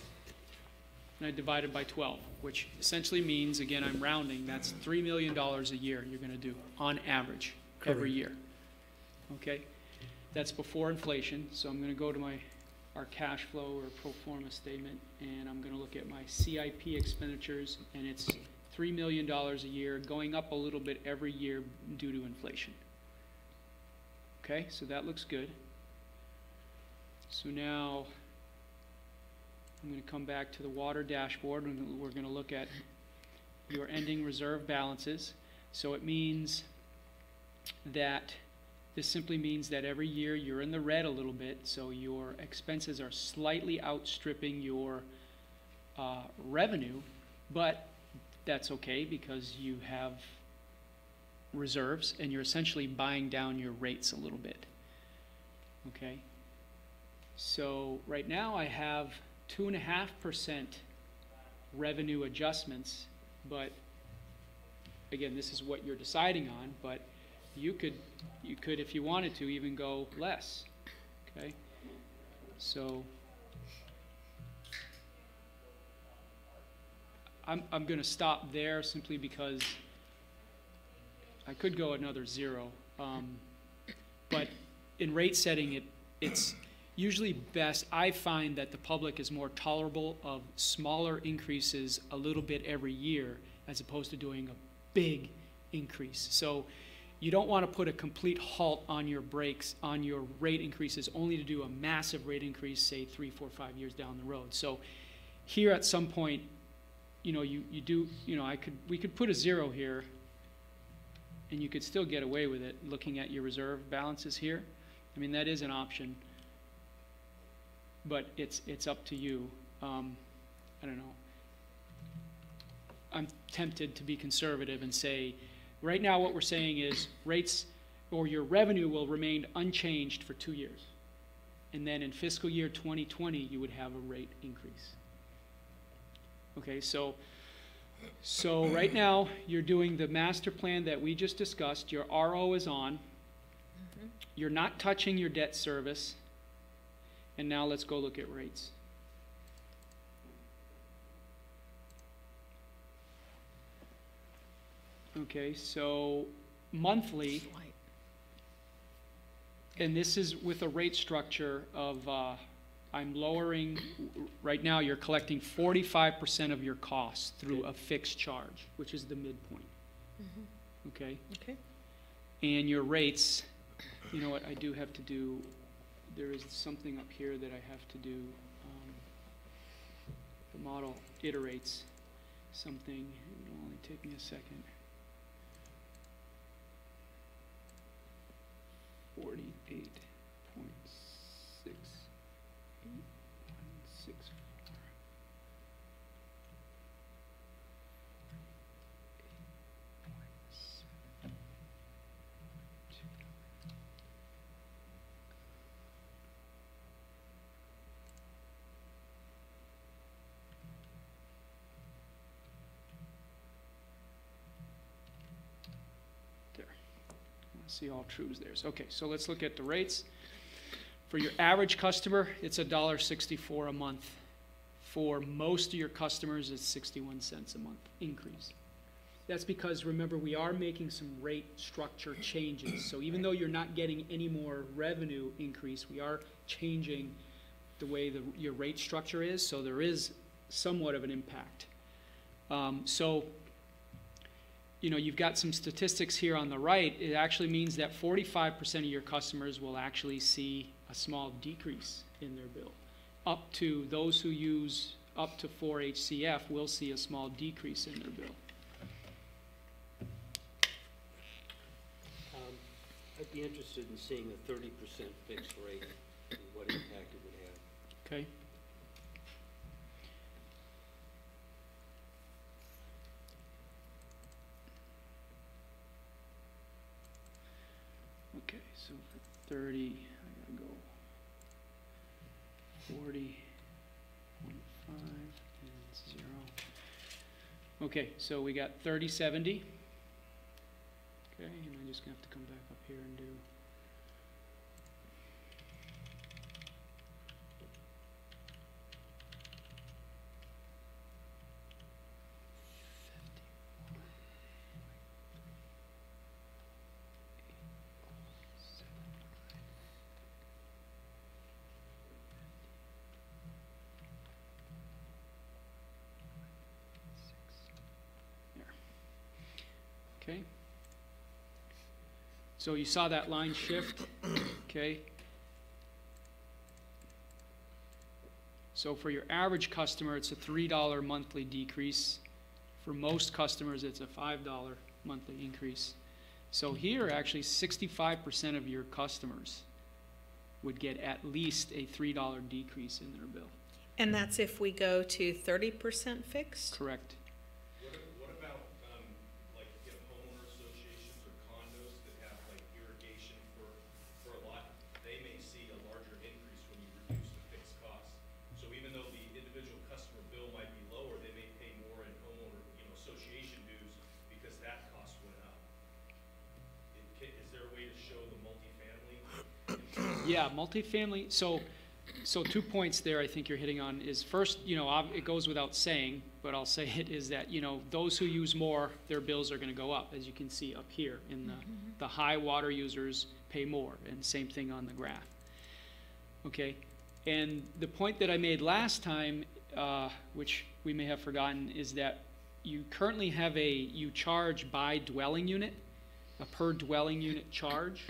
Speaker 7: And I divided by 12, which essentially means, again, I'm rounding, that's $3 million a year you're gonna do, on average, every year. Okay? That's before inflation, so I'm gonna go to our cash flow or pro forma statement, and I'm gonna look at my CIP expenditures, and it's $3 million a year, going up a little bit every year due to inflation. Okay, so that looks good. So now, I'm going to come back to the water dashboard, and we're going to look at your ending reserve balances. So it means that, this simply means that every year you're in the red a little bit, so your expenses are slightly outstripping your revenue, but that's okay because you have reserves and you're essentially buying down your rates a little bit. Okay? So right now I have 2.5% revenue adjustments, but again, this is what you're deciding on, but you could, if you wanted to, even go less. Okay? So I'm going to stop there simply because I could go another 0, but in rate setting, it's usually best. I find that the public is more tolerable of smaller increases a little bit every year as opposed to doing a big increase. So you don't want to put a complete halt on your brakes, on your rate increases, only to do a massive rate increase, say 3, 4, 5 years down the road. So here at some point, you know, you do, you know, we could put a 0 here, and you could still get away with it looking at your reserve balances here. I mean, that is an option, but it's up to you. I don't know. I'm tempted to be conservative and say, right now what we're saying is rates or your revenue will remain unchanged for 2 years. And then in fiscal year 2020, you would have a rate increase. Okay, so right now you're doing the master plan that we just discussed. Your RO is on. You're not touching your debt service. And now let's go look at rates. Okay, so monthly, and this is with a rate structure of, I'm lowering, right now you're collecting 45% of your costs through a fixed charge, which is the midpoint. Okay?
Speaker 3: Okay.
Speaker 7: And your rates, you know what, I do have to do, there is something up here that I have to do. The model iterates something, it will only take me a second. 48.68164. See all trues there. Okay, so let's look at the rates. For your average customer, it's $1.64 a month. For most of your customers, it's 61 cents a month increase. That's because, remember, we are making some rate structure changes. So even though you're not getting any more revenue increase, we are changing the way your rate structure is, so there is somewhat of an impact. You know, you've got some statistics here on the right. It actually means that 45% of your customers will actually see a small decrease in their bill, up to those who use up to 4 HCF will see a small decrease in their bill.
Speaker 9: I'd be interested in seeing a 30% fixed rate and what impact it would have.
Speaker 7: Okay? Okay, so for 30, I gotta go 40.5 and 0. Okay, so we got 3070. Okay, and I'm just gonna have to come back up here and do. Okay. So you saw that line shift, okay? So for your average customer, it's a $3 monthly decrease. For most customers, it's a $5 monthly increase. So here, actually, 65% of your customers would get at least a $3 decrease in their bill.
Speaker 3: And that's if we go to 30% fixed?
Speaker 7: Correct.
Speaker 11: What about, like, you know, homeowner associations or condos that have, like, irrigation for a lot? They may see a larger increase when you reduce the fixed cost. So even though the individual customer bill might be lower, they may pay more in homeowner, you know, association dues because that cost went up. Is there a way to show the multifamily?
Speaker 7: Yeah, multifamily, so 2 points there I think you're hitting on is first, you know, it goes without saying, but I'll say it is that, you know, those who use more, their bills are gonna go up, as you can see up here in the high water users pay more, and same thing on the graph. Okay, and the point that I made last time, which we may have forgotten, is that you currently have you charge by dwelling unit, a per dwelling unit charge,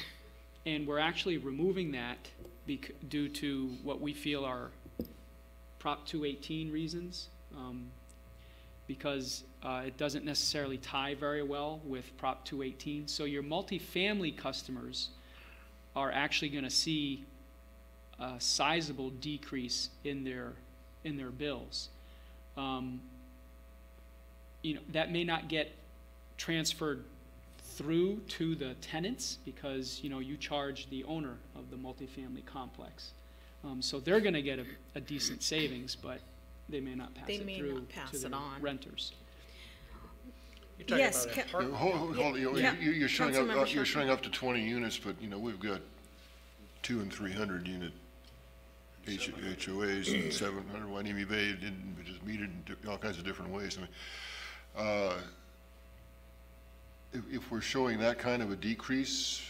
Speaker 7: and we're actually removing that due to what we feel are Prop 218 reasons, because it doesn't necessarily tie very well with Prop 218. So your multifamily customers are actually going to see a sizable decrease in their bills. You know, that may not get transferred through to the tenants because, you know, you charge the owner of the multifamily complex. So they're going to get a decent savings, but they may not pass it through to the renters.
Speaker 1: You're talking
Speaker 3: Yes,
Speaker 1: about apartment.
Speaker 10: Hold,
Speaker 3: Yeah.
Speaker 10: you're showing
Speaker 3: Councilmember
Speaker 10: up, you're
Speaker 3: Shelton.
Speaker 10: showing up to 20 units, but, you know, we've got 200 and 300 unit HOAs and 700 Wainimi Bay, which is metered in all kinds of different ways. I mean, if we're showing that kind of a decrease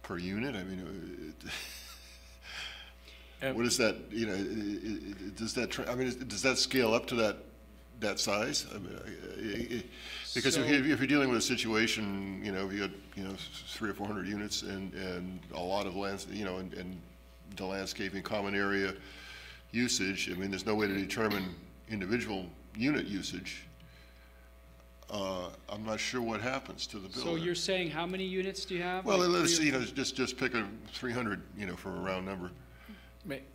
Speaker 10: per unit, I mean, what is that, you know, does that, I mean, does that scale up to that size? I mean, because if you're dealing with a situation, you know, if you got, you know, 300 or 400 units and a lot of lands, you know, and the landscaping, common area usage, I mean, there's no way to determine individual unit usage. I'm not sure what happens to the bill.
Speaker 7: So you're saying how many units do you have?
Speaker 10: Well,
Speaker 7: Like
Speaker 10: let's,
Speaker 7: three or
Speaker 10: you know, just pick a 300, you know, for a round number.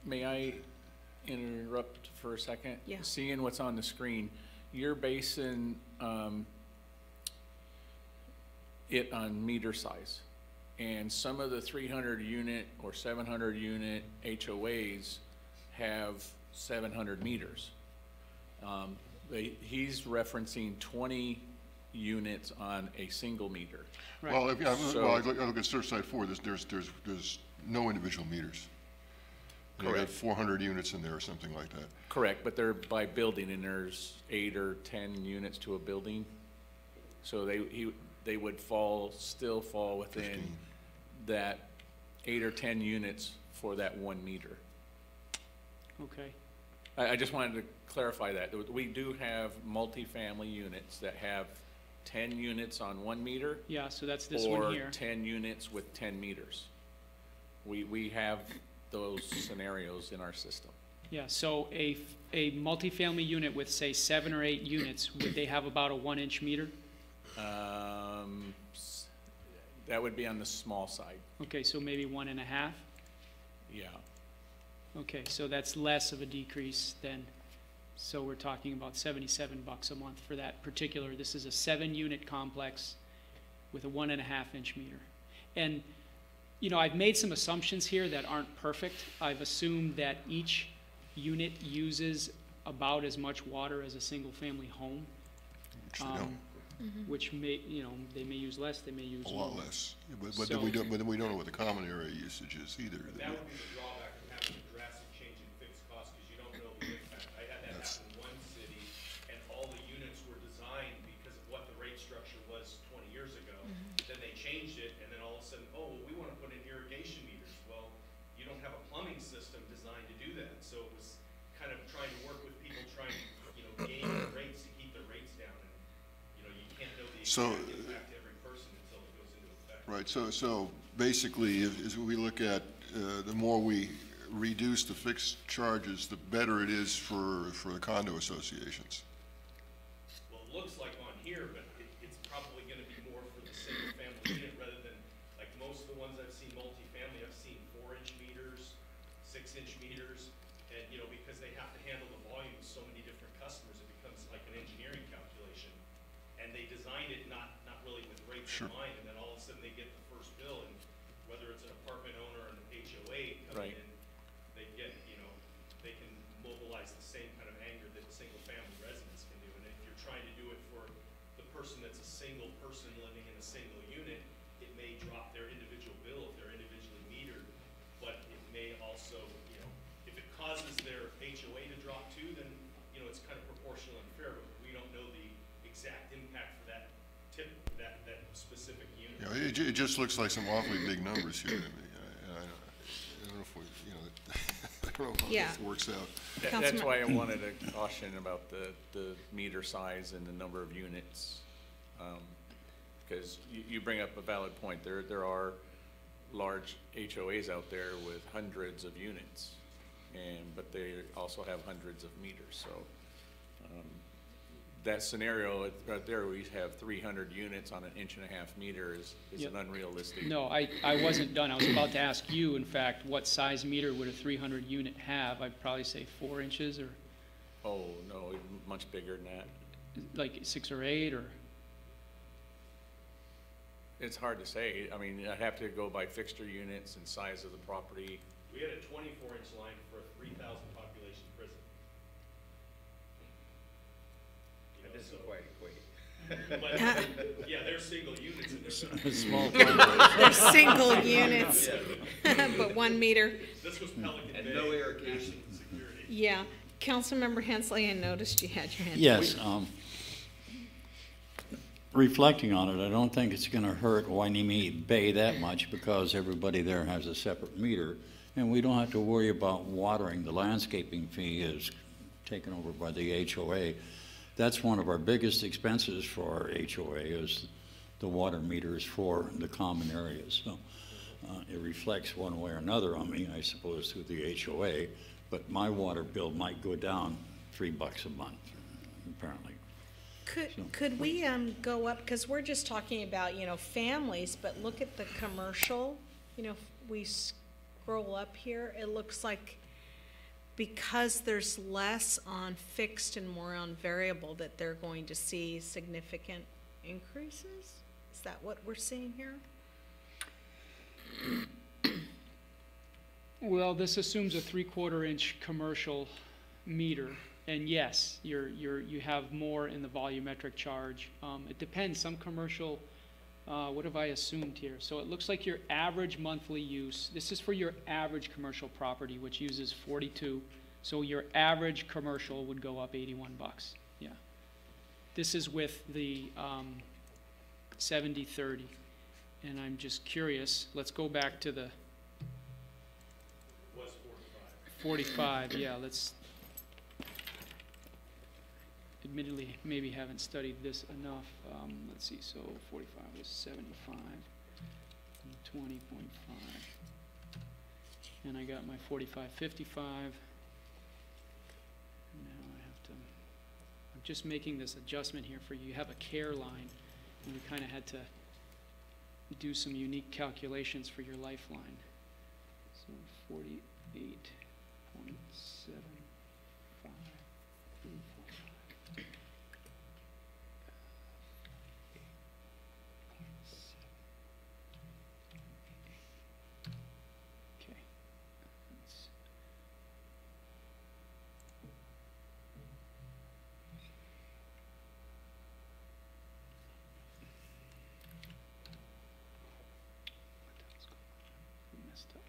Speaker 2: May I interrupt for a second?
Speaker 3: Yeah.
Speaker 2: Seeing what's on the screen, you're basing it on meter size. And some of the 300 unit or 700 unit HOAs have 700 meters. He's referencing 20 units on a single meter.
Speaker 7: Right.
Speaker 10: Well,
Speaker 2: So-
Speaker 10: well, I look at Surfside 4, there's no individual meters. You got
Speaker 2: Correct.
Speaker 10: 400 units in there or something like that.
Speaker 2: Correct, but they're by building, and there's 8 or 10 units to a building. So they would still fall within
Speaker 10: 15.
Speaker 2: that 8 or 10 units for that 1 meter.
Speaker 7: Okay.
Speaker 2: I just wanted to clarify that. We do have multifamily units that have 10 units on 1 meter.
Speaker 7: Yeah, so that's this one here.
Speaker 2: Or 10 units with 10 meters. We have those scenarios in our system.
Speaker 7: Yeah, so a multifamily unit with, say, 7 or 8 units, would they have about a 1-inch meter?
Speaker 2: That would be on the small side,
Speaker 7: Okay, so maybe 1.5?
Speaker 2: yeah.
Speaker 7: Okay, so that's less of a decrease than, so we're talking about $77 a month for that particular, this is a 7-unit complex with a 1.5-inch meter. And, you know, I've made some assumptions here that aren't perfect. I've assumed that each unit uses about as much water as a single-family home.
Speaker 10: Which they don't.
Speaker 7: Which may, you know, they may use less, they may use
Speaker 10: A
Speaker 7: more.
Speaker 10: lot less. But
Speaker 7: So-
Speaker 10: then we don't know what the common area usage is either.
Speaker 11: That would be the drawback of having a drastic change in fixed costs, because you don't know the impact. I had that
Speaker 10: That's-
Speaker 11: happen in one city, and all the units were designed because of what the rate structure was 20 years ago. Then they changed it, and then all of a sudden, oh, well, we want to put in irrigation meters. Well, you don't have a plumbing system designed to do that. So it was kind of trying to work with people, trying to, you know, gain the rates to keep their rates down. And, you know, you can't know the
Speaker 10: So-
Speaker 11: exact impact to every person until it goes into effect.
Speaker 10: Right, so basically, as we look at, the more we reduce the fixed charges, the better it is for the condo associations.
Speaker 11: Well, it looks like on here, but it's probably gonna be more for the single family unit rather than, like most of the ones I've seen multifamily, I've seen 4-inch meters, 6-inch meters, and, you know, because they have to handle the volume of so many different customers, it becomes like an engineering calculation. And they designed it not really with rates in
Speaker 10: Sure.
Speaker 11: mind, and then all of a sudden they get the first bill, and whether it's an apartment owner or an HOA coming
Speaker 2: Right.
Speaker 11: in, they get, you know, they can mobilize the same kind of anger that single-family residents can do. And if you're trying to do it for the person that's a single person living in a single unit, it may drop their individual bill if they're individually metered, but it may also, you know, if it causes their HOA to drop too, then, you know, it's kind of proportional and fair, but we don't know the exact impact for that that specific unit.
Speaker 10: You know, it just looks like some awfully big numbers here to me. I don't know if we, you know, I don't know how
Speaker 3: Yeah.
Speaker 10: this works out.
Speaker 2: That's
Speaker 3: Councilman-
Speaker 2: why I wanted to caution about the meter size and the number of units. Because you bring up a valid point. There are large HOAs out there with hundreds of units, but they also have hundreds of meters. So that scenario right there, we have 300 units on an 1.5-inch meter is
Speaker 7: Yep.
Speaker 2: an unrealistic.
Speaker 7: No, I wasn't done. I was about to ask you, in fact, what size meter would a 300 unit have? I'd probably say 4 inches or
Speaker 2: Oh, no, much bigger than that.
Speaker 7: like 6 or 8 or,
Speaker 2: It's hard to say. I mean, I'd have to go by fixture units and size of the property.
Speaker 11: We had a 24-inch line for a 3,000 population prison. You know,
Speaker 4: That doesn't
Speaker 11: so-
Speaker 4: quite equate.
Speaker 11: But, yeah, they're single units and they're
Speaker 8: Small
Speaker 3: They're single units, but 1 meter.
Speaker 11: this was Pelican Bay.
Speaker 4: And no irrigation.
Speaker 11: Security.
Speaker 3: Yeah. Councilmember Hensley, I noticed you had your hand up.
Speaker 8: Yes, reflecting on it, I don't think it's gonna hurt Wainimi Bay that much because everybody there has a separate meter, and we don't have to worry about watering. The landscaping fee is taken over by the HOA. That's one of our biggest expenses for our HOA is the water meters for the common areas. So it reflects one way or another on me, I suppose, through the HOA, but my water bill might go down $3 a month, apparently.
Speaker 3: Could we go up, because we're just talking about, you know, families, but look at the commercial, you know, if we scroll up here, it looks like because there's less on fixed and more on variable, that they're going to see significant increases? Is that what we're seeing here?
Speaker 7: well, this assumes a 3/4 inch commercial meter. And yes, you have more in the volumetric charge. It depends, some commercial, what have I assumed here? So it looks like your average monthly use, this is for your average commercial property, which uses 42. So your average commercial would go up $81, yeah. This is with the 70/30. And I'm just curious, let's go back to the
Speaker 11: Was
Speaker 7: 45, yeah, let's, admittedly, maybe haven't studied this enough. Let's see, so 45 was 75, and 20.5. And I got my 45, 55. just making this adjustment here for you. You have a care line, and we kind of had to do some unique calculations for your lifeline. So 48.75. Okay. Messed up.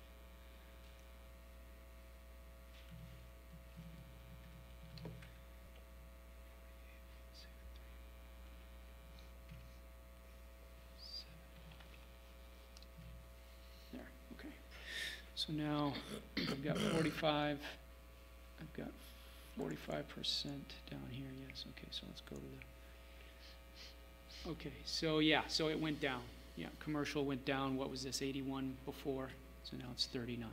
Speaker 7: There, okay. So now I've got 45, I've got 45% down here, yes, okay, so let's go to the, okay, so yeah, so it went down. Yeah, commercial went down, what was this, 81 before, so now it's 39.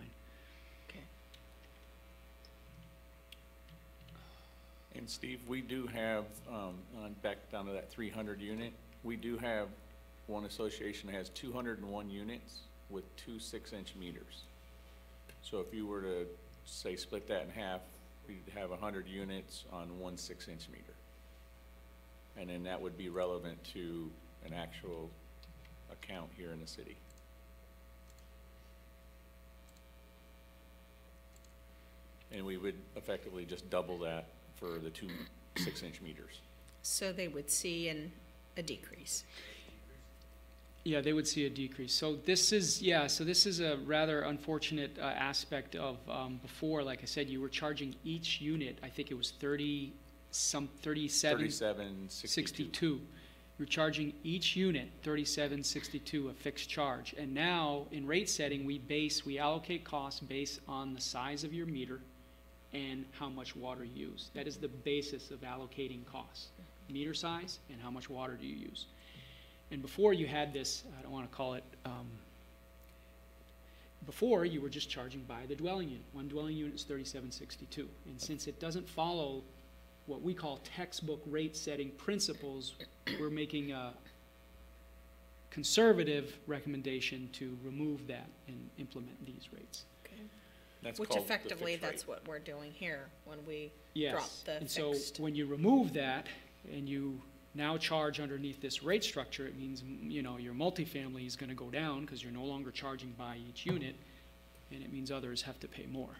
Speaker 3: Okay.
Speaker 2: And Steve, we do have, back down to that 300 unit, we do have one association that has 201 units with 2 6-inch meters. So if you were to, say, split that in half, we'd have 100 units on 1 6-inch meter. And then that would be relevant to an actual account here in the city. And we would effectively just double that for the 2 6-inch meters.
Speaker 3: So they would see a decrease.
Speaker 7: Yeah, they would see a decrease. So this is, yeah, so this is a rather unfortunate aspect of before, like I said, you were charging each unit, I think it was 37.62. You're charging each unit $37.62 a fixed charge. And now in rate setting, we allocate costs based on the size of your meter and how much water you use. That is the basis of allocating costs. Meter size and how much water do you use. And before you had this, I don't want to call it, before you were just charging by the dwelling unit. One dwelling unit is $37.62. And since it doesn't follow what we call textbook rate setting principles, we're making a conservative recommendation to remove that and implement these rates.
Speaker 3: Okay.
Speaker 2: That's
Speaker 3: Which
Speaker 2: called the
Speaker 3: effectively,
Speaker 2: fixed rate.
Speaker 3: that's what we're doing here when we
Speaker 7: Yes.
Speaker 3: drop the
Speaker 7: And
Speaker 3: fixed.
Speaker 7: so when you remove that and you now charge underneath this rate structure, it means, you know, your multifamily is going to go down because you're no longer charging by each unit, and it means others have to pay more.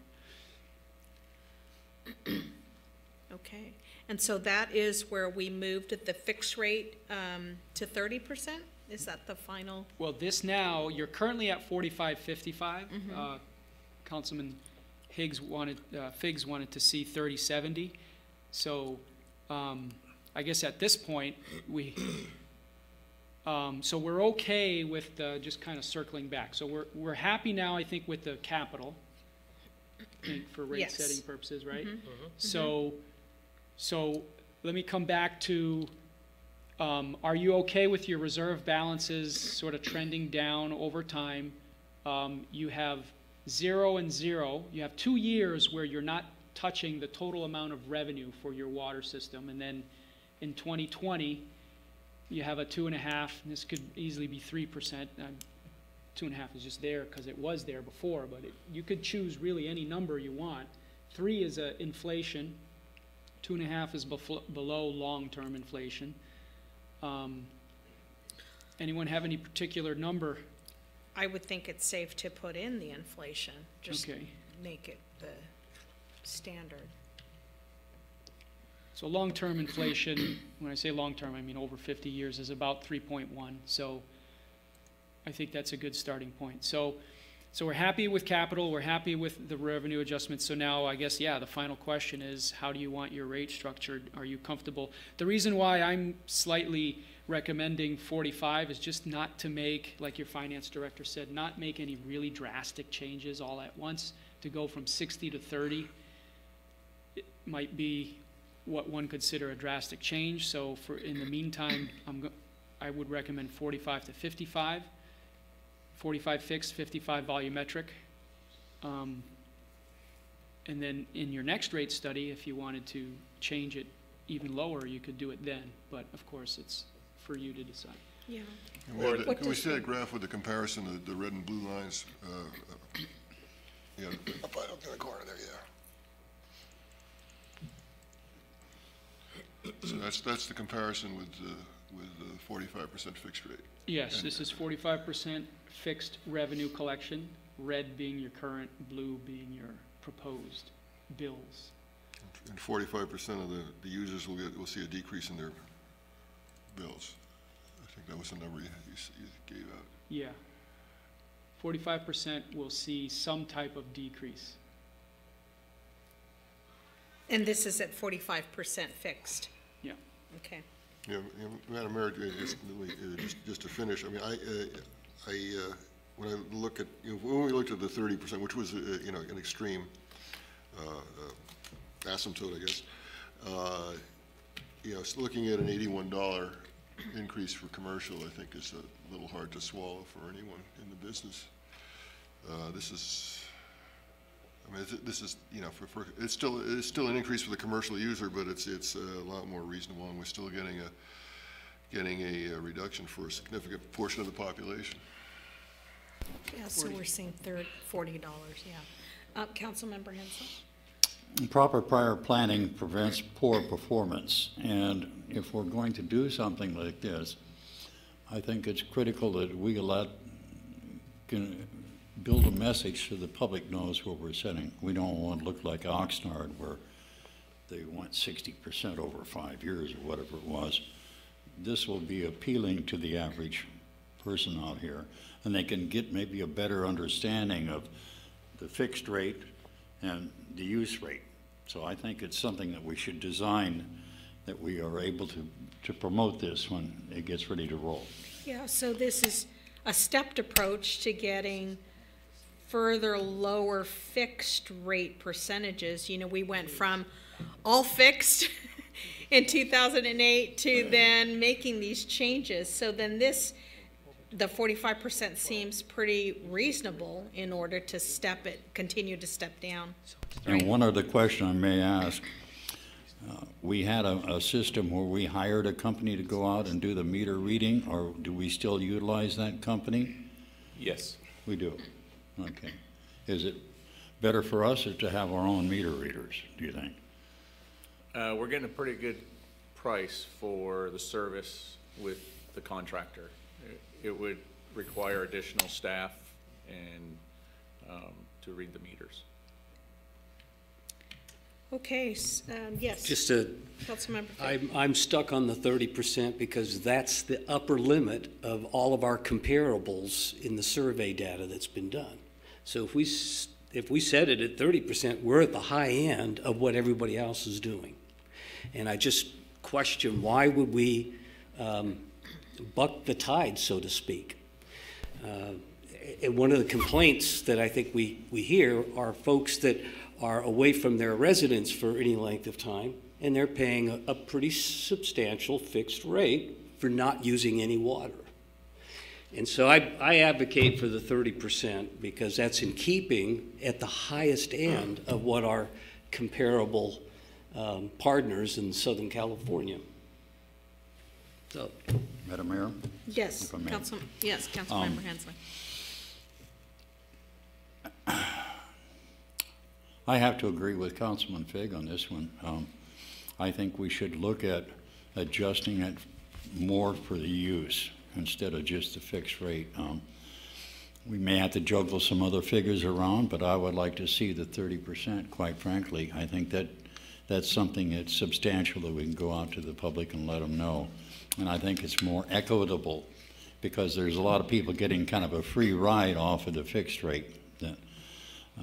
Speaker 3: Okay, and so that is where we moved the fixed rate to 30%? Is that the final?
Speaker 7: Well, this now, you're currently at 45.55. Councilman Figs wanted to see 30.70. So I guess at this point, so we're okay with just kind of circling back. So we're happy now, I think, with the capital, I think, for rate
Speaker 3: Yes.
Speaker 7: setting purposes, right? So let me come back to, are you okay with your reserve balances sort of trending down over time? You have 0 and 0. You have 2 years where you're not touching the total amount of revenue for your water system, and then in 2020, you have a 2.5, and this could easily be 3%. 2.5 is just there because it was there before, but you could choose really any number you want. 3 is inflation. 2.5 is below long-term inflation. Anyone have any particular number?
Speaker 3: I would think it's safe to put in the inflation, just
Speaker 7: Okay.
Speaker 3: make it the standard.
Speaker 7: So long-term inflation, when I say long-term, I mean over 50 years, is about 3.1. So I think that's a good starting point. So we're happy with capital, we're happy with the revenue adjustments. So now I guess, yeah, the final question is, how do you want your rate structured? Are you comfortable? The reason why I'm slightly recommending 45 is just not to make, like your finance director said, not make any really drastic changes all at once. To go from 60 to 30, it might be what one consider a drastic change. So in the meantime, I would recommend 45 to 55, 45 fixed, 55 volumetric. And then in your next rate study, if you wanted to change it even lower, you could do it then, but of course, it's for you to decide.
Speaker 3: Yeah.
Speaker 10: Can we see that graph with the comparison of the red and blue lines? Yeah, up in the corner there, yeah. So that's the comparison with the 45% fixed rate.
Speaker 7: Yes, this is 45% fixed revenue collection, red being your current, blue being your proposed bills.
Speaker 10: And 45% of the users will see a decrease in their bills. I think that was the number you gave out.
Speaker 7: Yeah. 45% will see some type of decrease.
Speaker 3: And this is at 45% fixed?
Speaker 7: Yeah.
Speaker 3: Okay.
Speaker 10: Yeah, Madam Mayor, just to finish, I mean, when I look at, when we looked at the 30%, which was, an extreme asymptote, I guess, looking at an $81 increase for commercial, I think is a little hard to swallow for anyone in the business. This is, it's still an increase for the commercial user, but it's a lot more reasonable, and we're still getting a reduction for a significant portion of the population.
Speaker 3: Yeah, so we're seeing $40, yeah. Councilmember Hensel?
Speaker 8: Proper prior planning prevents poor performance, and if we're going to do something like this, I think it's critical that we can build a message so the public knows what we're setting. We don't want to look like Oxnard where they went 60% over 5 years or whatever it was. This will be appealing to the average person out here, and they can get maybe a better understanding of the fixed rate and the use rate. So I think it's something that we should design, that we are able to promote this when it gets ready to roll.
Speaker 3: Yeah, so this is a stepped approach to getting further lower fixed rate percentages. We went from all fixed in 2008 to then making these changes. So then the 45% seems pretty reasonable in order to continue to step down.
Speaker 8: And one other question I may ask. We had a system where we hired a company to go out and do the meter reading, or do we still utilize that company?
Speaker 2: Yes.
Speaker 8: We do. Okay. Is it better for us or to have our own meter readers, do you think?
Speaker 2: We're getting a pretty good price for the service with the contractor. It would require additional staff and to read the meters.
Speaker 3: Okay, yes.
Speaker 9: Just
Speaker 3: Councilmember Fay.
Speaker 9: I'm stuck on the 30% because that's the upper limit of all of our comparables in the survey data that's been done. So if we set it at 30%, we're at the high end of what everybody else is doing. And I just question, why would we buck the tide, so to speak? And one of the complaints that I think we hear are folks that are away from their residence for any length of time, and they're paying a pretty substantial fixed rate for not using any water. And so I advocate for the 30% because that's in keeping at the highest end of what our comparable partners in Southern California. So,
Speaker 8: Madam Mayor?
Speaker 3: Yes, Councilmember Hensley.
Speaker 8: I have to agree with Councilman Fig on this one. I think we should look at adjusting it more for the use instead of just the fixed rate. We may have to juggle some other figures around, but I would like to see the 30%, quite frankly. I think that's something that's substantial that we can go out to the public and let them know. And I think it's more equitable because there's a lot of people getting kind of a free ride off of the fixed rate.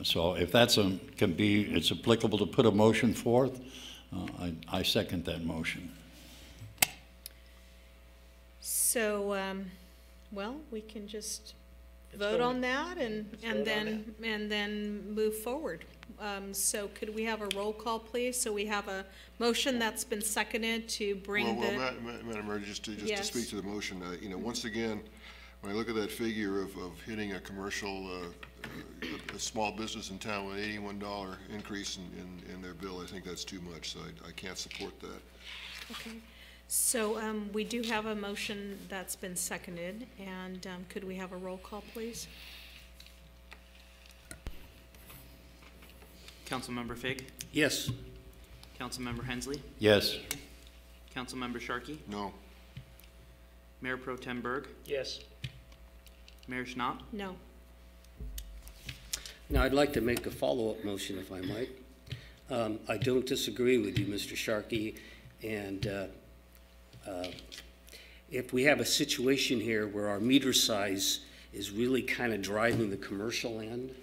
Speaker 8: So if that's it's applicable to put a motion forth, I second that motion.
Speaker 3: So, well, we can just vote on that and then move forward. So could we have a roll call, please? So we have a motion that's been seconded to bring
Speaker 10: Madam Mayor, just to speak to the motion, once again, when I look at that figure of hitting a commercial, a small business in town with an $81 increase in their bill, I think that's too much, so I can't support that.
Speaker 3: Okay. So we do have a motion that's been seconded, and could we have a roll call, please?
Speaker 5: Councilmember Fig,
Speaker 9: Yes.
Speaker 5: Councilmember Hensley,
Speaker 8: Yes.
Speaker 5: Councilmember Sharkey,
Speaker 10: No.
Speaker 5: Mayor Pro Tem Berg,
Speaker 1: Yes.
Speaker 5: Mayor Schnapp.
Speaker 3: No.
Speaker 9: Now, I'd like to make a follow-up motion, if I might. I don't disagree with you, Mr. Sharkey, and if we have a situation here where our meter size is really kind of driving the commercial end,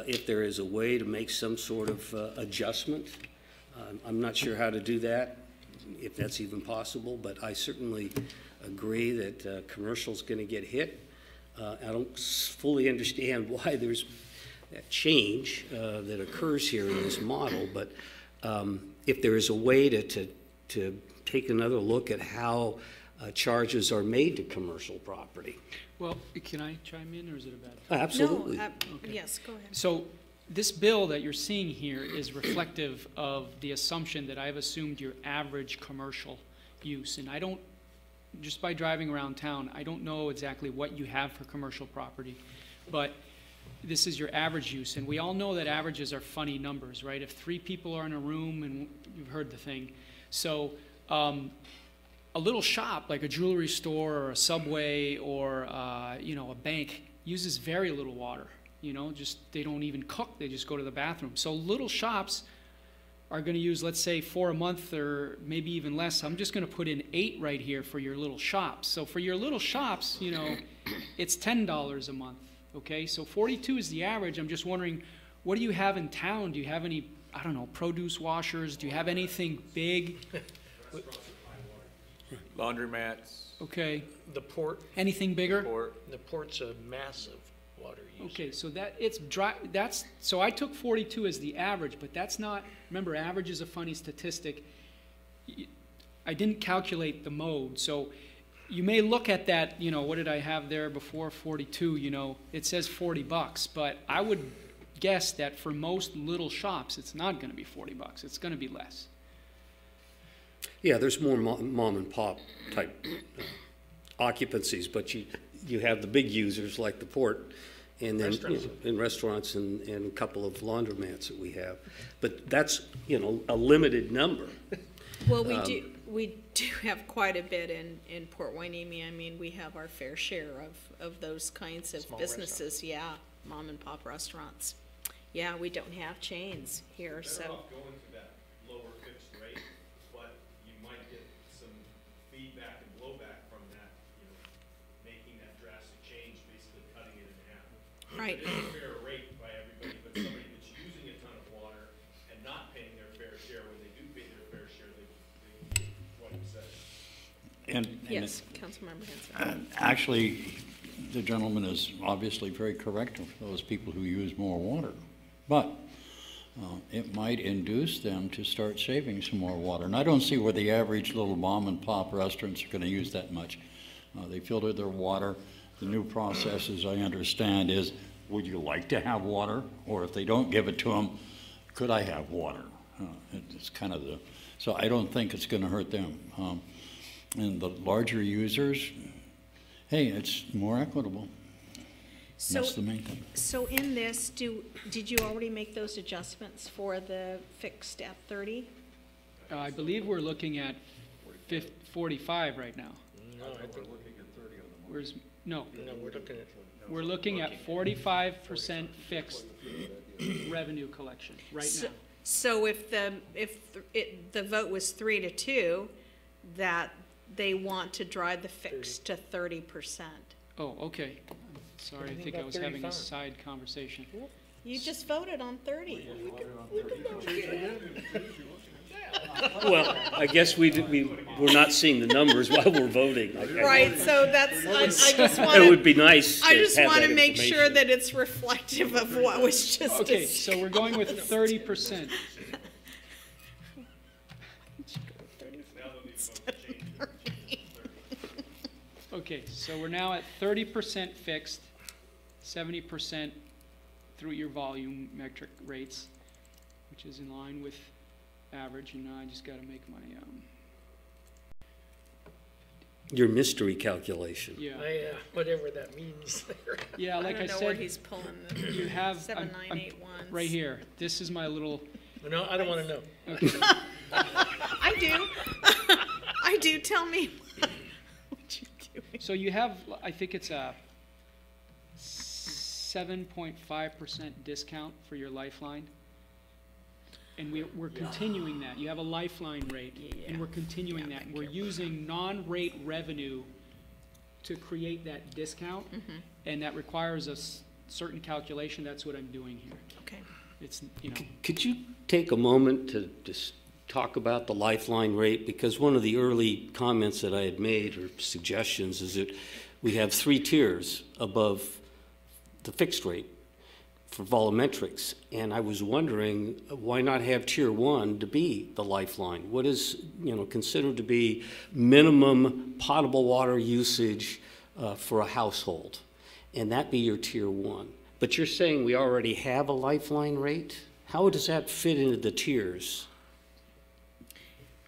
Speaker 9: if there is a way to make some sort of adjustment, I'm not sure how to do that, if that's even possible, but I certainly agree that commercial's going to get hit. I don't fully understand why there's that change that occurs here in this model, but if there is a way to take another look at how charges are made to commercial property.
Speaker 7: Well, can I chime in, or is it a bad?
Speaker 9: Absolutely.
Speaker 3: No, yes, go ahead.
Speaker 7: So this bill that you're seeing here is reflective of the assumption that I've assumed your average commercial use. And I don't, just by driving around town, I don't know exactly what you have for commercial property, but this is your average use. And we all know that averages are funny numbers, right? If 3 people are in a room, and you've heard the thing. So a little shop like a jewelry store or a Subway or you know, a bank uses very little water. You know, just they don't even cook, they just go to the bathroom. So little shops are going to use, let's say, 4 a month or maybe even less. I'm just going to put in 8 right here for your little shops. So for your little shops, you know, it's $10 a month. Okay, so 42 is the average. I'm just wondering, what do you have in town? Do you have any, I don't know, produce washers? Do you have anything big?
Speaker 2: Laundromats,
Speaker 7: Okay,
Speaker 1: The port,
Speaker 7: anything bigger?
Speaker 1: the port's a massive water use.
Speaker 7: Okay, so that it's dry. That's so I took 42 as the average, but that's not. Remember, average is a funny statistic. I didn't calculate the mode, so you may look at that. You know, what did I have there before 42? You know, it says $40, but I would guess that for most little shops, it's not going to be $40. It's going to be less.
Speaker 9: Yeah, there's more mom and pop type occupancies, but you have the big users like the port, and then restaurants and a couple of laundromats that we have. But that's, you know, a limited number.
Speaker 3: Well, we do have quite a bit in Port Hueneme. I mean, we have our fair share of those kinds of businesses. Yeah, mom and pop restaurants. Yeah, we don't have chains here, so.
Speaker 11: Better off going to that lower fixed rate, but you might get some feedback and blowback from that, you know, making that drastic change, basically cutting it in half.
Speaker 3: Right.
Speaker 11: It is a fair rate by everybody, but somebody that's using a ton of water and not paying their fair share, when they do pay their fair share, they what you said.
Speaker 3: Yes, Councilmember Henson.
Speaker 8: Actually, the gentleman is obviously very correct for those people who use more water. But it might induce them to start saving some more water. And I don't see where the average little mom and pop restaurants are going to use that much. They filter their water. The new process, as I understand, is would you like to have water? Or if they don't give it to them, could I have water? It's kind of the, so I don't think it's going to hurt them. And the larger users, hey, it's more equitable. That's the main thing.
Speaker 3: So in this, did you already make those adjustments for the fixed at 30?
Speaker 7: I believe we're looking at 45 right now.
Speaker 1: No, I think
Speaker 7: Where's no?
Speaker 1: no,
Speaker 7: We're looking at 45% fixed revenue collection right now.
Speaker 3: So if the vote was 3-2, that they want to drive the fixed to 30%.
Speaker 7: Oh, okay. Sorry, I think I was having a side conversation.
Speaker 3: You just voted on 30.
Speaker 9: Well, I guess we're not seeing the numbers while we're voting.
Speaker 3: Right, so that's, I just want
Speaker 9: It would
Speaker 3: to,
Speaker 9: be nice to
Speaker 3: I just
Speaker 9: have
Speaker 3: want
Speaker 9: that
Speaker 3: to make sure
Speaker 9: information.
Speaker 3: that it's reflective of what was just
Speaker 7: Okay, so we're going with 30%. Okay. Okay, so we're now at 30% fixed, 70% through your volume metric rates, which is in line with average, and now I just gotta make my,
Speaker 9: Your mystery calculation.
Speaker 7: yeah.
Speaker 1: Whatever that means there.
Speaker 7: Yeah, like I
Speaker 3: don't know where
Speaker 7: said,
Speaker 3: he's pulling the
Speaker 7: you have, I'm-
Speaker 3: 7981s.
Speaker 7: right here, this is my little,
Speaker 1: No, I don't want to know.
Speaker 3: I do. I do. Tell me what you're doing.
Speaker 7: so you have, I think it's a 7.5% discount for your lifeline. And we're continuing that. You have a lifeline rate, and we're continuing that. We're using non-rate revenue to create that discount, and that requires a certain calculation. That's what I'm doing here.
Speaker 3: Okay.
Speaker 7: It's,
Speaker 9: Could you take a moment to just talk about the lifeline rate? Because one of the early comments that I had made or suggestions is that we have 3 tiers above the fixed rate for volumetrics. And I was wondering, why not have tier 1 to be the lifeline? What is, considered to be minimum potable water usage for a household? And that be your tier 1. But you're saying we already have a lifeline rate? How does that fit into the tiers?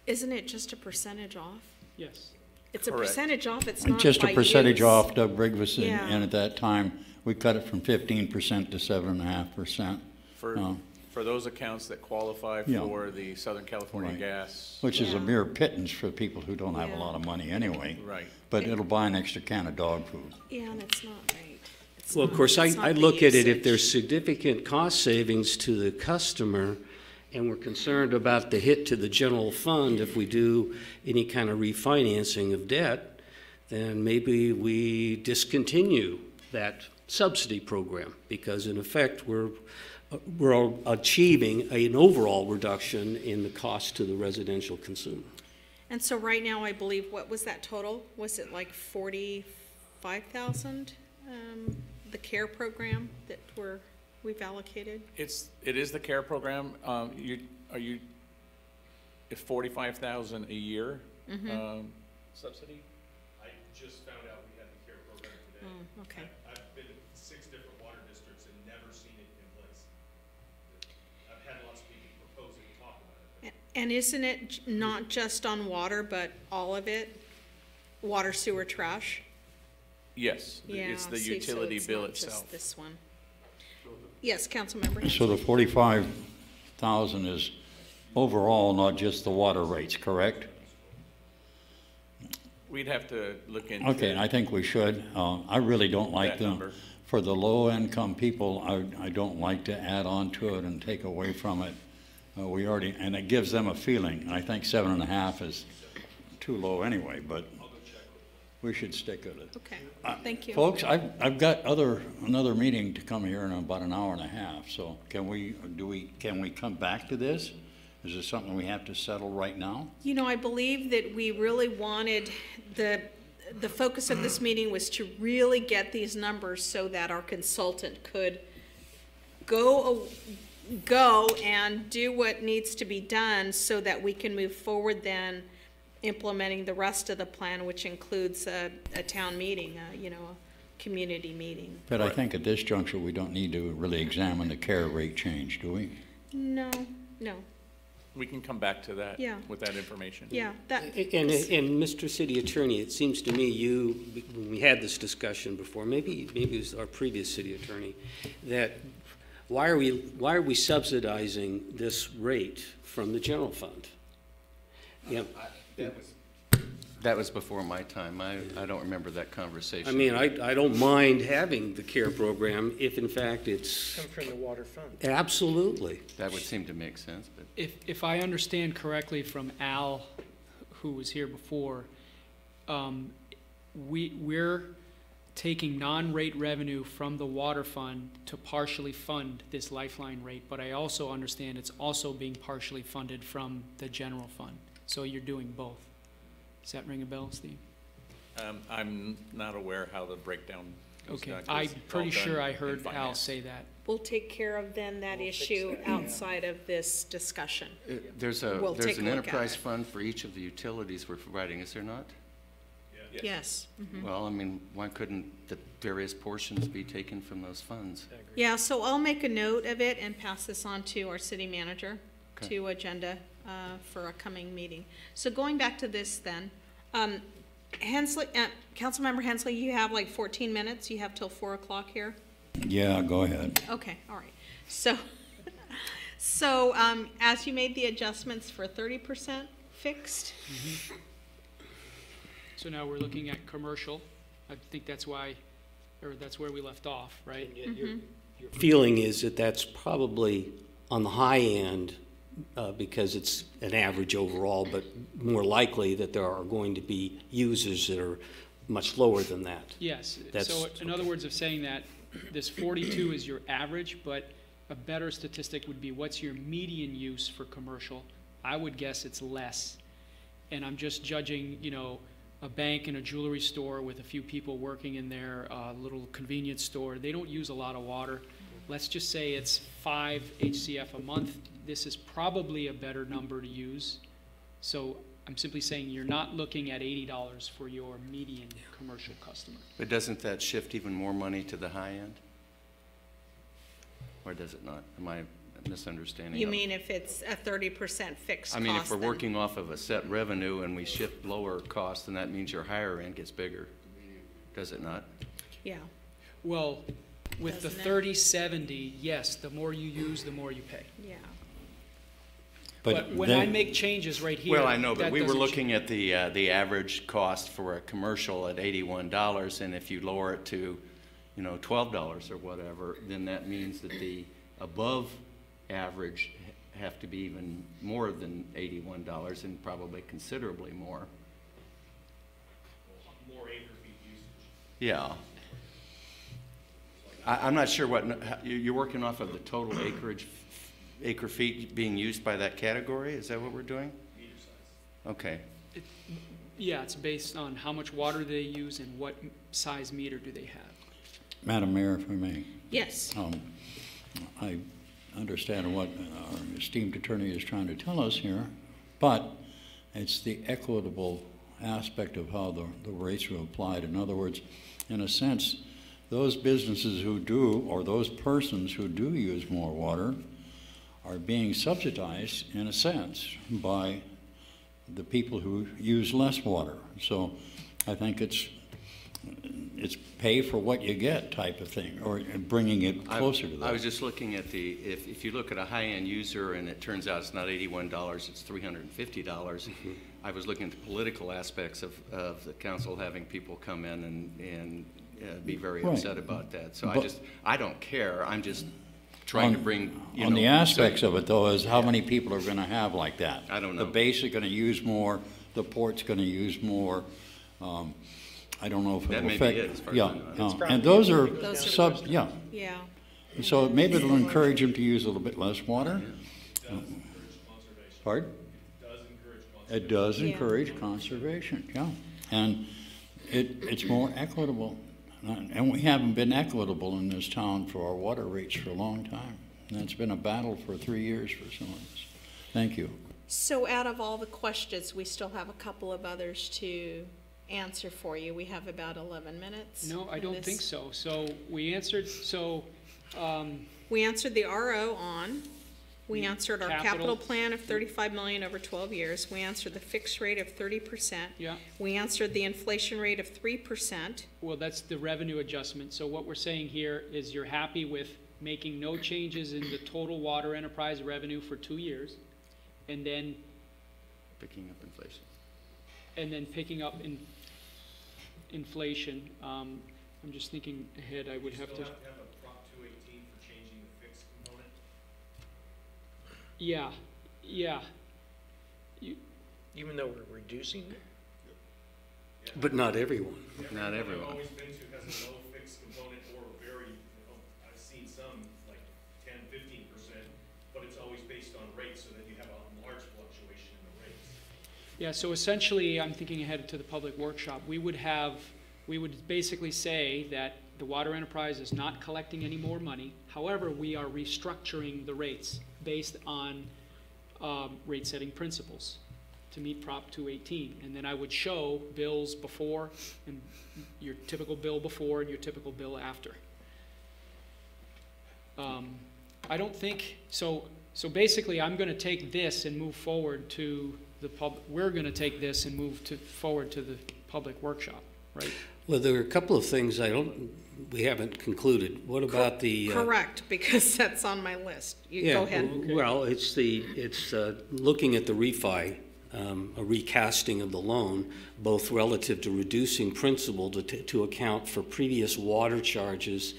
Speaker 3: Isn't it just a percentage off?
Speaker 7: yes.
Speaker 3: It's a
Speaker 2: Correct.
Speaker 3: percentage off. It's not
Speaker 8: Just a
Speaker 3: by
Speaker 8: percentage
Speaker 3: use.
Speaker 8: off, Doug Brigg was saying,
Speaker 3: Yeah.
Speaker 8: and at that time, we cut it from 15% to 7.5%.
Speaker 2: For those accounts that qualify
Speaker 8: Yeah.
Speaker 2: for the Southern California
Speaker 8: Right.
Speaker 2: gas,
Speaker 8: Which is a
Speaker 3: Yeah.
Speaker 8: mere pittance for people who don't have a
Speaker 3: Yeah.
Speaker 8: lot of money anyway.
Speaker 2: right.
Speaker 8: But it'll buy an extra can of dog food.
Speaker 3: Yeah, and it's not right. It's
Speaker 9: Well, of
Speaker 3: not-
Speaker 9: course,
Speaker 3: it's
Speaker 9: I
Speaker 3: not the
Speaker 9: look at it, if
Speaker 3: usage.
Speaker 9: there's significant cost savings to the customer, and we're concerned about the hit to the general fund if we do any kind of refinancing of debt, then maybe we discontinue that subsidy program, because in effect, we're achieving an overall reduction in the cost to the residential consumer.
Speaker 3: And so right now, I believe, what was that total? Was it like 45,000? The CARE program that we've allocated?
Speaker 2: It is the CARE program. If 45,000 a year subsidy?
Speaker 11: I just found out we had the CARE program today.
Speaker 3: Oh, okay.
Speaker 11: I've been to 6 different water districts and never seen it in place. I've had lots of people propose it and talk about it.
Speaker 3: And isn't it not just on water, but all of it? Water, sewer, trash?
Speaker 2: Yes,
Speaker 3: Yeah.
Speaker 2: it's the
Speaker 3: see, so
Speaker 2: utility
Speaker 3: it's
Speaker 2: bill
Speaker 3: not
Speaker 2: itself.
Speaker 3: just this one. Yes, Councilmember.
Speaker 8: So the 45,000 is overall, not just the water rates, correct?
Speaker 2: We'd have to look into.
Speaker 8: Okay, I think we should. I really don't like
Speaker 2: That
Speaker 8: them.
Speaker 2: number.
Speaker 8: For the low-income people, I don't like to add on to it and take away from it. And it gives them a feeling. I think 7.5 is too low anyway, but we should stick with it.
Speaker 3: Okay, thank you.
Speaker 8: Folks, I've got another meeting to come here in about an hour and a half, so can we come back to this? Is this something we have to settle right now?
Speaker 3: I believe that we really wanted, the focus of this meeting was to really get these numbers so that our consultant could go and do what needs to be done so that we can move forward then implementing the rest of the plan, which includes a town meeting, a community meeting.
Speaker 8: But I think at this juncture, we don't need to really examine the care rate change, do we?
Speaker 3: No.
Speaker 2: We can come back to that.
Speaker 3: Yeah.
Speaker 2: With that information.
Speaker 3: Yeah, that.
Speaker 9: And Mr. City Attorney, it seems to me when we had this discussion before, maybe it was our previous city attorney, that why are we subsidizing this rate from the general fund? Yeah.
Speaker 12: That was before my time. I don't remember that conversation.
Speaker 9: I mean, I don't mind having the CARE program if in fact it's.
Speaker 1: Come from the water fund.
Speaker 9: Absolutely.
Speaker 12: That would seem to make sense, but.
Speaker 7: If I understand correctly from Al, who was here before, we're taking non-rate revenue from the water fund to partially fund this lifeline rate, but I also understand it's also being partially funded from the general fund. So you're doing both. Does that ring a bell, Steve?
Speaker 2: I'm not aware how the breakdown is
Speaker 7: Okay,
Speaker 2: done, 'cause
Speaker 7: I'm
Speaker 2: it's all
Speaker 7: pretty sure
Speaker 2: done
Speaker 7: I
Speaker 2: in
Speaker 7: heard Al
Speaker 2: finance.
Speaker 7: say that.
Speaker 3: We'll take care of then that issue outside of this discussion.
Speaker 12: There's
Speaker 3: We'll take
Speaker 12: an
Speaker 3: a look at
Speaker 12: enterprise
Speaker 3: it.
Speaker 12: fund for each of the utilities we're providing, is there not?
Speaker 3: Yes.
Speaker 12: Well, I mean, why couldn't the various portions be taken from those funds?
Speaker 3: Yeah, so I'll make a note of it and pass this on to our city manager
Speaker 12: Okay.
Speaker 3: to agenda for a coming meeting. So going back to this then, Hensley, Councilmember Hensley, you have like 14 minutes. You have till 4 o'clock here.
Speaker 8: Yeah, go ahead.
Speaker 3: Okay, all right. So, as you made the adjustments for 30% fixed,
Speaker 7: So now we're looking at commercial. I think that's why, or that's where we left off, right?
Speaker 9: Feeling is that that's probably on the high end because it's an average overall, but more likely that there are going to be users that are much lower than that.
Speaker 7: Yes,
Speaker 9: That's-
Speaker 7: so in other words of saying that, this 42 is your average, but a better statistic would be what's your median use for commercial? I would guess it's less. And I'm just judging, you know, a bank and a jewelry store with a few people working in their little convenience store. They don't use a lot of water. Let's just say it's 5 HCF a month. This is probably a better number to use. So I'm simply saying you're not looking at $80 for your median commercial customer.
Speaker 12: But doesn't that shift even more money to the high end? Or does it not? Am I misunderstanding?
Speaker 3: you mean if it's a 30% fixed cost?
Speaker 12: I mean, if we're
Speaker 3: then?
Speaker 12: working off of a set revenue and we shift lower cost, then that means your higher end gets bigger. Does it not?
Speaker 3: Yeah,
Speaker 7: Well, with the
Speaker 3: Doesn't it?
Speaker 7: 30/70, yes, the more you use, the more you pay.
Speaker 3: yeah.
Speaker 7: But when I make changes right here.
Speaker 12: Well, I know, but
Speaker 7: that
Speaker 12: we were
Speaker 7: doesn't
Speaker 12: looking at the average cost for a commercial at $81, and if you lower it to, you know, $12 or whatever, then that means that the above average have to be even more than $81 and probably considerably more.
Speaker 11: More acre feet usage.
Speaker 12: Yeah. I'm not sure what, you're working off of the total acre feet being used by that category? Is that what we're doing?
Speaker 11: Meter size.
Speaker 12: Okay.
Speaker 7: Yeah, it's based on how much water they use and what size meter do they have.
Speaker 8: Madam Mayor, if I may.
Speaker 3: Yes,
Speaker 8: I understand what our esteemed attorney is trying to tell us here, but it's the equitable aspect of how the rates are applied. In other words, in a sense, those businesses who do, or those persons who do use more water are being subsidized, in a sense, by the people who use less water. So I think it's pay for what you get type of thing, or bringing it closer to that.
Speaker 12: I was just looking at if you look at a high-end user and it turns out it's not $81, it's $350, I was looking at the political aspects of the council having people come in and be very
Speaker 8: Right.
Speaker 12: upset about that. So
Speaker 8: But-
Speaker 12: I don't care, I'm just trying to bring, you
Speaker 8: On
Speaker 12: know.
Speaker 8: the aspects of it, though, is how many people are going to have like that.
Speaker 12: I don't
Speaker 8: The
Speaker 12: know.
Speaker 8: base are going to use more, the port's going to use more. I don't know if
Speaker 12: That
Speaker 8: it'll
Speaker 12: may be
Speaker 8: affect.
Speaker 12: it, as far as
Speaker 8: Yeah,
Speaker 12: I know.
Speaker 8: no. And those are
Speaker 3: Those are-
Speaker 8: yeah.
Speaker 3: yeah.
Speaker 8: So maybe it'll encourage them to use a little bit less water. Pardon? It does
Speaker 3: Yeah.
Speaker 8: encourage conservation, yeah. And it's more equitable. And we haven't been equitable in this town for our water rates for a long time. And it's been a battle for 3 years for some of us. Thank you.
Speaker 3: So out of all the questions, we still have a couple of others to answer for you. We have about 11 minutes.
Speaker 7: No, I
Speaker 3: in
Speaker 7: don't
Speaker 3: this.
Speaker 7: think so. So we answered,
Speaker 3: We answered the RO on. We answered our
Speaker 7: Capital.
Speaker 3: capital plan of 35 million over 12 years. We answered the fixed rate of 30%.
Speaker 7: yeah,
Speaker 3: We answered the inflation rate of 3%.
Speaker 7: well, that's the revenue adjustment. So what we're saying here is you're happy with making no changes in the total water enterprise revenue for 2 years, and then
Speaker 12: Picking up inflation.
Speaker 7: picking up inflation. I'm just thinking ahead, I would have to.
Speaker 11: have a Prop 218 for changing the fixed component.
Speaker 7: Yeah, yeah.
Speaker 1: Even though we're reducing it?
Speaker 9: But not everyone.
Speaker 12: Not everyone.
Speaker 11: I've always been to has a low fixed component or very, I've seen some like 10, 15%, but it's always based on rates so that you have a large fluctuation in the rates.
Speaker 7: Yeah, so essentially, I'm thinking ahead to the public workshop. We would basically say that the water enterprise is not collecting any more money. However, we are restructuring the rates based on rate-setting principles to meet Prop 218. And then I would show bills before, and your typical bill before and your typical bill after. I don't think, so basically I'm going to take this and move forward to the we're going to take this and move forward to the public workshop, right?
Speaker 9: Well, there are a couple of things we haven't concluded. What about the?
Speaker 3: Correct, because that's on my list. Go ahead.
Speaker 9: Well, it's looking at the refi, a recasting of the loan, both relative to reducing principal to account for previous water charges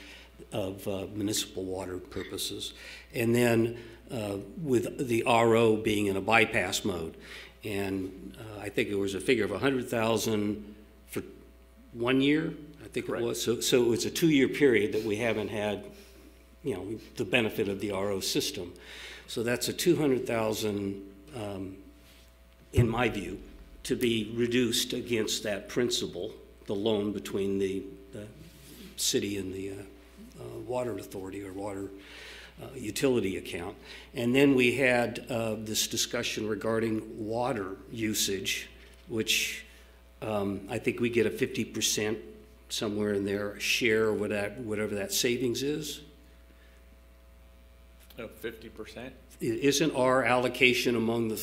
Speaker 9: of municipal water purposes, and then with the RO being in a bypass mode. And I think it was a figure of $100,000 for 1 year, I think it was. So it's a 2-year period that we haven't had, the benefit of the RO system. So that's a $200,000, in my view, to be reduced against that principal, the loan between the city and the water authority or water utility account. And then we had this discussion regarding water usage, which I think we get a 50% somewhere in there share, whatever that savings is.
Speaker 2: 50%?
Speaker 9: Isn't our allocation among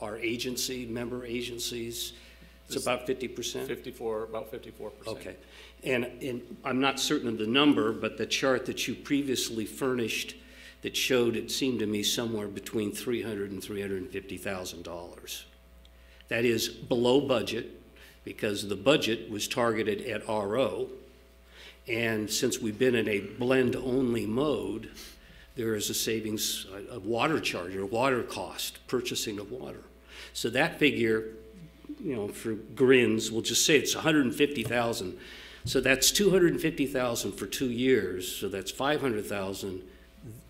Speaker 9: our member agencies, it's about 50%?
Speaker 2: About 54%.
Speaker 9: Okay. And I'm not certain of the number, but the chart that you previously furnished that showed, it seemed to me, somewhere between $300,000 and $350,000. That is below budget, because the budget was targeted at RO, and since we've been in a blend-only mode, there is a savings of water charge or water cost, purchasing of water. So that figure, for grins, we'll just say it's $150,000. So that's $250,000 for 2 years. So that's $500,000,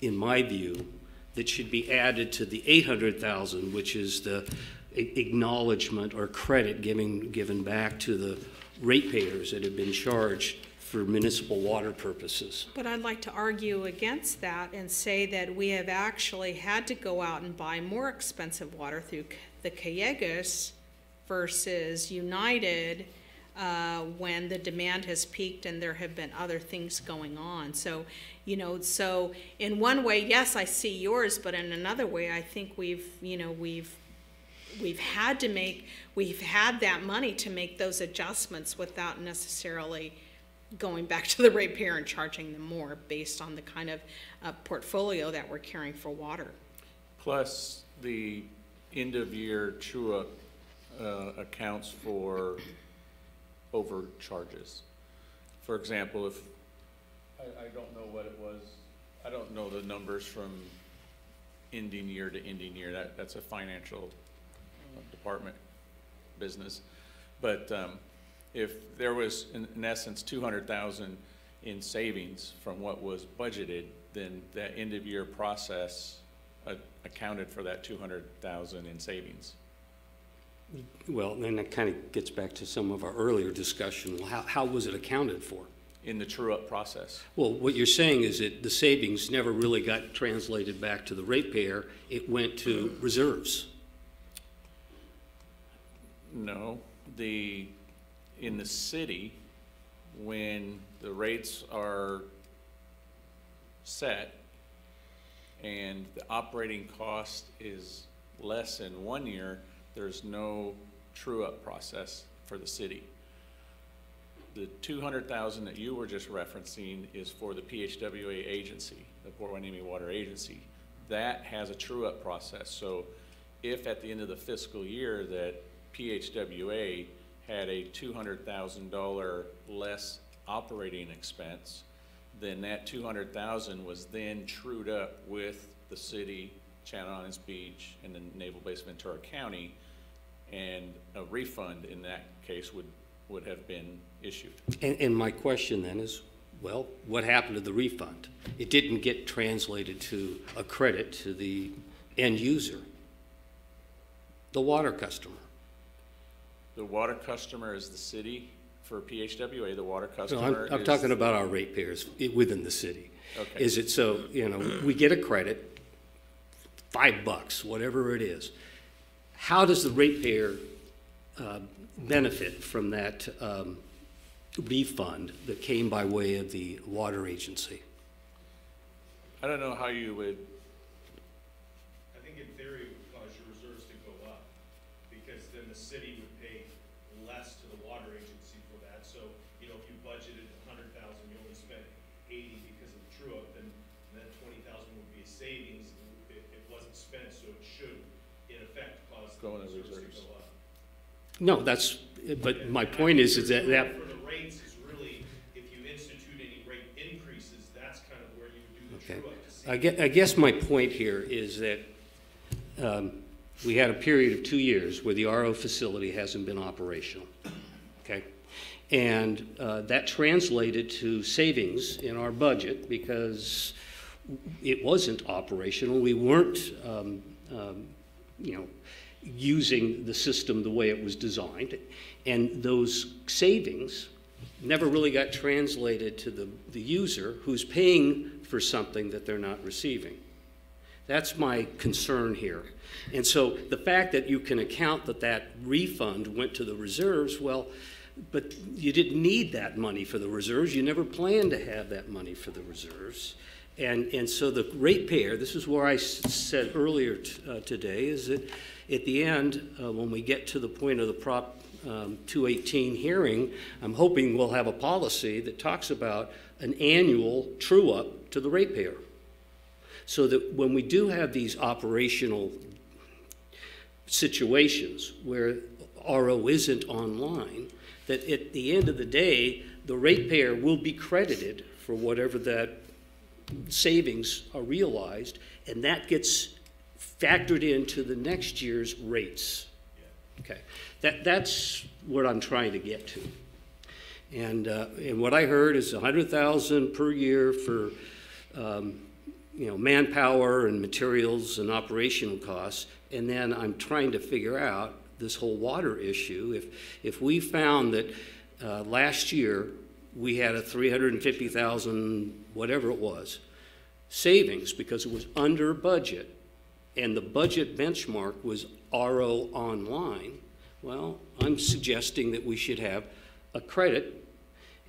Speaker 9: in my view, that should be added to the $800,000, which is the acknowledgement or credit given back to the ratepayers that have been charged for municipal water purposes.
Speaker 3: But I'd like to argue against that and say that we have actually had to go out and buy more expensive water through the Callegas versus United when the demand has peaked and there have been other things going on. So, so in one way, yes, I see yours, but in another way, I think we've had that money to make those adjustments without necessarily going back to the ratepayer and charging them more based on the kind of portfolio that we're carrying for water.
Speaker 2: Plus, the end-of-year true-up accounts for overcharges. For example, if, I don't know what it was, I don't know the numbers from ending year to ending year. That's a financial department business. But if there was, in essence, $200,000 in savings from what was budgeted, then that end-of-year process accounted for that $200,000 in savings.
Speaker 9: Well, then that kind of gets back to some of our earlier discussion. How was it accounted for?
Speaker 2: In the true-up process.
Speaker 9: Well, what you're saying is that the savings never really got translated back to the ratepayer. It went to reserves.
Speaker 2: No. In the city, when the rates are set and the operating cost is less in 1 year, there's no true-up process for the city. The $200,000 that you were just referencing is for the PHWA agency, the Port Hueneme Water Agency. That has a true-up process. So if at the end of the fiscal year that PHWA had a $200,000 less operating expense, then that $200,000 was then trued up with the city, Channel Islands Beach, and the Naval Base Ventura County, and a refund in that case would have been issued.
Speaker 9: And my question then is, well, what happened to the refund? It didn't get translated to a credit to the end user, the water customer.
Speaker 2: The water customer is the city for PHWA. The water customer
Speaker 9: No, I'm talking about our ratepayers within the city.
Speaker 2: Okay.
Speaker 9: Is it so, we get a credit, $5, whatever it is. how does the ratepayer benefit from that refund that came by way of the water agency?
Speaker 2: I don't know how you would,
Speaker 11: I think in theory it would cause your reserves to go up, because then the city would pay less to the water agency for that. So, you know, if you budgeted 100,000, you only spent 80 because of the true up, then 20,000 would be a savings. It wasn't spent, so it should, in effect, cause the
Speaker 2: Go into
Speaker 11: reserves
Speaker 2: reserves.
Speaker 11: to go up.
Speaker 9: No, but my point is that
Speaker 11: For the rates is really, if you institute any rate increases, that's kind of where you would do the
Speaker 9: okay.
Speaker 11: true up to see.
Speaker 9: I guess my point here is that we had a period of 2 years where the RO facility hasn't been operational, okay? And that translated to savings in our budget because it wasn't operational. We weren't, using the system the way it was designed. And those savings never really got translated to the user who's paying for something that they're not receiving. That's my concern here. And so the fact that you can account that refund went to the reserves, well, but you didn't need that money for the reserves. You never planned to have that money for the reserves. And so the ratepayer, this is where I said earlier today, is that at the end, when we get to the point of the Prop 218 hearing, I'm hoping we'll have a policy that talks about an annual true-up to the ratepayer. So that when we do have these operational situations where RO isn't online, that at the end of the day, the ratepayer will be credited for whatever that savings are realized, and that gets factored into the next year's rates. Okay, that's what I'm trying to get to. And what I heard is $100,000 per year for manpower and materials and operational costs, and then I'm trying to figure out this whole water issue. If we found that last year we had a $350,000, whatever it was, savings because it was under budget, and the budget benchmark was RO online, well, I'm suggesting that we should have a credit,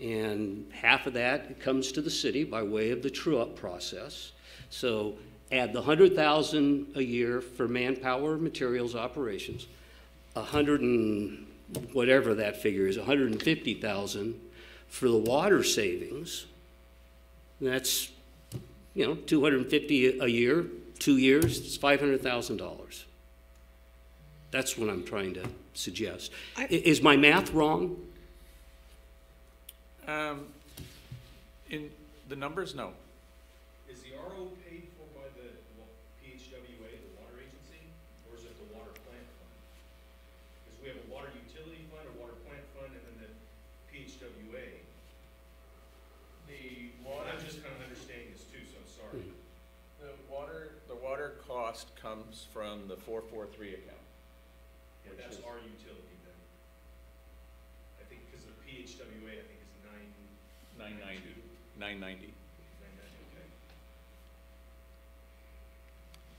Speaker 9: and half of that comes to the city by way of the true-up process. So add the $100,000 a year for manpower, materials, operations, 100 and whatever that figure is, 150,000 for the water savings. That's, $250 a year, 2 years, it's $500,000. That's what I'm trying to suggest. Is my math wrong?
Speaker 2: in the numbers, no.
Speaker 11: Is the RO paid for by the PHWA, the water agency, or is it the water plant fund? Because we have a water utility fund, a water plant fund, and then the PHWA. I'm just kind of understanding this too, so I'm sorry.
Speaker 2: The water cost comes from the 443 account.
Speaker 11: Yeah, that's our utility then. I think because the PHWA, I think is
Speaker 2: 990. 990.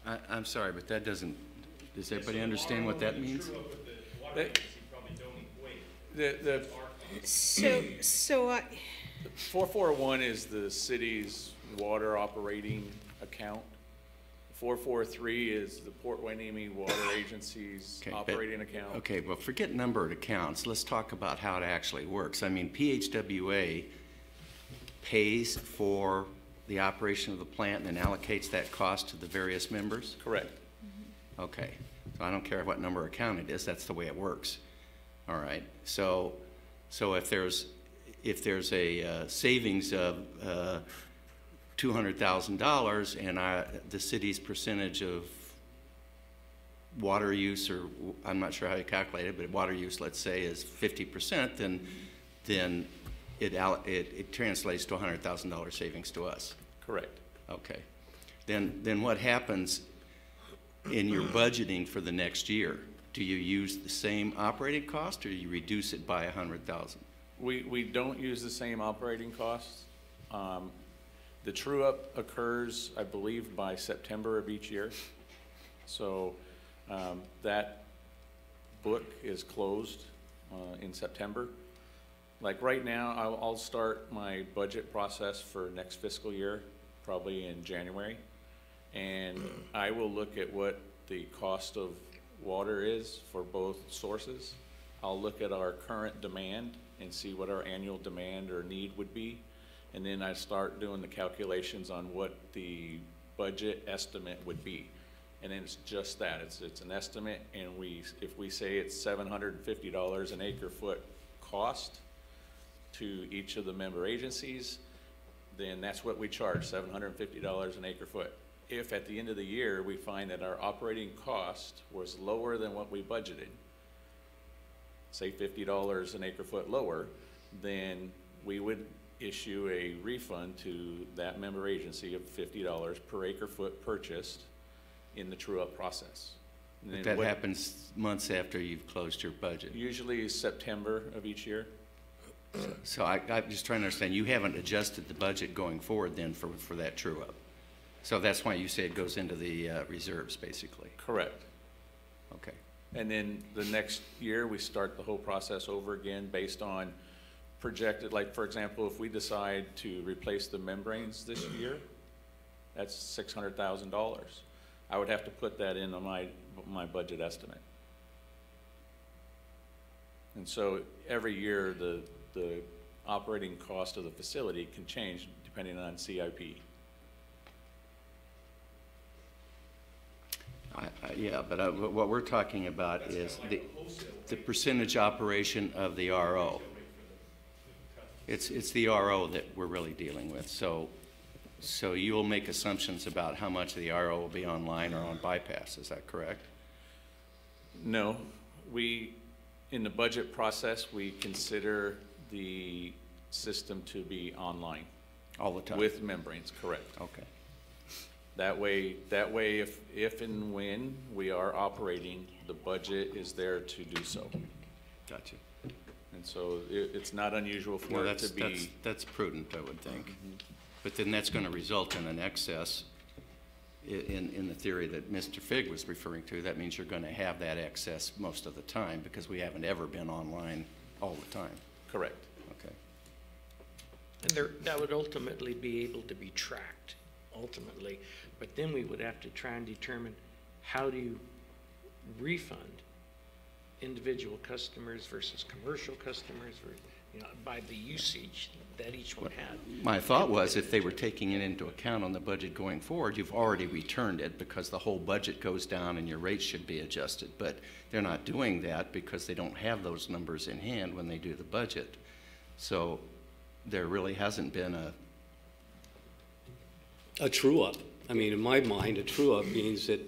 Speaker 11: Okay.
Speaker 12: I'm sorry, but that doesn't, does everybody understand what that means?
Speaker 11: True up with the water agency probably don't equate.
Speaker 2: The
Speaker 3: So I,
Speaker 2: 441 is the city's water operating account. 443 is the Port Hueneme Water Agency's
Speaker 12: Okay,
Speaker 2: operating account.
Speaker 12: Okay, well, forget numbered accounts. Let's talk about how it actually works. I mean, PHWA pays for the operation of the plant and then allocates that cost to the various members?
Speaker 2: Correct.
Speaker 12: Okay, so I don't care what number account it is, that's the way it works. All right, so if there's a savings of $200,000 and the city's percentage of water use, or I'm not sure how you calculate it, but water use, let's say, is 50%, then it translates to $100,000 savings to us.
Speaker 2: Correct.
Speaker 12: Okay. Then what happens in your budgeting for the next year? Do you use the same operating cost, or do you reduce it by $100,000?
Speaker 2: We don't use the same operating costs. The true-up occurs, I believe, by September of each year. So that book is closed in September. Like right now, I'll start my budget process for next fiscal year, probably in January. And I will look at what the cost of water is for both sources. I'll look at our current demand and see what our annual demand or need would be. And then I start doing the calculations on what the budget estimate would be. And then it's just that, it's an estimate, and if we say it's $750 an acre foot cost to each of the member agencies, then that's what we charge, $750 an acre foot. If at the end of the year we find that our operating cost was lower than what we budgeted, say $50 an acre foot lower, then we would issue a refund to that member agency of $50 per acre foot purchased in the true-up process.
Speaker 12: But that happens months after you've closed your budget.
Speaker 2: Usually September of each year.
Speaker 12: So I'm just trying to understand, you haven't adjusted the budget going forward then for that true-up. So that's why you say it goes into the reserves, basically.
Speaker 2: Correct.
Speaker 12: Okay.
Speaker 2: And then the next year, we start the whole process over again based on projected, like for example, if we decide to replace the membranes this year, that's $600,000. I would have to put that into my budget estimate. And so every year, the operating cost of the facility can change depending on CIP.
Speaker 12: Yeah, but what we're talking about is the percentage operation of the RO. It's the RO that we're really dealing with. So you will make assumptions about how much of the RO will be online or on bypass. Is that correct?
Speaker 2: No, in the budget process, we consider the system to be online.
Speaker 12: All the time?
Speaker 2: With membranes, correct.
Speaker 12: Okay.
Speaker 2: That way, if and when we are operating, the budget is there to do so.
Speaker 12: Gotcha.
Speaker 2: And so it's not unusual for it to be.
Speaker 12: That's prudent, I would think. But then that's going to result in an excess in the theory that Mr. Figg was referring to. That means you're going to have that excess most of the time because we haven't ever been online all the time.
Speaker 2: Correct.
Speaker 12: Okay.
Speaker 1: And that would ultimately be able to be tracked, ultimately. But then we would have to try and determine how do you refund individual customers versus commercial customers, or, by the usage that each one had.
Speaker 12: My thought was if they were taking it into account on the budget going forward, you've already returned it because the whole budget goes down and your rates should be adjusted. But they're not doing that because they don't have those numbers in hand when they do the budget. So there really hasn't been
Speaker 9: A true-up. I mean, in my mind, a true-up means that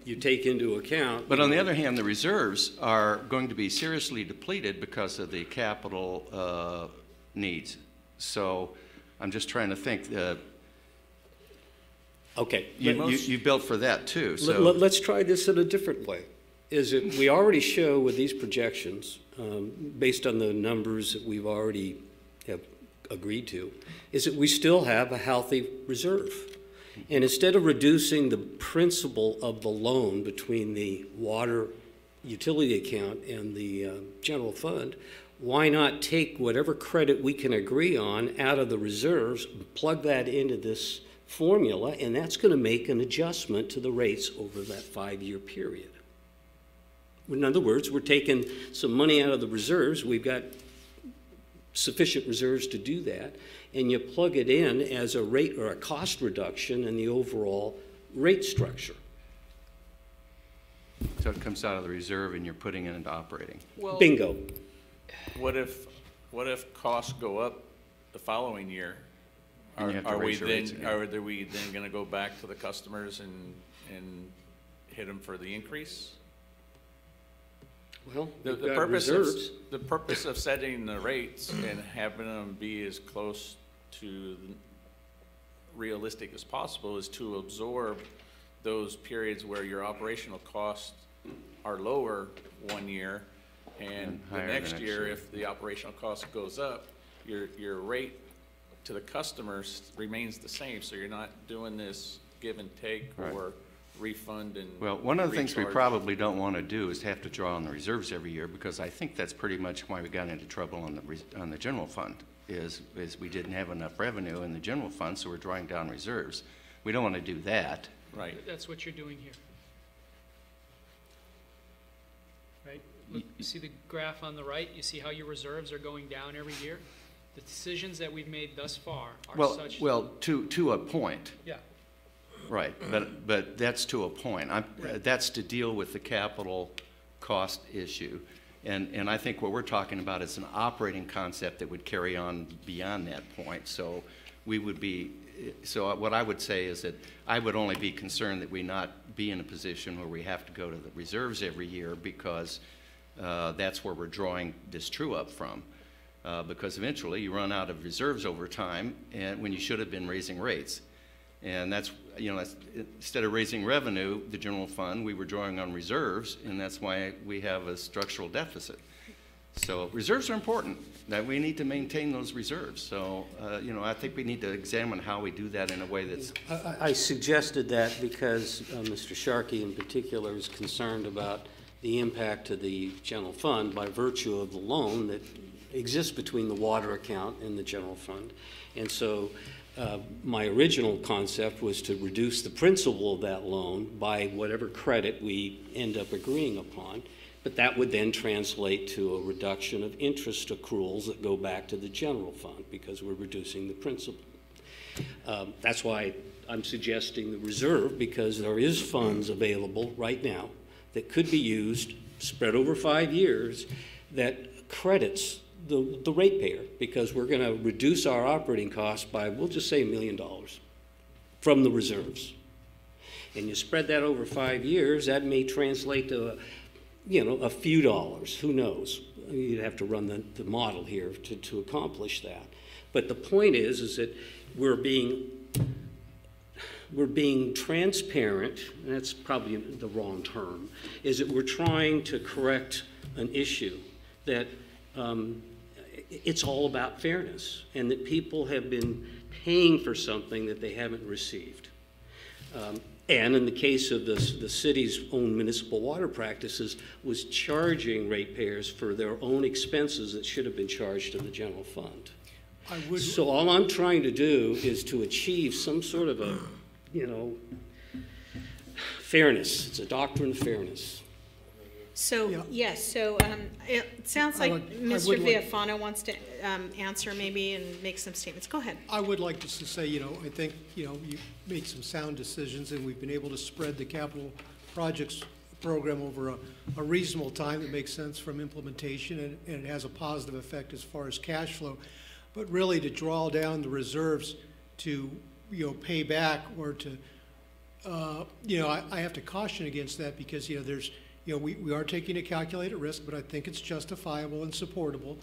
Speaker 9: you take into account.
Speaker 12: But on the other hand, the reserves are going to be seriously depleted because of the capital needs. So I'm just trying to think.
Speaker 9: Okay.
Speaker 12: You built for that too. So
Speaker 9: Let's try this in a different way. Is that we already show with these projections, based on the numbers that we've already have agreed to, is that we still have a healthy reserve. And instead of reducing the principal of the loan between the water utility account and the general fund, why not take whatever credit we can agree on out of the reserves, plug that into this formula, and that's going to make an adjustment to the rates over that 5-year period. In other words, we're taking some money out of the reserves. We've got sufficient reserves to do that, and you plug it in as a rate or a cost reduction in the overall rate structure.
Speaker 12: So it comes out of the reserve and you're putting it into operating.
Speaker 2: Well,
Speaker 9: bingo.
Speaker 2: What if costs go up the following year? Are we then going to go back to the customers and hit them for the increase?
Speaker 9: Well,
Speaker 2: the purpose of setting the rates and having them be as close to realistic as possible is to absorb those periods where your operational costs are lower one year, and the next year, if the operational cost goes up, your rate to the customers remains the same. So you're not doing this give and take, or refund and.
Speaker 12: Well, one of the things we
Speaker 2: recharge.
Speaker 12: probably don't want to do is have to draw on the reserves every year, because I think that's pretty much why we got into trouble on the general fund, is we didn't have enough revenue in the general fund, so we're drawing down reserves. We don't want to do that.
Speaker 2: Right.
Speaker 7: That's what you're doing here. Right? Look, you see the graph on the right? You see how your reserves are going down every year? The decisions that we've made thus far are such.
Speaker 12: Well, to a point.
Speaker 7: Yeah.
Speaker 12: Right, but that's to a point. That's to deal with the capital cost issue. And I think what we're talking about is an operating concept that would carry on beyond that point. So what I would say is that I would only be concerned that we not be in a position where we have to go to the reserves every year, because that's where we're drawing this true up from. Because eventually you run out of reserves over time, and when you should have been raising rates. And that's instead of raising revenue, the general fund, we were drawing on reserves, and that's why we have a structural deficit. So reserves are important, that we need to maintain those reserves. So, I think we need to examine how we do that in a way that's...
Speaker 9: I suggested that because Mr. Sharkey in particular is concerned about the impact to the general fund by virtue of the loan that exists between the water account and the general fund. And so my original concept was to reduce the principal of that loan by whatever credit we end up agreeing upon, but that would then translate to a reduction of interest accruals that go back to the general fund because we're reducing the principal. That's why I'm suggesting the reserve, because there is funds available right now that could be used, spread over 5 years, that credits the ratepayer, because we're going to reduce our operating costs by, we'll just say $1 million from the reserves. And you spread that over 5 years, that may translate to, a few dollars. Who knows? You'd have to run the model here to accomplish that. But the point is that we're being transparent, and that's probably the wrong term, is that we're trying to correct an issue that it's all about fairness, and that people have been paying for something that they haven't received. And in the case of the city's own municipal water practices, was charging ratepayers for their own expenses that should have been charged to the general fund. So all I'm trying to do is to achieve some sort of a, fairness. It's a doctrine of fairness.
Speaker 3: So, yes, so it sounds like Mr. Viafano wants to answer maybe and make some statements. Go ahead.
Speaker 13: I would like just to say, I think, you made some sound decisions, and we've been able to spread the capital projects program over a reasonable time that makes sense from implementation, and it has a positive effect as far as cash flow. But really to draw down the reserves to, pay back or to, I have to caution against that, because, there's, we are taking a calculated risk, but I think it's justifiable and supportable.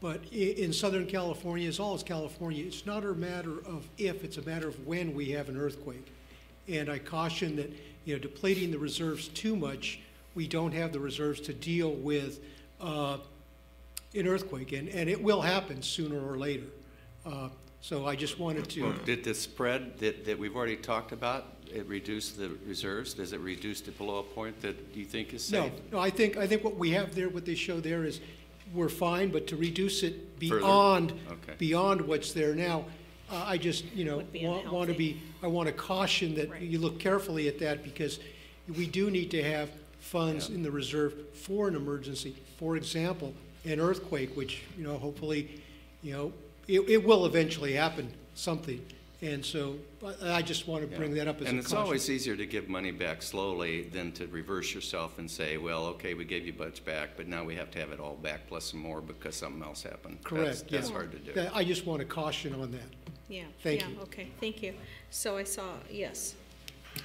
Speaker 13: But in Southern California, as well as California, it's not a matter of if, it's a matter of when we have an earthquake. And I caution that, depleting the reserves too much, we don't have the reserves to deal with an earthquake. And it will happen sooner or later. So I just wanted to...
Speaker 12: Well, did the spread that we've already talked about, it reduce the reserves? Does it reduce it below a point that you think is safe?
Speaker 13: No, I think what we have there, what they show there is we're fine, but to reduce it beyond what's there now, I just, I want to caution that you look carefully at that, because we do need to have funds in the reserve for an emergency. For example, an earthquake, which, hopefully, it will eventually happen, something. And so I just want to bring that up as a caution.
Speaker 12: And it's always easier to give money back slowly than to reverse yourself and say, well, okay, we gave you much back, but now we have to have it all back plus some more because something else happened.
Speaker 13: Correct.
Speaker 12: That's hard to do.
Speaker 13: I just want to caution on that.
Speaker 3: Yeah.
Speaker 13: Thank you.
Speaker 3: Okay, thank you. So I saw, yes,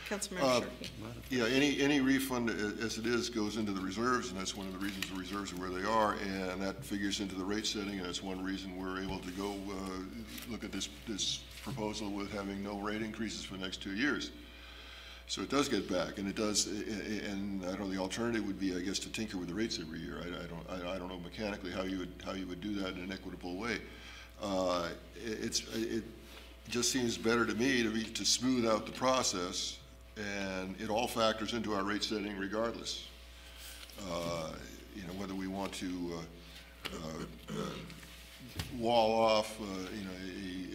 Speaker 3: Councilmember Sharkey.
Speaker 10: Yeah, any refund as it is goes into the reserves, and that's one of the reasons the reserves are where they are, and that figures into the rate setting, and that's one reason we're able to go look at this proposal with having no rate increases for the next 2 years. So it does get back, and it does, and I don't know, the alternative would be, I guess, to tinker with the rates every year. I don't know mechanically how you would do that in an equitable way. It just seems better to me to smooth out the process and it all factors into our rate setting regardless. You know, whether we want to wall off, you know,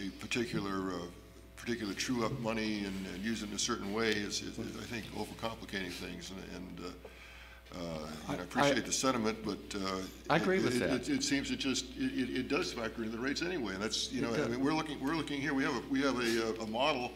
Speaker 10: a particular true-up money and use it in a certain way is I think, overcomplicating things. And I appreciate the sentiment, but
Speaker 12: I agree with that.
Speaker 10: It seems it does factor into the rates anyway. And that's, you know, I mean, we're looking here. We have a model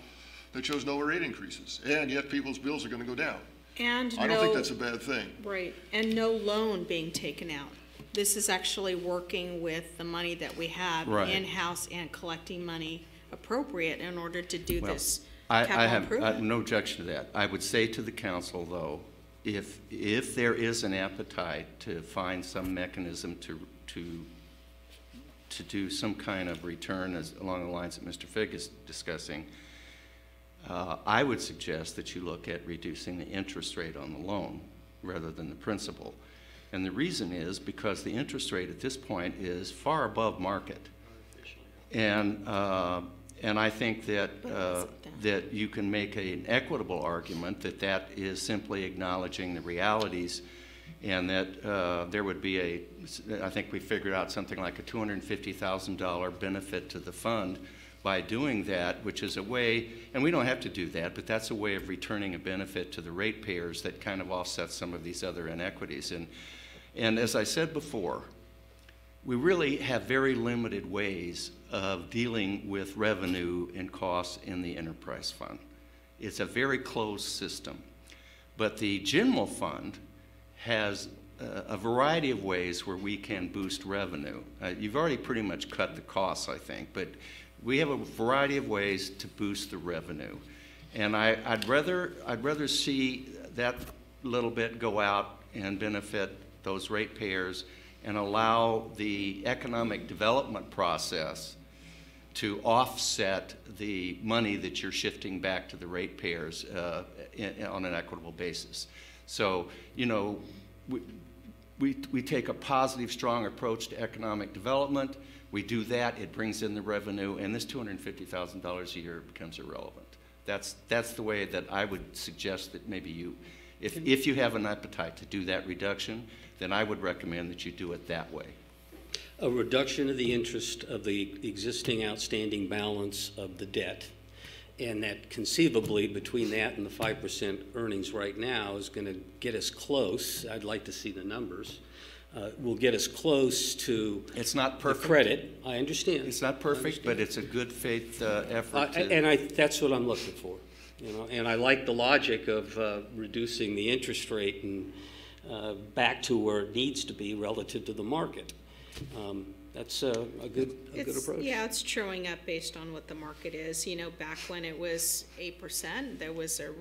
Speaker 10: that shows no rate increases, and yet people's bills are going to go down.
Speaker 3: And
Speaker 10: I don't think that's a bad thing.
Speaker 3: Right, and no loan being taken out. This is actually working with the money that we have
Speaker 12: Right.
Speaker 3: in-house and collecting money appropriate in order to do
Speaker 12: Well,
Speaker 3: this
Speaker 12: I
Speaker 3: capital
Speaker 12: have
Speaker 3: improvement.
Speaker 12: no objection to that. I would say to the council, though, if there is an appetite to find some mechanism to do some kind of return along the lines that Mr. Figg is discussing, I would suggest that you look at reducing the interest rate on the loan rather than the principal. And the reason is because the interest rate at this point is far above market. And I think that that you can make an equitable argument that is simply acknowledging the realities, and that there would be I think we figured out something like a $250,000 benefit to the fund by doing that, which is a way, and we don't have to do that, but that's a way of returning a benefit to the ratepayers that kind of offsets some of these other inequities. And as I said before, we really have very limited ways of dealing with revenue and costs in the enterprise fund. It's a very closed system. But the general fund has a variety of ways where we can boost revenue. You've already pretty much cut the costs, I think, but we have a variety of ways to boost the revenue. And I'd rather see that little bit go out and benefit those ratepayers and allow the economic development process to offset the money that you're shifting back to the ratepayers on an equitable basis. So, you know, we take a positive, strong approach to economic development. We do that, it brings in the revenue, and this $250,000 a year becomes irrelevant. That's the way that I would suggest that maybe you, if you have an appetite to do that reduction, then I would recommend that you do it that way.
Speaker 9: A reduction of the interest of the existing outstanding balance of the debt, and that conceivably between that and the 5% earnings right now is going to get us close. I'd like to see the numbers. Will get us close to
Speaker 12: it's not perfect.
Speaker 9: The credit. I understand.
Speaker 12: It's not perfect, but it's a good faith effort.
Speaker 9: That's what I'm looking for. You know, and I like the logic of reducing the interest rate and back to where it needs to be relative to the market. That's a good approach.
Speaker 3: Yeah, it's truing up based on what the market is. You know, back when it was 8%, there was a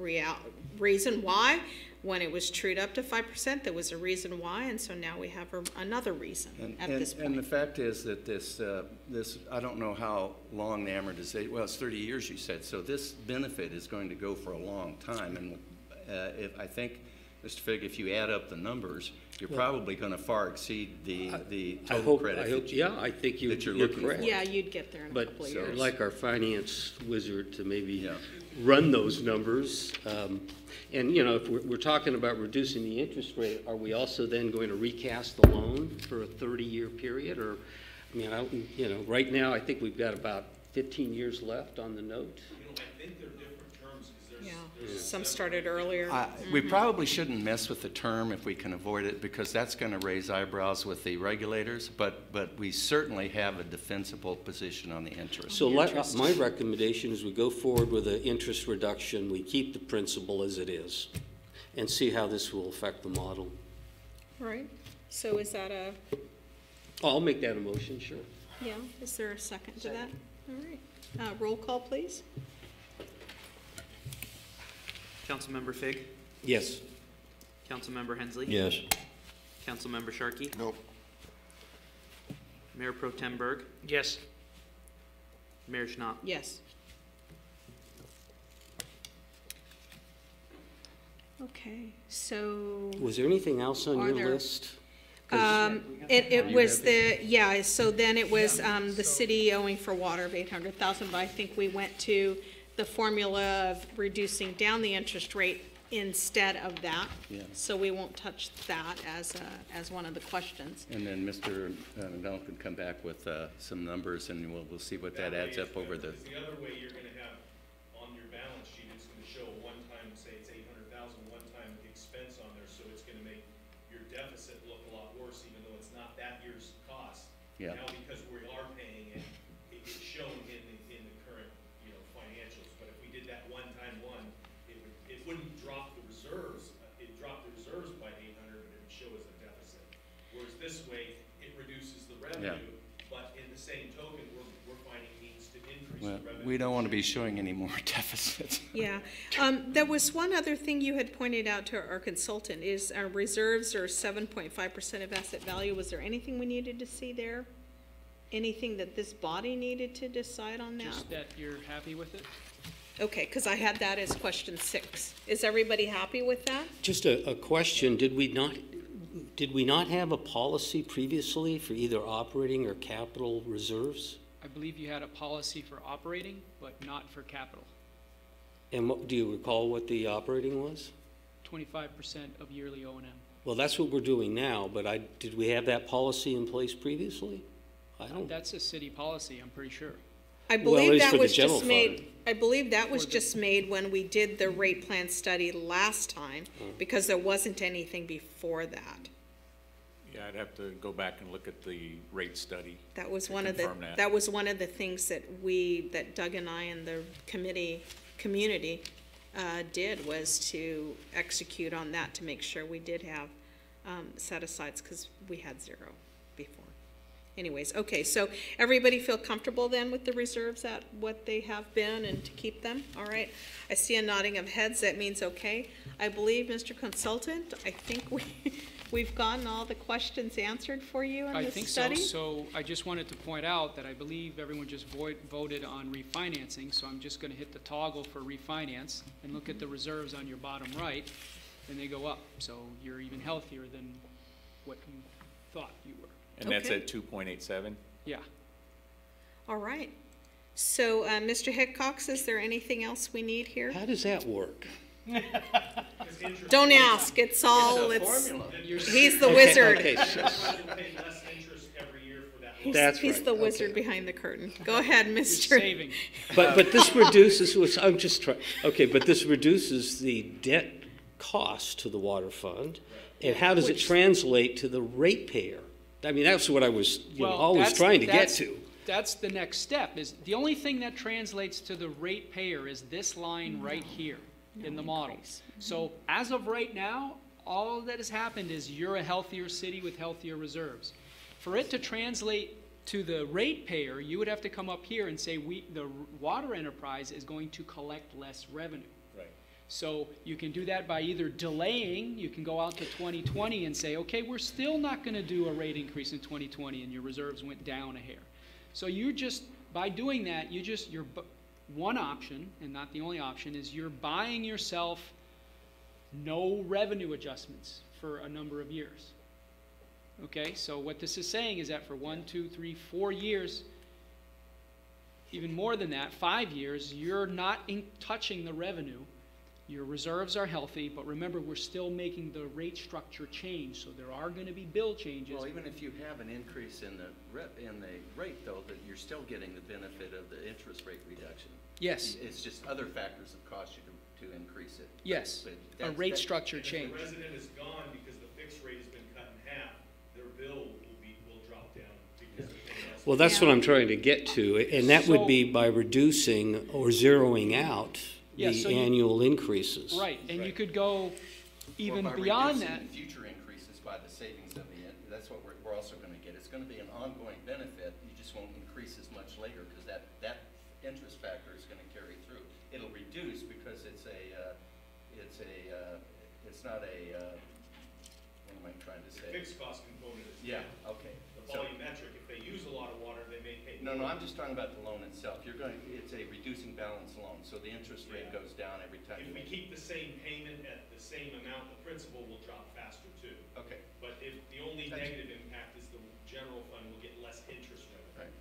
Speaker 3: reason why. When it was trued up to 5%, there was a reason why, and so now we have another reason at this point.
Speaker 12: And the fact is that this, I don't know how long the amortization, well, it's 30 years you said, so this benefit is going to go for a long time. And I think, Mr. Figg, if you add up the numbers, you're probably going to far exceed the total credit
Speaker 9: I think you're
Speaker 12: looking
Speaker 9: correct.
Speaker 12: for.
Speaker 3: Yeah, you'd get there in a couple of years.
Speaker 9: But I'd like our finance wizard to maybe run those numbers. And, you know, if we're talking about reducing the interest rate, are we also then going to recast the loan for a 30-year period? Or, I mean, you know, right now I think we've got about 15 years left on the note.
Speaker 6: You know, I think they're different terms because
Speaker 3: Yeah, some started earlier.
Speaker 12: We probably shouldn't mess with the term if we can avoid it, because that's going to raise eyebrows with the regulators, but we certainly have a defensible position on the interest.
Speaker 9: So my recommendation is we go forward with an interest reduction, we keep the principal as it is, and see how this will affect the model.
Speaker 3: All right, so is that
Speaker 9: I'll make that a motion, sure.
Speaker 3: yeah, is there a second to that? All right, roll call, please.
Speaker 5: Councilmember Figg?
Speaker 9: Yes.
Speaker 5: Councilmember Hensley?
Speaker 8: Yes.
Speaker 5: Councilmember Sharkey?
Speaker 10: Nope.
Speaker 5: Mayor Pro Tem Berg?
Speaker 1: Yes.
Speaker 5: Mayor Schnapp?
Speaker 3: Yes. Okay, so.
Speaker 9: Was there anything else on your list?
Speaker 3: It was so then it was the city owing for water of $800,000, but I think we went to the formula of reducing down the interest rate instead of that.
Speaker 12: Yeah.
Speaker 3: So we won't touch that as one of the questions.
Speaker 12: And then Mr. McDonald could come back with some numbers, and we'll see what that adds up over the.
Speaker 11: Because the other way you're gonna have on your balance sheet, it's gonna show a one-time, say it's 800,000, one-time expense on there, so it's gonna make your deficit look a lot worse, even though it's not that year's cost.
Speaker 12: Yeah.
Speaker 11: Now, because we are paying it, it gets shown in the current, financials, but if we did that one-time one, it wouldn't drop the reserves, it'd drop the reserves by 800, but it would show as a deficit. Whereas this way, it reduces the revenue, but in the same token, we're finding means to increase
Speaker 12: Well,
Speaker 11: the revenue.
Speaker 12: we don't want to be showing any more deficits.
Speaker 3: Yeah. There was one other thing you had pointed out to our consultant, is our reserves are 7.5% of asset value. Was there anything we needed to see there? Anything that this body needed to decide on that?
Speaker 7: Just that you're happy with it?
Speaker 3: Okay, because I had that as question 6. Is everybody happy with that?
Speaker 9: Just a question, did we not have a policy previously for either operating or capital reserves?
Speaker 7: I believe you had a policy for operating, but not for capital.
Speaker 9: And do you recall what the operating was?
Speaker 7: 25% of yearly O&M.
Speaker 9: Well, that's what we're doing now, but did we have that policy in place previously? I don't.
Speaker 7: That's a city policy, I'm pretty sure.
Speaker 3: I
Speaker 9: Well, at
Speaker 3: believe
Speaker 9: least
Speaker 3: that
Speaker 9: for the
Speaker 3: was
Speaker 9: general
Speaker 3: just made,
Speaker 9: fund.
Speaker 3: I believe that was just made when we did the rate plan study last time, because there wasn't anything before that.
Speaker 2: Yeah, I'd have to go back and look at the rate study.
Speaker 3: That was
Speaker 2: to
Speaker 3: one of
Speaker 2: confirm
Speaker 3: the, that was one of the things that Doug and I and the community did, was to execute on that to make sure we did have set-asides, because we had 0 before. Anyways, okay, so everybody feel comfortable then with the reserves at what they have been and to keep them? All right. I see a nodding of heads. That means okay. I believe, Mr. Consultant, I think we've gotten all the questions answered for you in
Speaker 7: I
Speaker 3: this
Speaker 7: think
Speaker 3: study.
Speaker 7: so. So I just wanted to point out that I believe everyone just voted on refinancing, so I'm just going to hit the toggle for refinance and look at the reserves on your bottom right, and they go up. So you're even healthier than what you thought you were.
Speaker 2: And that's
Speaker 3: Okay.
Speaker 2: at 2.87?
Speaker 7: Yeah.
Speaker 3: All right. So, Mr. Hickox, is there anything else we need here?
Speaker 9: How does that work?
Speaker 3: Don't ask. It's all, he's the
Speaker 9: Okay,
Speaker 3: wizard.
Speaker 9: okay,
Speaker 11: We'll pay less interest every year for that.
Speaker 3: He's
Speaker 9: right,
Speaker 3: the wizard
Speaker 9: okay.
Speaker 3: behind the curtain. Go ahead,
Speaker 7: You're
Speaker 3: Mr.
Speaker 7: saving.
Speaker 9: But this reduces, I'm just trying, okay, but this reduces the debt cost to the water fund. And how does it translate to the ratepayer? I mean, that's what I was, always
Speaker 7: that's-
Speaker 9: trying to get
Speaker 7: that's-
Speaker 9: to.
Speaker 7: That's the next step, is the only thing that translates to the ratepayer is this line right here in the model. So as of right now, all that has happened is you're a healthier city with healthier reserves. For it to translate to the ratepayer, you would have to come up here and say the water enterprise is going to collect less revenue.
Speaker 2: Right.
Speaker 7: So you can do that by either delaying, you can go out to 2020 and say, okay, we're still not going to do a rate increase in 2020, and your reserves went down a hair. So you just, by doing that, one option, and not the only option, is you're buying yourself no revenue adjustments for a number of years. Okay, so what this is saying is that for 1, 2, 3, 4 years, even more than that, 5 years, you're not touching the revenue. Your reserves are healthy, but remember, we're still making the rate structure change, so there are going to be bill changes.
Speaker 12: Well, even if you have an increase in the rate, though, that you're still getting the benefit of the interest rate reduction.
Speaker 7: Yes.
Speaker 12: It's just other factors that cause you to increase it.
Speaker 7: Yes,
Speaker 12: But
Speaker 7: a
Speaker 12: that's-
Speaker 7: rate
Speaker 12: that-
Speaker 7: structure
Speaker 11: If
Speaker 7: change.
Speaker 11: the resident is gone because the fixed rate has been cut in half, their bill will drop down because they're paying less.
Speaker 9: Well, that's what I'm trying to get to, and that would
Speaker 7: So-
Speaker 9: be by reducing or zeroing out
Speaker 7: Yeah,
Speaker 9: the
Speaker 7: so you-
Speaker 9: annual increases.
Speaker 7: Right, and you could go even
Speaker 12: Or by
Speaker 7: beyond
Speaker 12: reducing
Speaker 7: that.
Speaker 12: future increases by the savings of that's what we're also going to get. It's going to be an ongoing benefit. You just won't increase as much later because that interest factor is going to carry through. It'll reduce because it's not a, what am I trying to
Speaker 11: The
Speaker 12: say?
Speaker 11: fixed cost component is.
Speaker 12: Yeah, okay.
Speaker 11: The
Speaker 12: So-
Speaker 11: volumetric, if they use a lot of water, they may pay.
Speaker 12: No, I'm just talking about the loan itself. It's a reducing balance loan, so the interest rate goes down every time.
Speaker 11: If we keep the same payment at the same amount, the principal will drop faster too.
Speaker 12: Okay,
Speaker 11: But if the only negative impact is the general fund will get less interest revenue.
Speaker 12: right.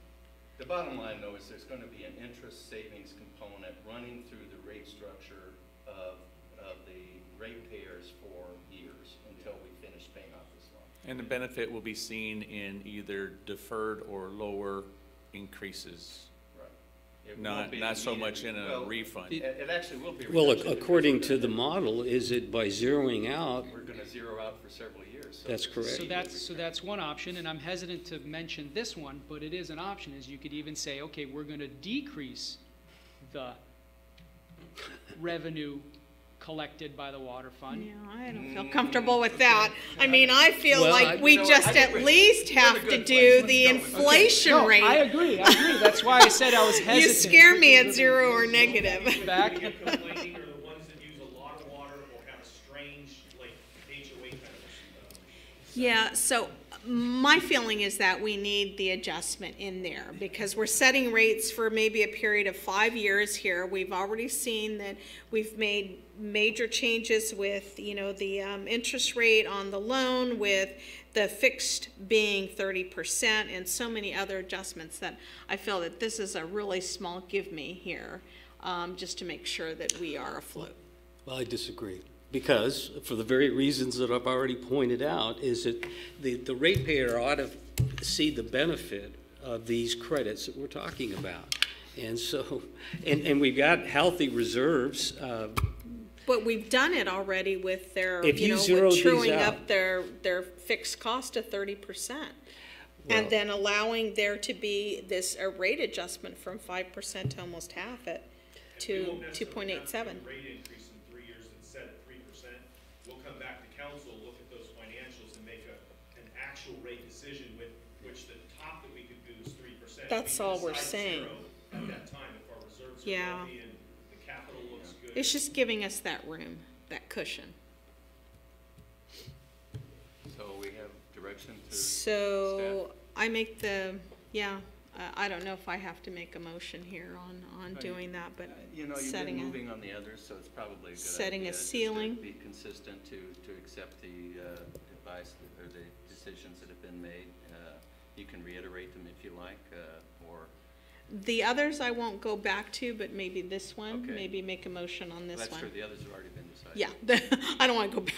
Speaker 12: The bottom line, though, is there's going to be an interest savings component running through the rate structure of the ratepayers for years until we finish paying off this loan.
Speaker 2: And the benefit will be seen in either deferred or lower increases.
Speaker 12: It
Speaker 2: Not
Speaker 12: won't be
Speaker 2: so much in
Speaker 12: immediate-
Speaker 2: a
Speaker 12: well,
Speaker 2: refund.
Speaker 12: It actually will be. a
Speaker 9: Well,
Speaker 12: reduction
Speaker 9: according
Speaker 12: because
Speaker 9: to
Speaker 12: we're
Speaker 9: the
Speaker 12: gonna-
Speaker 9: model, is it by zeroing out?
Speaker 12: We're going to zero out for several years. So
Speaker 9: That's
Speaker 12: there's a
Speaker 9: correct.
Speaker 7: So
Speaker 12: immediate
Speaker 7: that's,
Speaker 12: return.
Speaker 7: one option, and I'm hesitant to mention this one, but it is an option, is you could even say, okay, we're gonna decrease the revenue collected by the water fund.
Speaker 3: Yeah, I don't feel comfortable with that. I mean, I feel
Speaker 9: Well,
Speaker 3: like we
Speaker 12: you know what,
Speaker 3: just
Speaker 12: I
Speaker 3: at
Speaker 12: agree.
Speaker 3: least
Speaker 12: We're in a
Speaker 3: have to
Speaker 12: good
Speaker 3: do
Speaker 12: place.
Speaker 3: the
Speaker 12: Let's go.
Speaker 3: inflation
Speaker 7: No,
Speaker 3: rate.
Speaker 7: I agree, that's why I said I was
Speaker 3: You
Speaker 7: hesitant.
Speaker 3: scare me at 0 or negative.
Speaker 7: Back,
Speaker 14: Complaining are the ones that use a lot of water or have a strange, like, HOA kind of.
Speaker 3: Yeah, so my feeling is that we need the adjustment in there because we're setting rates for maybe a period of 5 years here. We've already seen that we've made major changes with, the interest rate on the loan, with the fixed being 30% and so many other adjustments that I feel that this is a really small give me here, just to make sure that we are afloat.
Speaker 9: Well, I disagree. Because, for the very reasons that I've already pointed out, is that the ratepayer ought to see the benefit of these credits that we're talking about. And so, and we've got healthy reserves.
Speaker 3: But we've done it already with their,
Speaker 9: If you
Speaker 3: with
Speaker 9: zeroed these
Speaker 3: truing
Speaker 9: out-
Speaker 3: up their fixed cost to 30%.
Speaker 9: Well-
Speaker 3: And then allowing there to be a rate adjustment from 5% to almost half it to 2.87.
Speaker 14: Rate increase in 3 years and set at 3%. We'll come back to council, look at those financials and make an actual rate decision with which the top that we could do is 3%.
Speaker 3: That's
Speaker 14: We can
Speaker 3: all we're
Speaker 14: decide
Speaker 3: saying.
Speaker 14: 0 at that time if our reserves are
Speaker 3: Yeah.
Speaker 14: healthy and the capital looks good.
Speaker 3: It's just giving us that room, that cushion.
Speaker 12: So we have direction to
Speaker 3: So I make I don't know if I have to make a motion here on
Speaker 12: Right.
Speaker 3: doing that, but
Speaker 12: You know, you've been
Speaker 3: setting
Speaker 12: moving on the others, so it's probably a good idea.
Speaker 3: setting a
Speaker 12: just to
Speaker 3: ceiling.
Speaker 12: be consistent to accept the advice or the decisions that have been made. You can reiterate them if you like, or.
Speaker 3: The others I won't go back to, but maybe this one,
Speaker 12: Okay.
Speaker 3: maybe make a motion on this
Speaker 12: That's
Speaker 3: one.
Speaker 12: true, the others have already been decided.
Speaker 3: Yeah, I don't want to go back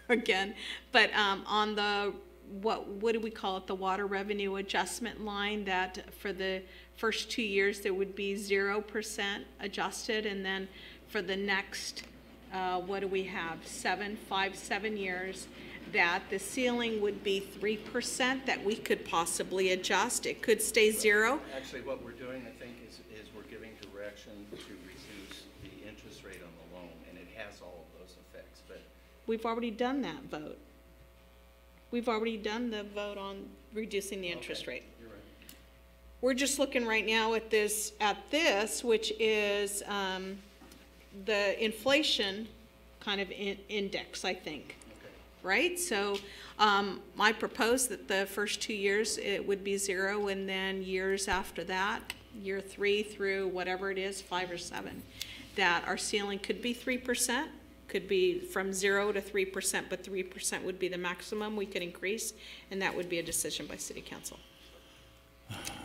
Speaker 3: there again. But on the, what do we call it, the water revenue adjustment line, that for the first 2 years, there would be 0% adjusted, and then for the next, what do we have, 7 years, that the ceiling would be 3% that we could possibly adjust. It could stay 0.
Speaker 12: Actually, what we're doing, I think, is we're giving direction to reduce the interest rate on the loan, and it has all of those effects, but.
Speaker 3: We've already done that vote. We've already done the vote on reducing the interest
Speaker 12: Okay,
Speaker 3: rate.
Speaker 12: You're right.
Speaker 3: We're just looking right now at this, which is the inflation kind of index, I think.
Speaker 12: Okay.
Speaker 3: Right? So I propose that the first 2 years it would be 0, and then years after that, year 3 through whatever it is, 5 or 7, that our ceiling could be 3%, could be from 0 to 3%, but 3% would be the maximum we could increase, and that would be a decision by City Council.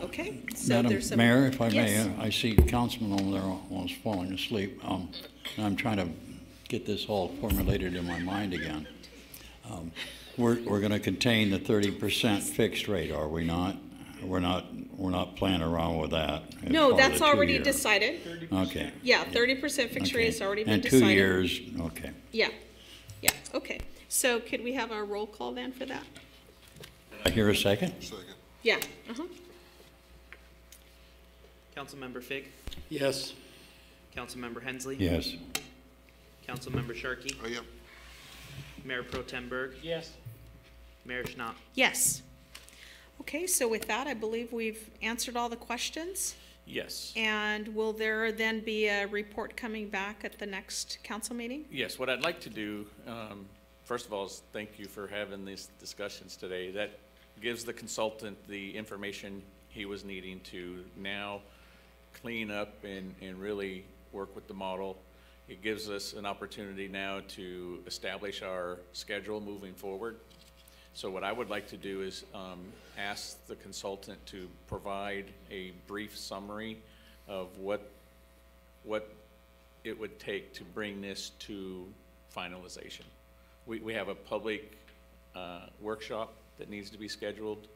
Speaker 3: Okay? So
Speaker 8: Madam
Speaker 3: there's some.
Speaker 8: Mayor, if I may,
Speaker 3: Yes.
Speaker 8: I see Councilman over there almost falling asleep. And I'm trying to get this all formulated in my mind again. We're going to contain the 30% fixed rate, are we not? We're not playing around with that. as
Speaker 3: No,
Speaker 8: part of
Speaker 3: that's
Speaker 8: the
Speaker 3: already
Speaker 8: 2-year.
Speaker 3: decided.
Speaker 8: Okay.
Speaker 3: Yeah, 30% fixed rate
Speaker 8: Okay.
Speaker 3: has already been
Speaker 8: And
Speaker 3: decided.
Speaker 8: 2 years, okay.
Speaker 3: Yeah, okay. So could we have a roll call then for that?
Speaker 8: I hear a second?
Speaker 10: Second.
Speaker 3: Yeah, uh-huh.
Speaker 5: Councilmember Fig,
Speaker 9: Yes.
Speaker 5: Councilmember Hensley.
Speaker 8: Yes.
Speaker 5: Councilmember Sharkey,
Speaker 10: Oh, yep.
Speaker 5: Mayor Pro Tem Berg,
Speaker 1: Yes.
Speaker 5: Mayor Schnapp.
Speaker 3: Yes. Okay, so with that, I believe we've answered all the questions.
Speaker 2: Yes.
Speaker 3: And will there then be a report coming back at the next council meeting?
Speaker 2: Yes, what I'd like to do, first of all, is thank you for having these discussions today. That gives the consultant the information he was needing to now clean up and really work with the model. It gives us an opportunity now to establish our schedule moving forward. So what I would like to do is ask the consultant to provide a brief summary of what it would take to bring this to finalization. We have a public workshop that needs to be scheduled.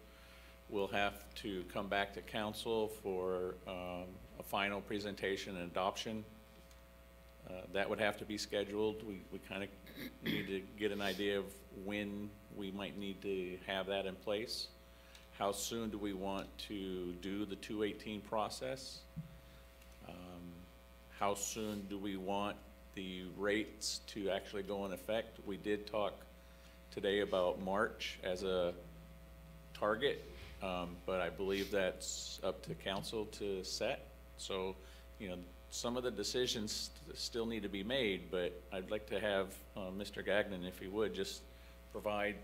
Speaker 2: We'll have to come back to council for a final presentation and adoption. That would have to be scheduled. We kind of need to get an idea of when we might need to have that in place. How soon do we want to do the 218 process? How soon do we want the rates to actually go in effect? We did talk today about March as a target, but I believe that's up to council to set. So, you know, some of the decisions still need to be made, but I'd like to have Mr. Gagnon, if he would, just provide,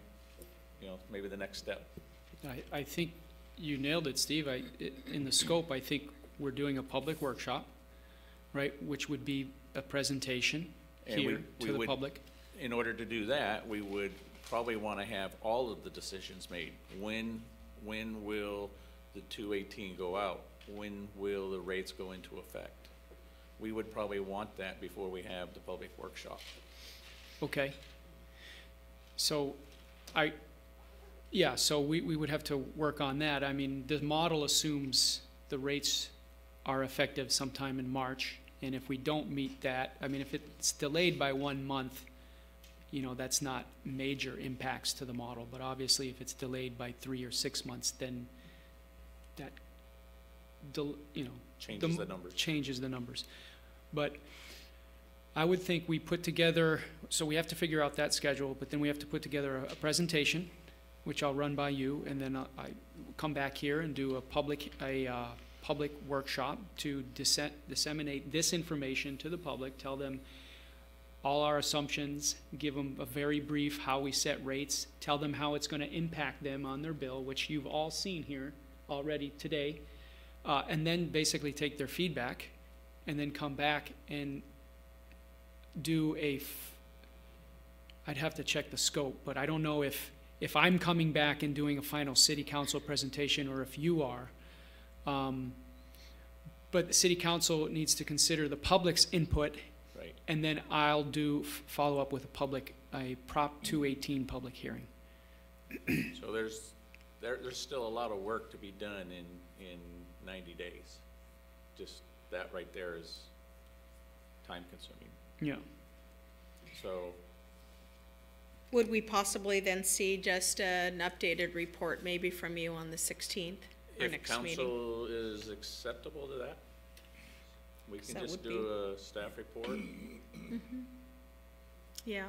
Speaker 2: you know, maybe the next step.
Speaker 7: I think you nailed it, Steve. In the scope, I think we're doing a public workshop, right, which would be a presentation here to the public.
Speaker 2: In order to do that, we would probably want to have all of the decisions made. When will the 218 go out? When will the rates go into effect? We would probably want that before we have the public workshop.
Speaker 7: Okay. So so we would have to work on that. I mean, the model assumes the rates are effective sometime in March. And if we don't meet that, I mean, if it's delayed by 1 month, you know, that's not major impacts to the model. But obviously, if it's delayed by 3 or 6 months, then that, you know,
Speaker 2: changes the numbers.
Speaker 7: Changes the numbers. But I would think we put together, so we have to figure out that schedule, but then we have to put together a presentation, which I'll run by you, and then I come back here and do a public workshop to disseminate this information to the public, tell them all our assumptions, give them a very brief how we set rates, tell them how it's going to impact them on their bill, which you've all seen here already today, and then basically take their feedback and then come back and do I'd have to check the scope, but I don't know if I'm coming back and doing a final city council presentation or if you are. But the city council needs to consider the public's input,
Speaker 2: right,
Speaker 7: and then I'll do follow up with a Prop 218 public hearing.
Speaker 2: So there's still a lot of work to be done in 90 days. Just that right there is time consuming.
Speaker 7: Yeah.
Speaker 2: So
Speaker 3: Would we possibly then see just an updated report maybe from you on the 16th, our next meeting?
Speaker 2: if council is acceptable to that, we can just do a staff report.
Speaker 3: Yeah,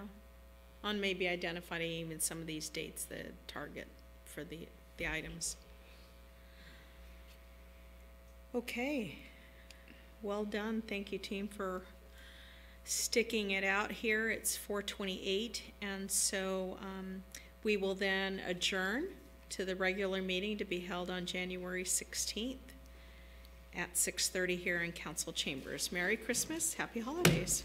Speaker 3: on maybe identifying even some of these dates, the target for the items. Okay, well done. Thank you, team, for sticking it out here. It's 4:28, and so we will then adjourn to the regular meeting to be held on January 16th at 6:30 here in council chambers. Merry Christmas, happy holidays.